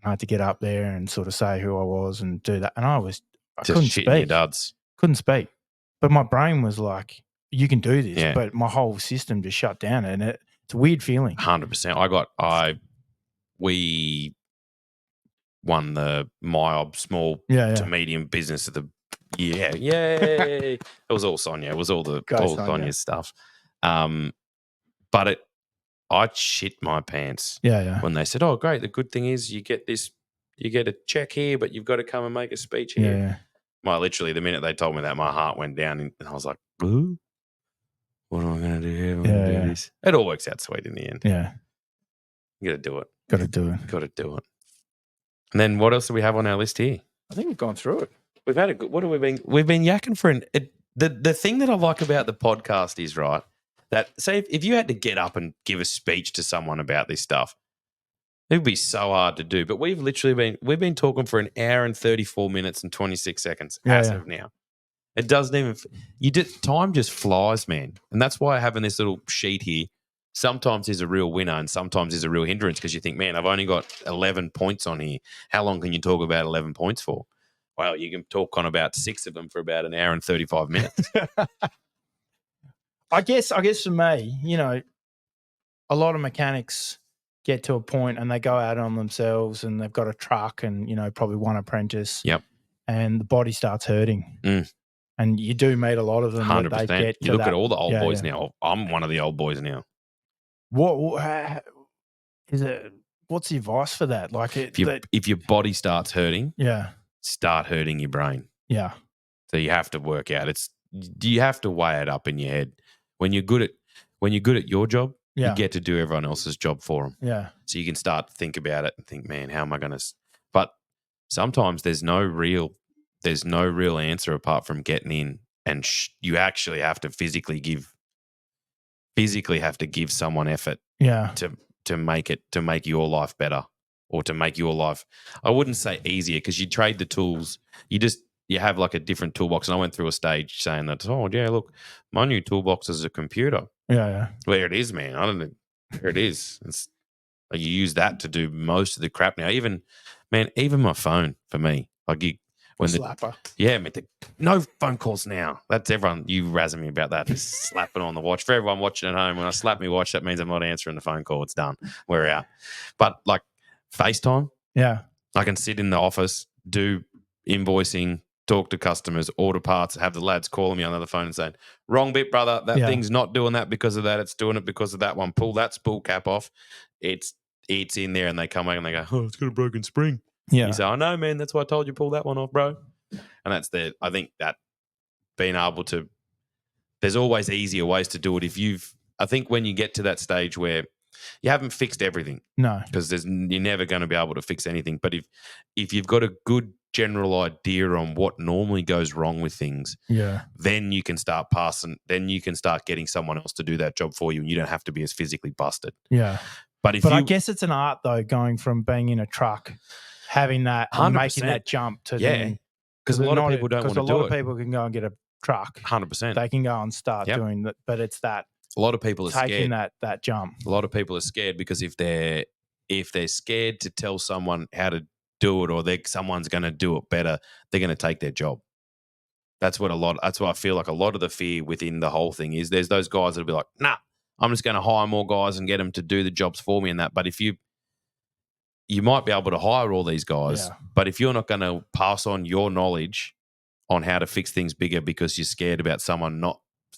I had to get up there and sort of say who I was and do that. And I couldn't speak. Your duds. Couldn't speak. But my brain was like, you can do this. Yeah. But my whole system just shut down, and it's a weird feeling. 100%. We won the MyOb small to medium business of the year. Yay. It was all Sonia. It was all Sonia's stuff. But I shit my pants. Yeah. When they said, oh, great. The good thing is you get a check here, but you've got to come and make a speech here. Yeah. Well, literally, the minute they told me that, my heart went down, and I was like, ooh, what am I going to do here? Do this? It all works out sweet in the end. Yeah. You got to do it. Got to do it. And then what else do we have on our list here? I think we've gone through it. We've had we've been yakking for the thing that I like about the podcast is, right, That say if you had to get up and give a speech to someone about this stuff, it would be so hard to do. But we've been talking for an hour and 34 minutes and 26 seconds as of now. It doesn't even time just flies, man. And that's why having this little sheet here sometimes is a real winner and sometimes is a real hindrance because you think, man, I've only got 11 points on here. How long can you talk about 11 points for? Well, you can talk on about 6 of them for about an hour and 35 minutes. I guess for me, you know, a lot of mechanics get to a point and they go out on themselves and they've got a truck and, you know, probably one apprentice. Yep. And the body starts hurting. Mm. And you do meet a lot of them 100%. that they get You to look at all the old boys now. I'm one of the old boys now. What is it? What's the advice for that? Like, if your body starts hurting, yeah, start hurting your brain. Yeah. So you have to work out. You have to weigh it up in your head. When you're good at your job, you get to do everyone else's job for them. Yeah. So you can start to think about it and think, man, how am I going to? But sometimes there's no real answer apart from getting in, and you actually have to physically give someone effort. Yeah. To make your life better, or to make your life, I wouldn't say easier, because you trade the tools. You have like a different toolbox. And I went through a stage saying that, oh yeah, look, my new toolbox is a computer. Yeah. Where it is, man. I don't know where it is. You use that to do most of the crap now. Even my phone for me. Like Slapper. No phone calls now. That's everyone. You razzing me about that. Just slapping on the watch. For everyone watching at home, when I slap me watch, that means I'm not answering the phone call. It's done. We're out. But like FaceTime, Yeah. I can sit in the office, do invoicing, talk to customers, order parts, have the lads calling me on the other phone and saying, wrong bit, brother. That thing's not doing that because of that. It's doing it because of that one. Pull that spool cap off. It's in there, and they come back and they go, oh, it's got a broken spring. Yeah. You say, oh, no, man, that's why I told you pull that one off, bro. And that's I think that being able to, there's always easier ways to do it. I think when you get to that stage where you haven't fixed everything. No. Because you're never going to be able to fix anything. But if you've got a good general idea on what normally goes wrong with things, then you can start getting someone else to do that job for you, and you don't have to be as physically busted. Yeah. But I guess it's an art though, going from being in a truck, having that, and 100%. making that jump to then. Because a lot of people don't want to do it. Because a lot of people can go and get a truck. 100%. They can go and start doing that, but it's that. A lot of people are taking scared. that jump. A lot of people are scared because if they're scared to tell someone how to do it, or someone's going to do it better, they're going to take their job. That's what I feel like a lot of the fear within the whole thing is. There's those guys that'll be like, nah, I'm just going to hire more guys and get them to do the jobs for me and that. But if you might be able to hire all these guys, but if you're not going to pass on your knowledge on how to fix things bigger because you're scared about someone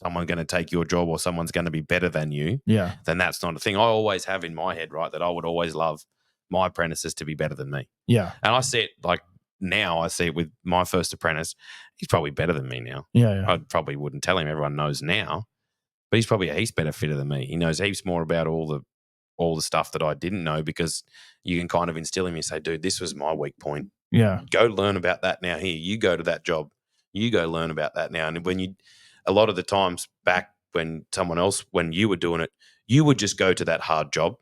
going to take your job, or someone's going to be better than you, then that's not a thing. I always have in my head, right, that I would always love my apprentices to be better than me. Yeah. And I see it like now, I see it with my first apprentice. He's probably better than me now. Yeah. I probably wouldn't tell him. Everyone knows now. But he's probably a heaps better fitter than me. He knows heaps more about all the stuff that I didn't know, because you can kind of instill him and say, dude, this was my weak point. Yeah. Go learn about that now. Here, you go to that job. You go learn about that now. And a lot of the times back when you were doing it, you would just go to that hard job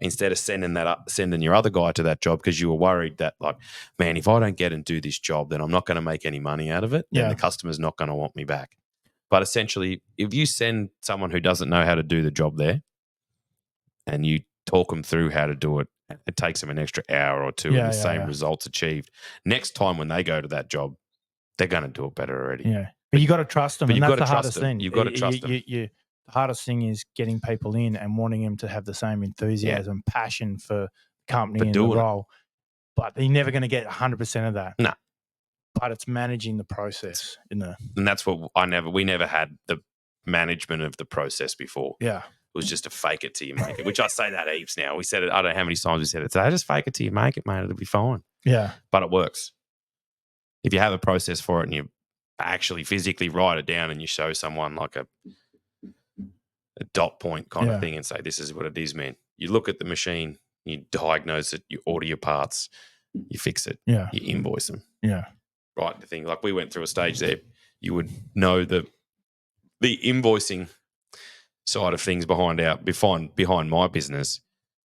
instead of sending your other guy to that job, because you were worried that, like, man, if I don't get and do this job, then I'm not going to make any money out of it. Then the customer's not going to want me back. But essentially, if you send someone who doesn't know how to do the job there and you talk them through how to do it, it takes them an extra hour or two and the same results achieved. Next time when they go to that job, they're going to do it better already. Yeah. But you got to trust them. But and you've that's got to the hardest trust them. thing. You've got to trust them. The hardest thing is getting people in and wanting them to have the same enthusiasm, passion for the company and the role. But they're never going to get 100% of that. No. But it's managing the process. And that's what we never had the management of the process before. Yeah. It was just a fake it till you make it, which I say that heaps now. We said it, I don't know how many times we said it. So I just fake it till you make it, mate. It'll be fine. Yeah. But it works. If you have a process for it and you actually physically write it down and you show someone like a dot point kind of thing and say, this is what it is, man. You look at the machine, you diagnose it, you order your parts, you fix it, you invoice them. Yeah. Right. The thing, like we went through a stage there, you would know the invoicing side of things behind my business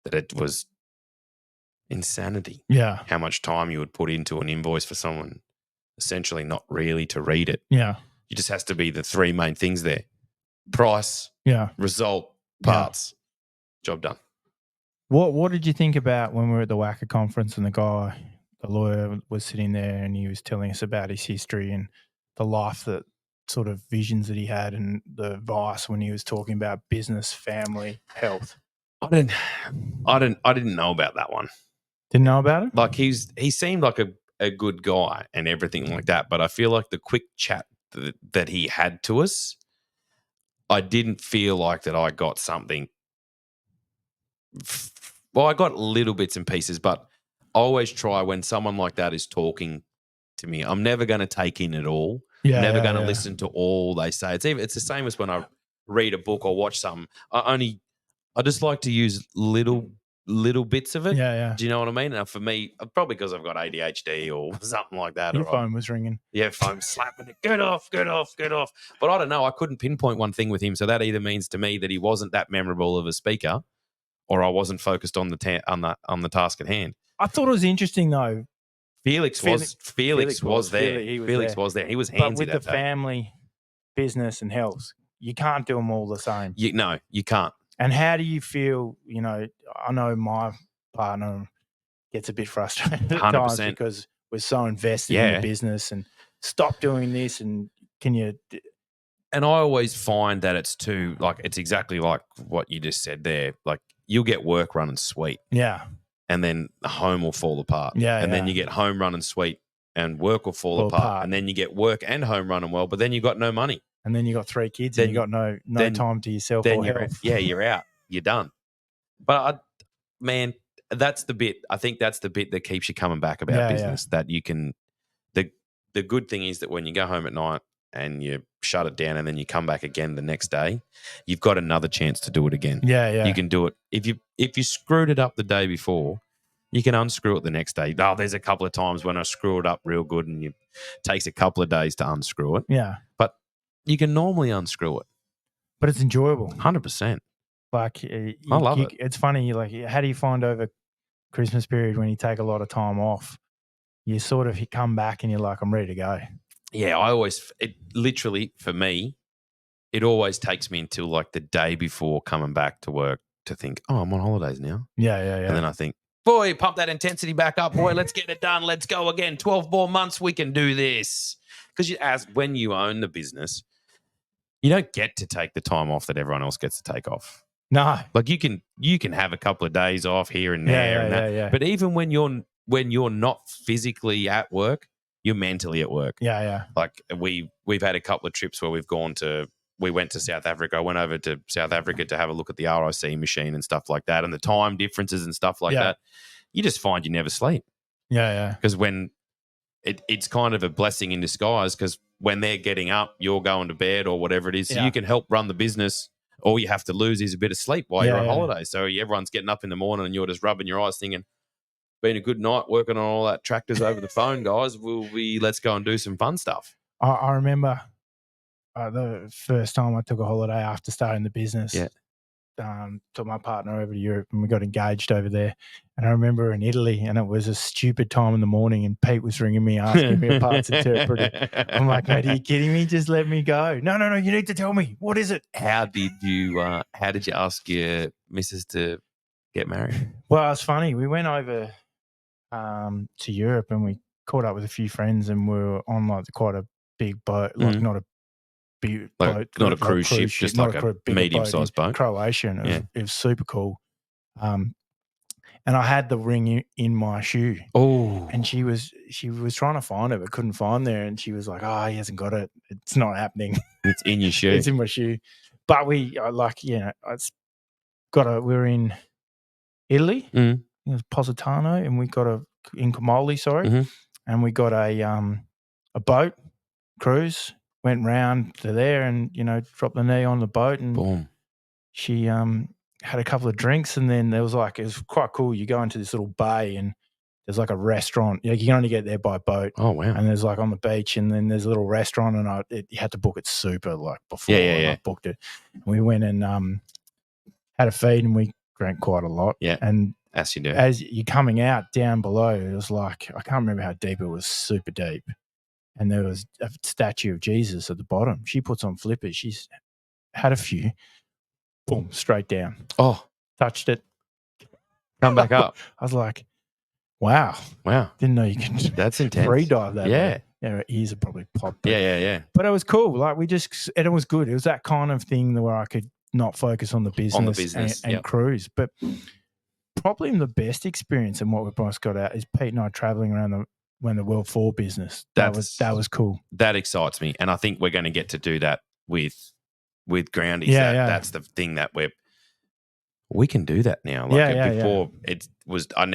that it was insanity. Yeah. How much time you would put into an invoice for someone essentially not really to read it. Yeah. It just has to be the three main things there: price, Yeah. result, Yeah. parts. Job done. What did you think about when we were at the WACA conference and the lawyer was sitting there and he was telling us about his history and the life that sort of visions that he had and the advice when he was talking about business, family, health? I didn't know about that one. Didn't know about it? Like he seemed like a good guy and everything like that, but I feel like the quick chat that he had to us, I didn't feel like that I got something. Well, I got little bits and pieces, but I always try when someone like that is talking to me, I'm never going to take in it all. Yeah. Never going to yeah. listen to all they say. It's the same as when I read a book or watch something. I just like to use little bits of it. Yeah, yeah. Do you know what I mean? Now, for me, probably because I've got ADHD or something like that. Your or phone was ringing. Yeah, phone slapping it. Get off. But I don't know. I couldn't pinpoint one thing with him. So that either means to me that he wasn't that memorable of a speaker, or I wasn't focused on the task at hand. I thought it was interesting though. Felix was there. He was Felix there. was there. He was handsy But with the that day. family, business, and health, you can't do them all the same. No, you can't. And how do you feel? You know, I know my partner gets a bit frustrated at times 100%. because we're so invested in the business and stop doing this. And can you? And I always find that it's exactly like what you just said there. Like you'll get work running sweet. Yeah. And then the home will fall apart. Yeah. And then you get home running sweet and work will fall apart. And then you get work and home running well, but then you got no money. And then you got 3 kids and you got no time to yourself or health. You're out. You're done. But man, that's the bit. I think that's the bit that keeps you coming back about business. That you can. The good thing is that when you go home at night and you shut it down and then you come back again the next day, you've got another chance to do it again. Yeah, yeah. You can do it. If you screwed it up the day before, you can unscrew it the next day. Oh, there's a couple of times when I screw it up real good and it takes a couple of days to unscrew it. Yeah. But you can normally unscrew it. But it's enjoyable. 100%. Like I love it. It's funny. Like, how do you find over Christmas period when you take a lot of time off? You sort of come back and you're like, I'm ready to go. Yeah, literally for me, it always takes me until like the day before coming back to work to think, oh, I'm on holidays now. Yeah. And then I think, boy, pump that intensity back up, boy. Let's get it done. Let's go again. 12 more months, we can do this. Because when you own the business, you don't get to take the time off that everyone else gets to take off. No. Like you can have a couple of days off here and there. Yeah. But even when you're not physically at work, you're mentally at work. Yeah. Like we've had a couple of trips where we went to South Africa. I went over to South Africa to have a look at the RIC machine and stuff like that, and the time differences and stuff like that. You just find you never sleep. Yeah. Because when it's kind of a blessing in disguise, because when they're getting up, you're going to bed or whatever it is. So you can help run the business. All you have to lose is a bit of sleep while you're on holiday. So everyone's getting up in the morning and you're just rubbing your eyes thinking, been a good night working on all that tractors over the phone, guys. Let's go and do some fun stuff. I remember the first time I took a holiday after starting the business. Yeah. Took my partner over to Europe and we got engaged over there. And I remember in Italy, and it was a stupid time in the morning, and Pete was ringing me asking me a parts interpreter. I'm like, mate, are you kidding me? Just let me go. No, you need to tell me. What is it? How did you ask your missus to get married? Well, it's funny. We went over to Europe and we caught up with a few friends, and we were on like quite a big boat, like not a big boat, not a cruise ship, just like a medium-sized boat. Croatia, and it was super cool. And I had the ring in my shoe. Oh, and she was trying to find it but couldn't find there, and she was like, "Oh, he hasn't got it. It's not happening. It's in your shoe. It's in my shoe." But we were in Italy. It was Positano, and we got in Comoli, and we got a boat cruise. Went round to there, and dropped the knee on the boat, and boom. She had a couple of drinks, and then it was quite cool. You go into this little bay, and there's like a restaurant. You can only get there by boat. Oh, wow. And there's like on the beach, and then there's a little restaurant, and you had to book it super like before. Yeah. I booked it. And we went and had a feed, and we drank quite a lot. Yeah. And as you do. as you're coming out down below, it was like, I can't remember how deep it was, super deep. And there was a statue of Jesus at the bottom. She puts on flippers. She's had a few. Boom, straight down. Oh, touched it. Come back up. I was like, wow. Didn't know you can That's intense. free dive that. Yeah. Yeah, her ears are probably popped. Yeah. But it was cool. Like and it was good. It was that kind of thing where I could not focus on the business, and cruise. But probably the best experience and what we both got out is Pete and I traveling around when the World 4 business. That was cool. That excites me. And I think we're going to get to do that with Groundies. Yeah. That's the thing that we can do that now. Before it was, I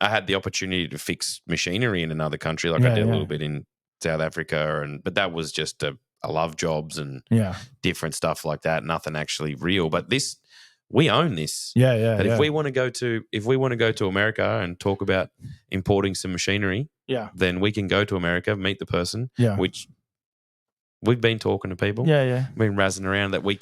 had the opportunity to fix machinery in another country. I did a little bit in South Africa, but that was just a love jobs and different stuff like that. Nothing actually real, but we own this. If we want to go to America and talk about importing some machinery, then we can go to America, meet the person, which we've been talking to people, been razzing around that we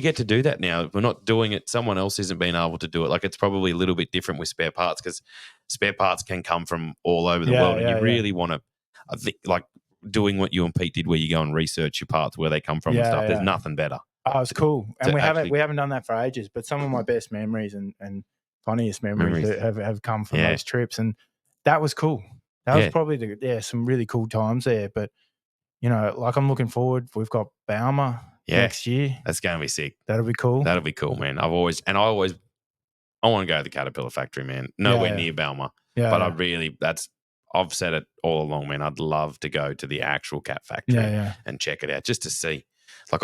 get to do that now. We're not doing it. Someone else isn't being able to do it. Like, it's probably a little bit different with spare parts, because spare parts can come from all over the world, and you really want to, I think, like doing what you and Pete did, where you go and research your parts, where they come from and stuff. There's nothing better. Oh, it's cool. And we haven't done that for ages, but some of my best memories and funniest memories have come from those trips, and that was cool. That was probably some really cool times there. But, like, I'm looking forward. We've got Bauma next year. That's going to be sick. That'll be cool. That'll be cool, man. I want to go to the Caterpillar factory, man. Nowhere near Bauma. But I've said it all along, man. I'd love to go to the actual cat factory and check it out, just to see. Like,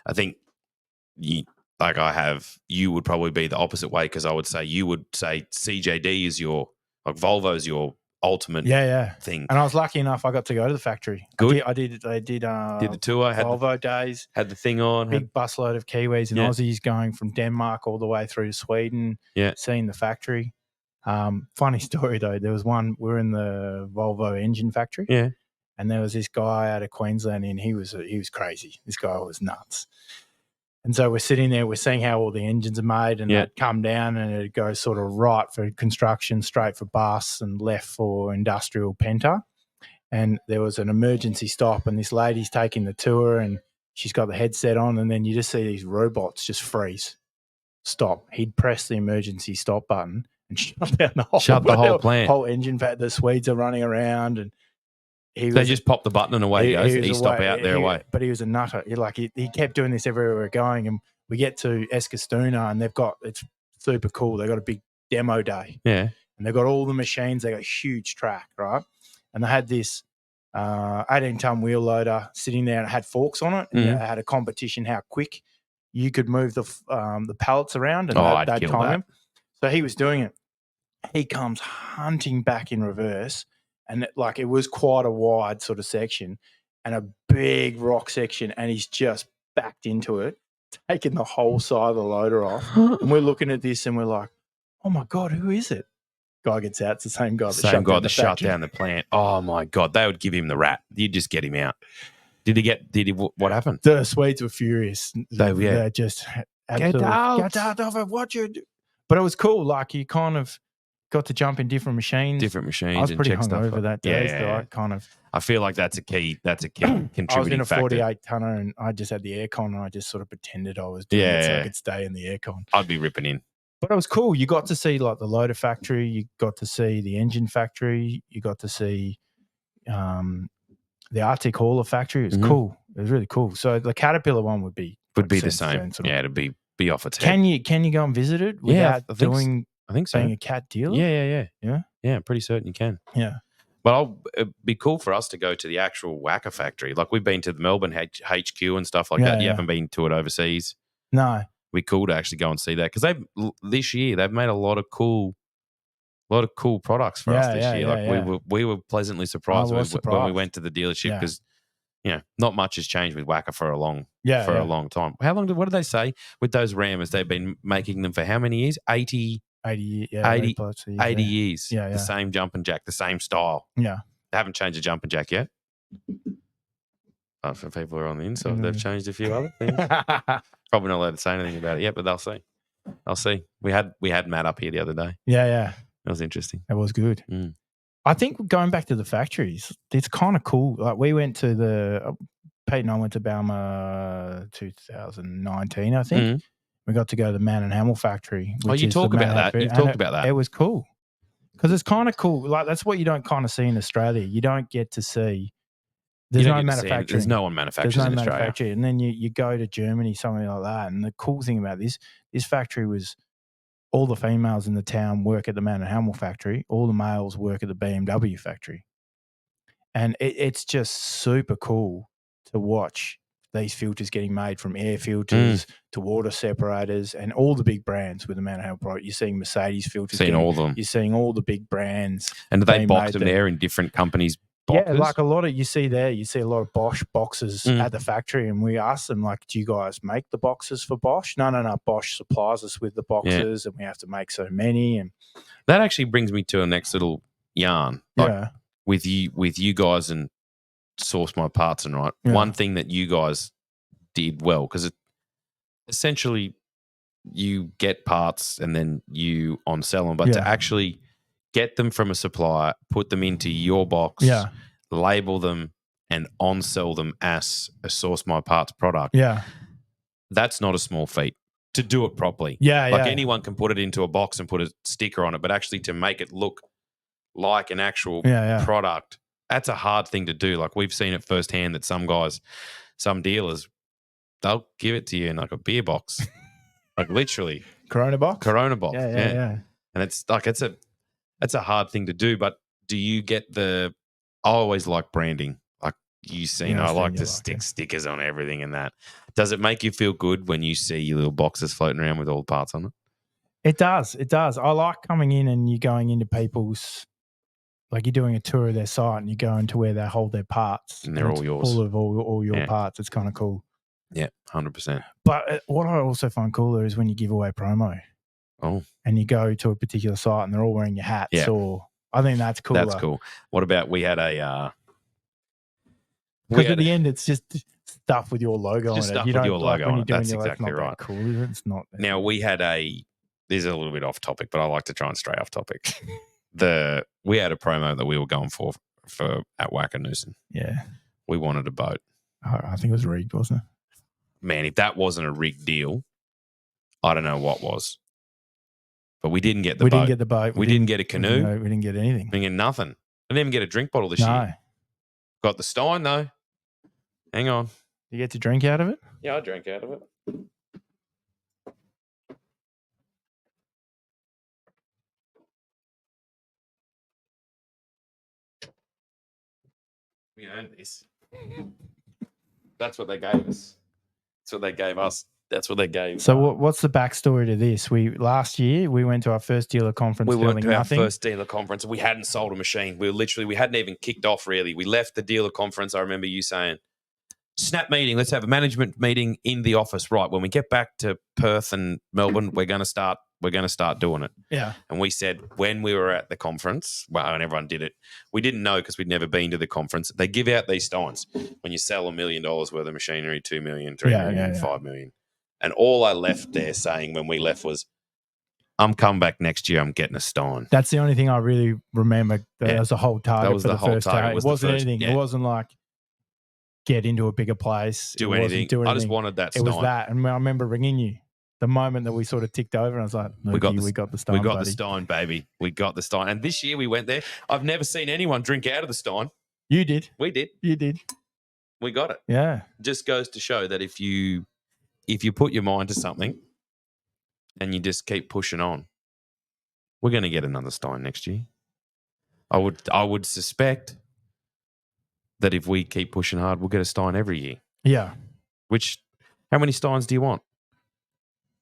I think you would probably be the opposite way, because I would say you would say CJD is Volvo's your ultimate thing. And I was lucky enough, I got to go to the factory. Good. I did the tour, had Volvo days, had the thing on, big busload of Kiwis and Aussies going from Denmark all the way through to Sweden, seeing the factory. Funny story though, there was one, we were in the Volvo engine factory, and there was this guy out of Queensland, and he was crazy. This guy was nuts. And so we're sitting there, we're seeing how all the engines are made, and they'd come down and it'd go sort of right for construction, straight for bus, and left for industrial penta. And there was an emergency stop, and this lady's taking the tour, and she's got the headset on, and then you just see these robots just freeze, stop. He'd press the emergency stop button and shut down the whole plant. Whole engine. The Swedes are running around, and they just pop the button and away he goes. He stop out there away. But he was a nutter. He kept doing this everywhere we're going, and we get to Eskilstuna, and it's super cool. They've got a big demo day. Yeah. And they've got all the machines. They got a huge track, right? And they had this 18-ton wheel loader sitting there, and it had forks on it, and it had a competition how quick you could move the pallets around, and they'd time him. So he was doing it. He comes hunting back in reverse, and it was quite a wide sort of section and a big rock section, and he's just backed into it, taking the whole side of the loader off. And we're looking at this, and we're like, oh my God, who is it? Guy gets out. It's the same guy that shut down the plant. Oh my God, they would give him the rat. You'd just get him out. What happened? The Swedes were furious. They just get out. Get out of it. What you do? But it was cool. Like, you kind of got to jump in different machines. I was pretty hungover that day. So I feel like that's a key contributing factor. I was in a 48-tonner, and I just had the aircon, and I just sort of pretended I was doing it so I could stay in the aircon. I'd be ripping in. But it was cool. You got to see like the loader factory. You got to see the engine factory. You got to see the Arctic hauler factory. It was cool. It was really cool. So the Caterpillar one would be the same. It'd be off its head. Can you go and visit it without I think so. being a cat dealer? Yeah. I'm pretty certain you can. Yeah. But it'd be cool for us to go to the actual Wacker factory. Like, we've been to the Melbourne HQ and stuff like that. You haven't been to it overseas. No. It'd be cool to actually go and see that, because this year they've made a lot of cool products for us this year. We were pleasantly surprised when we went to the dealership, because not much has changed with Wacker for a long time. What did they say with those Rammers? They've been making them for how many years? 80 80, yeah, 80 plus years, 80 yeah. years. Yeah, The same jumping jack, the same style. Yeah. They haven't changed the jumping jack yet. For people who are on the inside, they've changed a few other things. Probably not allowed to say anything about it yet, but they'll see. I'll see. We had Matt up here the other day. Yeah. That was interesting. It was good. Mm. I think going back to the factories, it's kind of cool. Like we went to Pete and I went to Bauma 2019, I think. Mm. We got to go to the Man and Hamel factory. Which you is talk the about that. You've talked about that. It was cool because it's kind of cool. Like that's what you don't kind of see in Australia. You don't get to see. There's no manufacturing. There's no one manufactures in Australia. And then you go to Germany, something like that. And the cool thing about this factory was all the females in the town work at the Man and Hamel factory. All the males work at the BMW factory. And it's just super cool to watch these filters getting made, from air filters to water separators, and all the big brands with the Man and Hamel product. You're seeing Mercedes filters. All of them. You're seeing all the big brands. And do they box them there in different companies' boxes? Yeah, like a lot of you see a lot of Bosch boxes at the factory, and we asked them, like, do you guys make the boxes for Bosch? No. Bosch supplies us with the boxes, and we have to make so many. And that actually brings me to a next little yarn. Yeah. With you guys and Source My Parts and right. Yeah. One thing that you guys did well, because essentially you get parts and then you on-sell them, but to actually get them from a supplier, put them into your box, label them, and on-sell them as a Source My Parts product. Yeah. That's not a small feat to do it properly. Anyone can put it into a box and put a sticker on it, but actually to make it look like an actual product, that's a hard thing to do. Like we've seen it firsthand that some guys, some dealers, they'll give it to you in like a beer box, like literally Corona box. Yeah. And it's like it's a hard thing to do. But do you get I always like branding. Like you seen, I like to stick stickers on everything and that. Does it make you feel good when you see your little boxes floating around with all the parts on it? It does. I like coming in and you going into people's. Like you're doing a tour of their site and you go into where they hold their parts. And they're all yours. Full of all your parts. It's kind of cool. Yeah, 100%. But what I also find cooler is when you give away promo. Oh. And you go to a particular site and they're all wearing your hats. Yeah. Or I think that's cooler. That's cool. What about we had a... Because at the end it's just stuff with your logo on it. Stuff with your logo on it. That's exactly right. Cool, is it? It's not. Now we had this is a little bit off topic, but I like to try and stray off topic. We had a promo that we were going for at Wackanoosan. Yeah. We wanted a boat. I think it was rigged, wasn't it? Man, if that wasn't a rigged deal, I don't know what was. But we didn't get the boat. We didn't get the boat. We didn't get a canoe. We didn't get anything. We didn't get nothing. I didn't even get a drink bottle this year. Got the Stein though. Hang on. You get to drink out of it? Yeah, I drank out of it. We earned this. That's what they gave us. That's what they gave us. That's what they gave. So what's the backstory to this? Last year we went to our first dealer conference. We went to our first dealer conference. We hadn't sold a machine. We hadn't even kicked off really. We left the dealer conference. I remember you saying, "Snap meeting. Let's have a management meeting in the office." Right when we get back to Perth and Melbourne, we're going to start doing it. Yeah. And we said when we were at the conference, and everyone did it, we didn't know because we'd never been to the conference. They give out these steins when you sell $1 million worth of machinery, 2 million, 3 million, 5 million. And all I left there saying when we left was, "I'm coming back next year. I'm getting a stein." That's the only thing I really remember. That was the whole target. That was the whole target. It wasn't anything. Yeah. It wasn't like get into a bigger place. Do anything. I just wanted that stein. It was that. And I remember ringing you the moment that we sort of ticked over. And I was like, we got the stein. We got the stein, baby. We got the stein. And this year we went there. I've never seen anyone drink out of the stein. You did. We did. You did. We got it. Yeah. Just goes to show that if you put your mind to something and you just keep pushing on, we're going to get another stein next year. I would suspect that if we keep pushing hard, we'll get a stein every year. Yeah. How many steins do you want?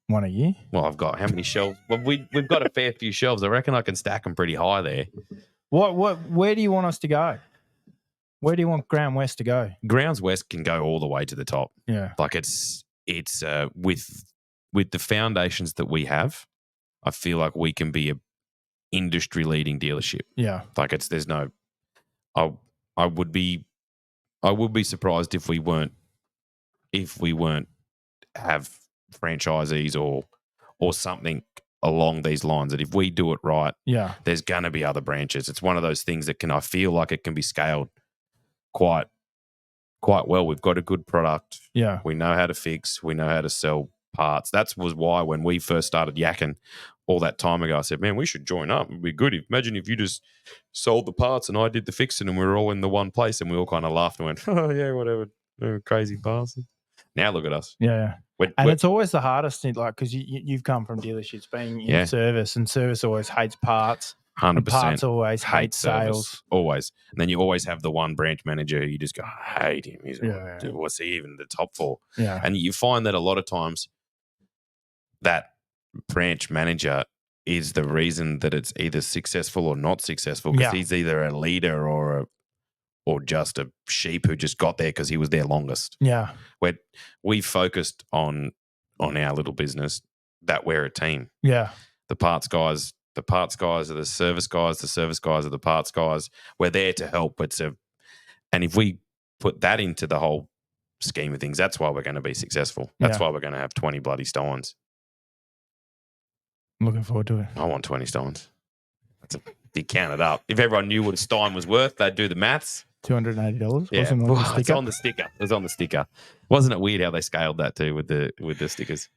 One a year? Well, I've got how many shelves? Well, we've got a fair few shelves. I reckon I can stack them pretty high there. Where do you want us to go? Where do you want Ground West to go? Grounds West can go all the way to the top. Yeah. Like it's with the foundations that we have, I feel like we can be a industry leading dealership. Yeah. Like there's no. I would be surprised if we weren't have franchisees or something along these lines, that if we do it right, Yeah. there's going to be other branches. It's one of those things that I feel like it can be scaled quite well. We've got a good product. Yeah. We know how to fix. We know how to sell parts. That was why when we first started yakking all that time ago, I said, man, we should join up. It'd be good. Imagine if you just sold the parts and I did the fixing and we were all in the one place, and we all kind of laughed and went, oh, yeah, whatever. Crazy bastard. Now look at us. Yeah. And it's always the hardest thing, like, because you've come from dealerships being in service, and service always hates parts. 100%. And parts always hate sales. Always. And then you always have the one branch manager who you just go, I hate him. He's what's he even the top for? Yeah. And you find that a lot of times that branch manager is the reason that it's either successful or not successful, because he's either a leader or just a sheep who just got there because he was there longest. Yeah. Where we focused on our little business, that we're a team. Yeah. The parts guys are the service guys are the parts guys. We're there to help. And if we put that into the whole scheme of things, that's why we're going to be successful. That's why we're going to have 20 bloody Steins. I'm looking forward to it. I want 20 Steins. That's if you count it up. If everyone knew what a Stein was worth, they'd do the maths. $280. Yeah, It's on the sticker. It was on the sticker. Wasn't it weird how they scaled that too with the stickers?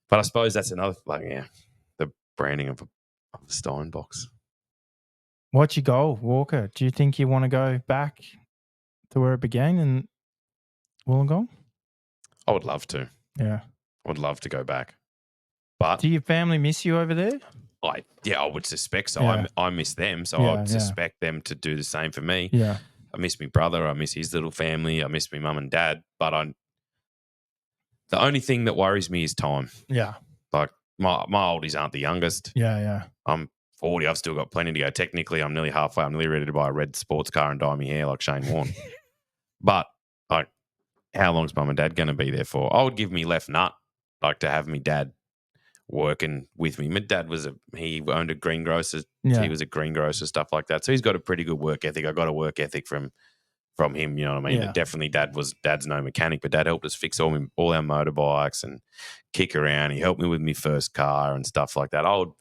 But I suppose that's another, the branding of a Stein box. What's your goal, Walker? Do you think you want to go back to where it began in Wollongong? I would love to. Yeah. I would love to go back. But do your family miss you over there? I would suspect so. Yeah. I miss them, so I'd suspect them to do the same for me. Yeah. I miss my brother. I miss his little family. I miss my mum and dad. But the only thing that worries me is time. Yeah. Like my oldies aren't the youngest. Yeah, yeah. I'm 40. I've still got plenty to go. Technically, I'm nearly halfway. I'm nearly ready to buy a red sports car and dye my hair like Shane Warne. But like, how long's mum and dad going to be there for? I would give me left nut, like, to have me dad working with me. My dad he owned a greengrocer. Yeah. He was a greengrocer, stuff like that. So he's got a pretty good work ethic. I got a work ethic from him, you know what I mean? Yeah. Definitely dad's no mechanic, but dad helped us fix all our motorbikes and kick around. He helped me with my first car and stuff like that. I would,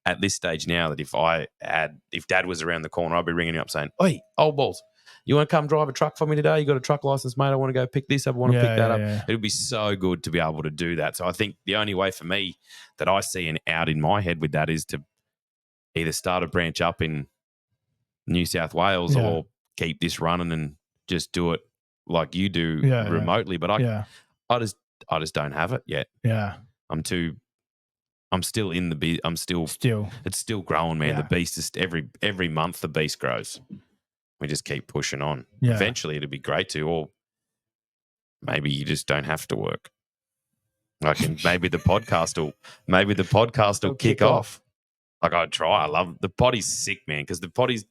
at this stage now, that if dad was around the corner, I'd be ringing him up saying, "Oi, old balls, you want to come drive a truck for me today? You got a truck license, mate? I want to go pick this up. I want to pick that up." Yeah. It would be so good to be able to do that. So I think the only way for me that I see an out in my head with that is to either start a branch up in New South Wales or keep this running and just do it like you do remotely. But I just don't have it yet. Yeah. I'm still in the it's still growing, man. Yeah. The beast is every month the beast grows. We just keep pushing on. Yeah. Eventually it'd be great to, or maybe you just don't have to work. Maybe the podcast will kick off. Like, I'd try. I love the potty's sick, man, because the potty's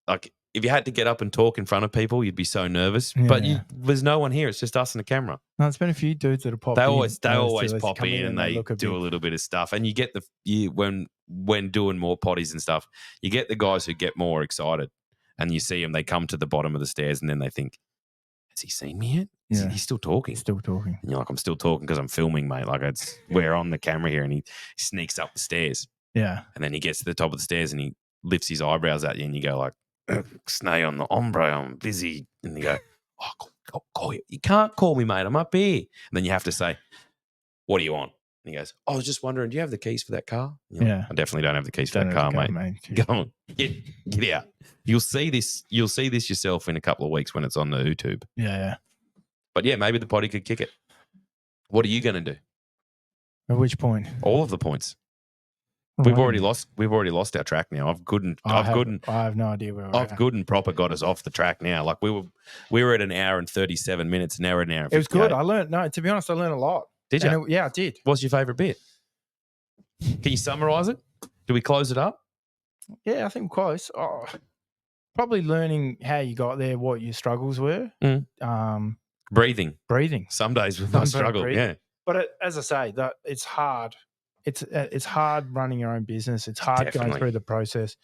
like, if you had to get up and talk in front of people, you'd be so nervous. Yeah, but there's no one here. It's just us and the camera. No, there's been a few dudes that have popped in. They always pop in and they do a little bit of stuff. And you get when doing more potties and stuff, you get the guys who get more excited, and you see them. They come to the bottom of the stairs and then they think, "Has he seen me yet? Yeah. He's still talking." Still talking. And you're like, "I'm still talking because I'm filming, mate. Like, we're on the camera here." And he sneaks up the stairs. Yeah. And then he gets to the top of the stairs and he lifts his eyebrows at you, and you go like, "Snay on the ombre, I'm busy." And you go, "Oh, call you. You can't call me, mate. I'm up here." And then you have to say, "What do you want?" And he goes, "I was just wondering, do you have the keys for that car?" Like, "I definitely don't have the keys for that car, mate. Go on, get out." You'll see this yourself in a couple of weeks when it's on the YouTube. Yeah. But yeah, maybe the potty could kick it. What are you going to do? At which point? All of the points. We've already lost our track now. I have no idea where we're I've good and proper got us off the track now. Like, we were at an hour and 37 minutes, now we're an hour and 58. It was good. To be honest, I learned a lot. Did you? Yeah, I did. What's your favourite bit? Can you summarise it? Do we close it up? Yeah, I think we're close. Probably learning how you got there, what your struggles were. Breathing. Breathing. Some days with my struggle, yeah. But as I say, that it's hard it's hard running your own business. It's hard going Definitely. through the process,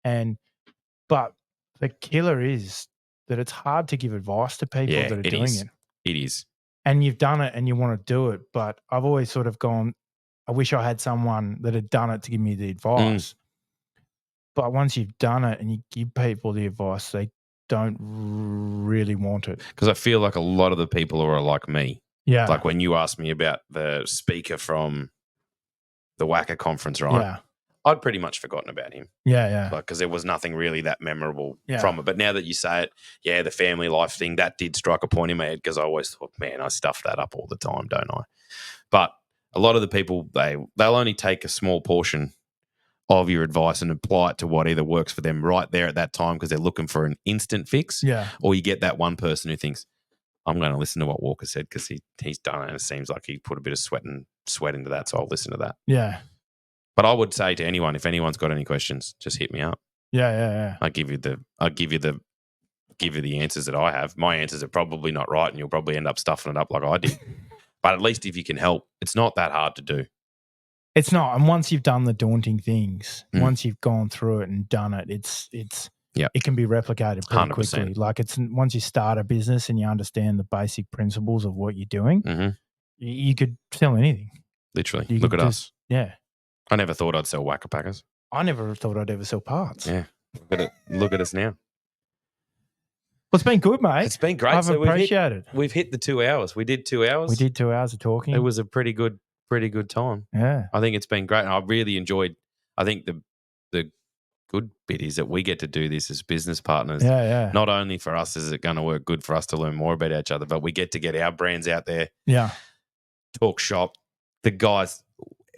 but the killer is that it's hard to give advice to people Yeah, that are it doing is. it. It is. And you've done it and you want to do it, but I've always sort of gone, I wish I had someone that had done it to give me the advice. But once you've done it and you give people the advice, they don't really want it. Because I feel like a lot of the people who are like me, Yeah. like when you asked me about the speaker from the Wacker conference, right? Yeah. I'd pretty much forgotten about him. Yeah. Yeah. Like, because there was nothing really that memorable Yeah. from it. But now that you say it, yeah, the family life thing, that did strike a point in my head because I always thought, man, I stuff that up all the time, don't I? But a lot of the people, they'll only take a small portion of your advice and apply it to what either works for them right there at that time because they're looking for an instant fix. Yeah. Or you get that one person who thinks, I'm going to listen to what Walker said because he's done it and it seems like he put a bit of sweat into that, so I'll listen to that. Yeah. But I would say to anyone, if anyone's got any questions, just hit me up. Yeah. Yeah. Yeah. I'll give you the answers that I have. My answers are probably not right and you'll probably end up stuffing it up like I did. But at least if you can help, it's not that hard to do. It's not. And once you've done the daunting things, once you've gone through it and done it, it can be replicated pretty 100%. quickly. Like once you start a business and you understand the basic principles of what you're doing, you could sell anything. Literally. Look at us. Yeah. I never thought I'd sell Wacker Packers. I never thought I'd ever sell parts. Yeah. Look at us now. Well, it's been good, mate. It's been great. I've appreciated it. We've hit the 2 hours. We did 2 hours. We did 2 hours of talking. It was a pretty good time. Yeah. I think it's been great. And I really enjoyed, I think the good bit is that we get to do this as business partners. Yeah, yeah. Not only for us is it going to work good for us to learn more about each other, but we get to get our brands out there. Yeah. Talk shop. The guys,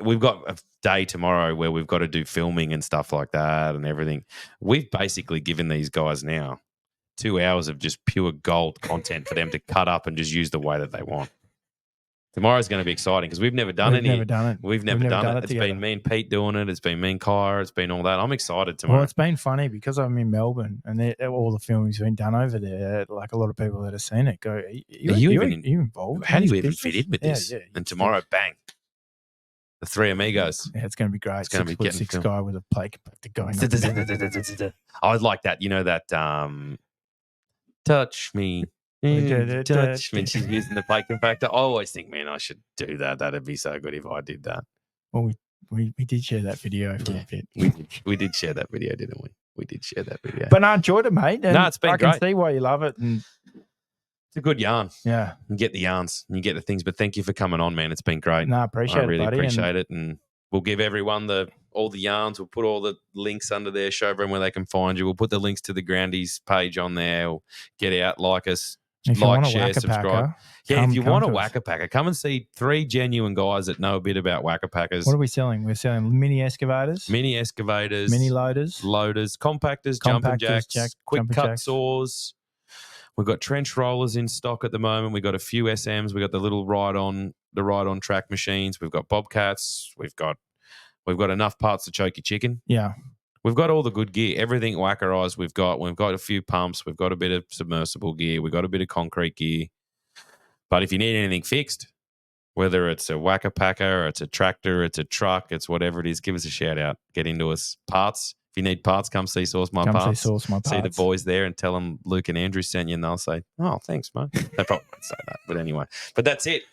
we've got a day tomorrow where we've got to do filming and stuff like that and everything. We've basically given these guys now 2 hours of just pure gold content for them to cut up and just use the way that they want. Tomorrow's going to be exciting because we've never done it. We've never done it. It's been me and Pete doing it. It's been me and Kyra. It's been all that. I'm excited tomorrow. Well, it's been funny because I'm in Melbourne and all the filming's been done over there. Like a lot of people that have seen it go, are you involved? How do you even fit in with this? Yeah, and tomorrow, bang. The three amigos. Yeah, it's going to be great. It's going to be getting 6'6" guy with a plate compactor going. I would like that. You know that touch me. Touch me. She's using the plate compactor. I always think, man, I should do that. That'd be so good if I did that. Well, we did share that video for a bit. We did share that video, didn't we? We did share that video. But I enjoyed it, mate. And it's been great. I can see why you love it. And it's a good yarn. Yeah. You get the yarns and you get the things. But thank you for coming on, man. It's been great. No, I appreciate it, buddy. I really appreciate it. it. And we'll give everyone all the yarns. We'll put all the links under there, show everyone where they can find you. We'll put the links to the Groundies page on there. We'll get out, like us. If like, you want share, subscribe. If you want a Wacker Wacker Packer, come and see 3 genuine guys that know a bit about Wacker Packers. What are we selling? We're selling mini excavators, mini loaders, compactors, jumping jacks, quick cut saws. We've got trench rollers in stock at the moment. We've got a few SMs. We've got the little ride on track machines. We've got bobcats. We've got enough parts to choke your chicken. Yeah. We've got all the good gear, everything Wackerized we've got. We've got a few pumps. We've got a bit of submersible gear. We've got a bit of concrete gear. But if you need anything fixed, whether it's a Wacker Packer or it's a tractor, it's a truck, it's whatever it is, give us a shout out. Get into us. Parts. If you need parts, come see Source My Parts. See the boys there and tell them Luke and Andrew sent you and they'll say, oh, thanks, mate. They probably won't say that. But anyway. But that's it.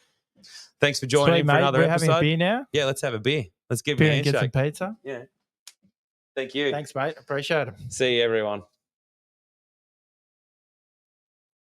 Thanks for joining in for another episode. We're having a beer now? Yeah, let's have a beer. Let's give me a handshake. Get some pizza? Yeah. Thank you. Thanks, mate. Appreciate it. See you, everyone.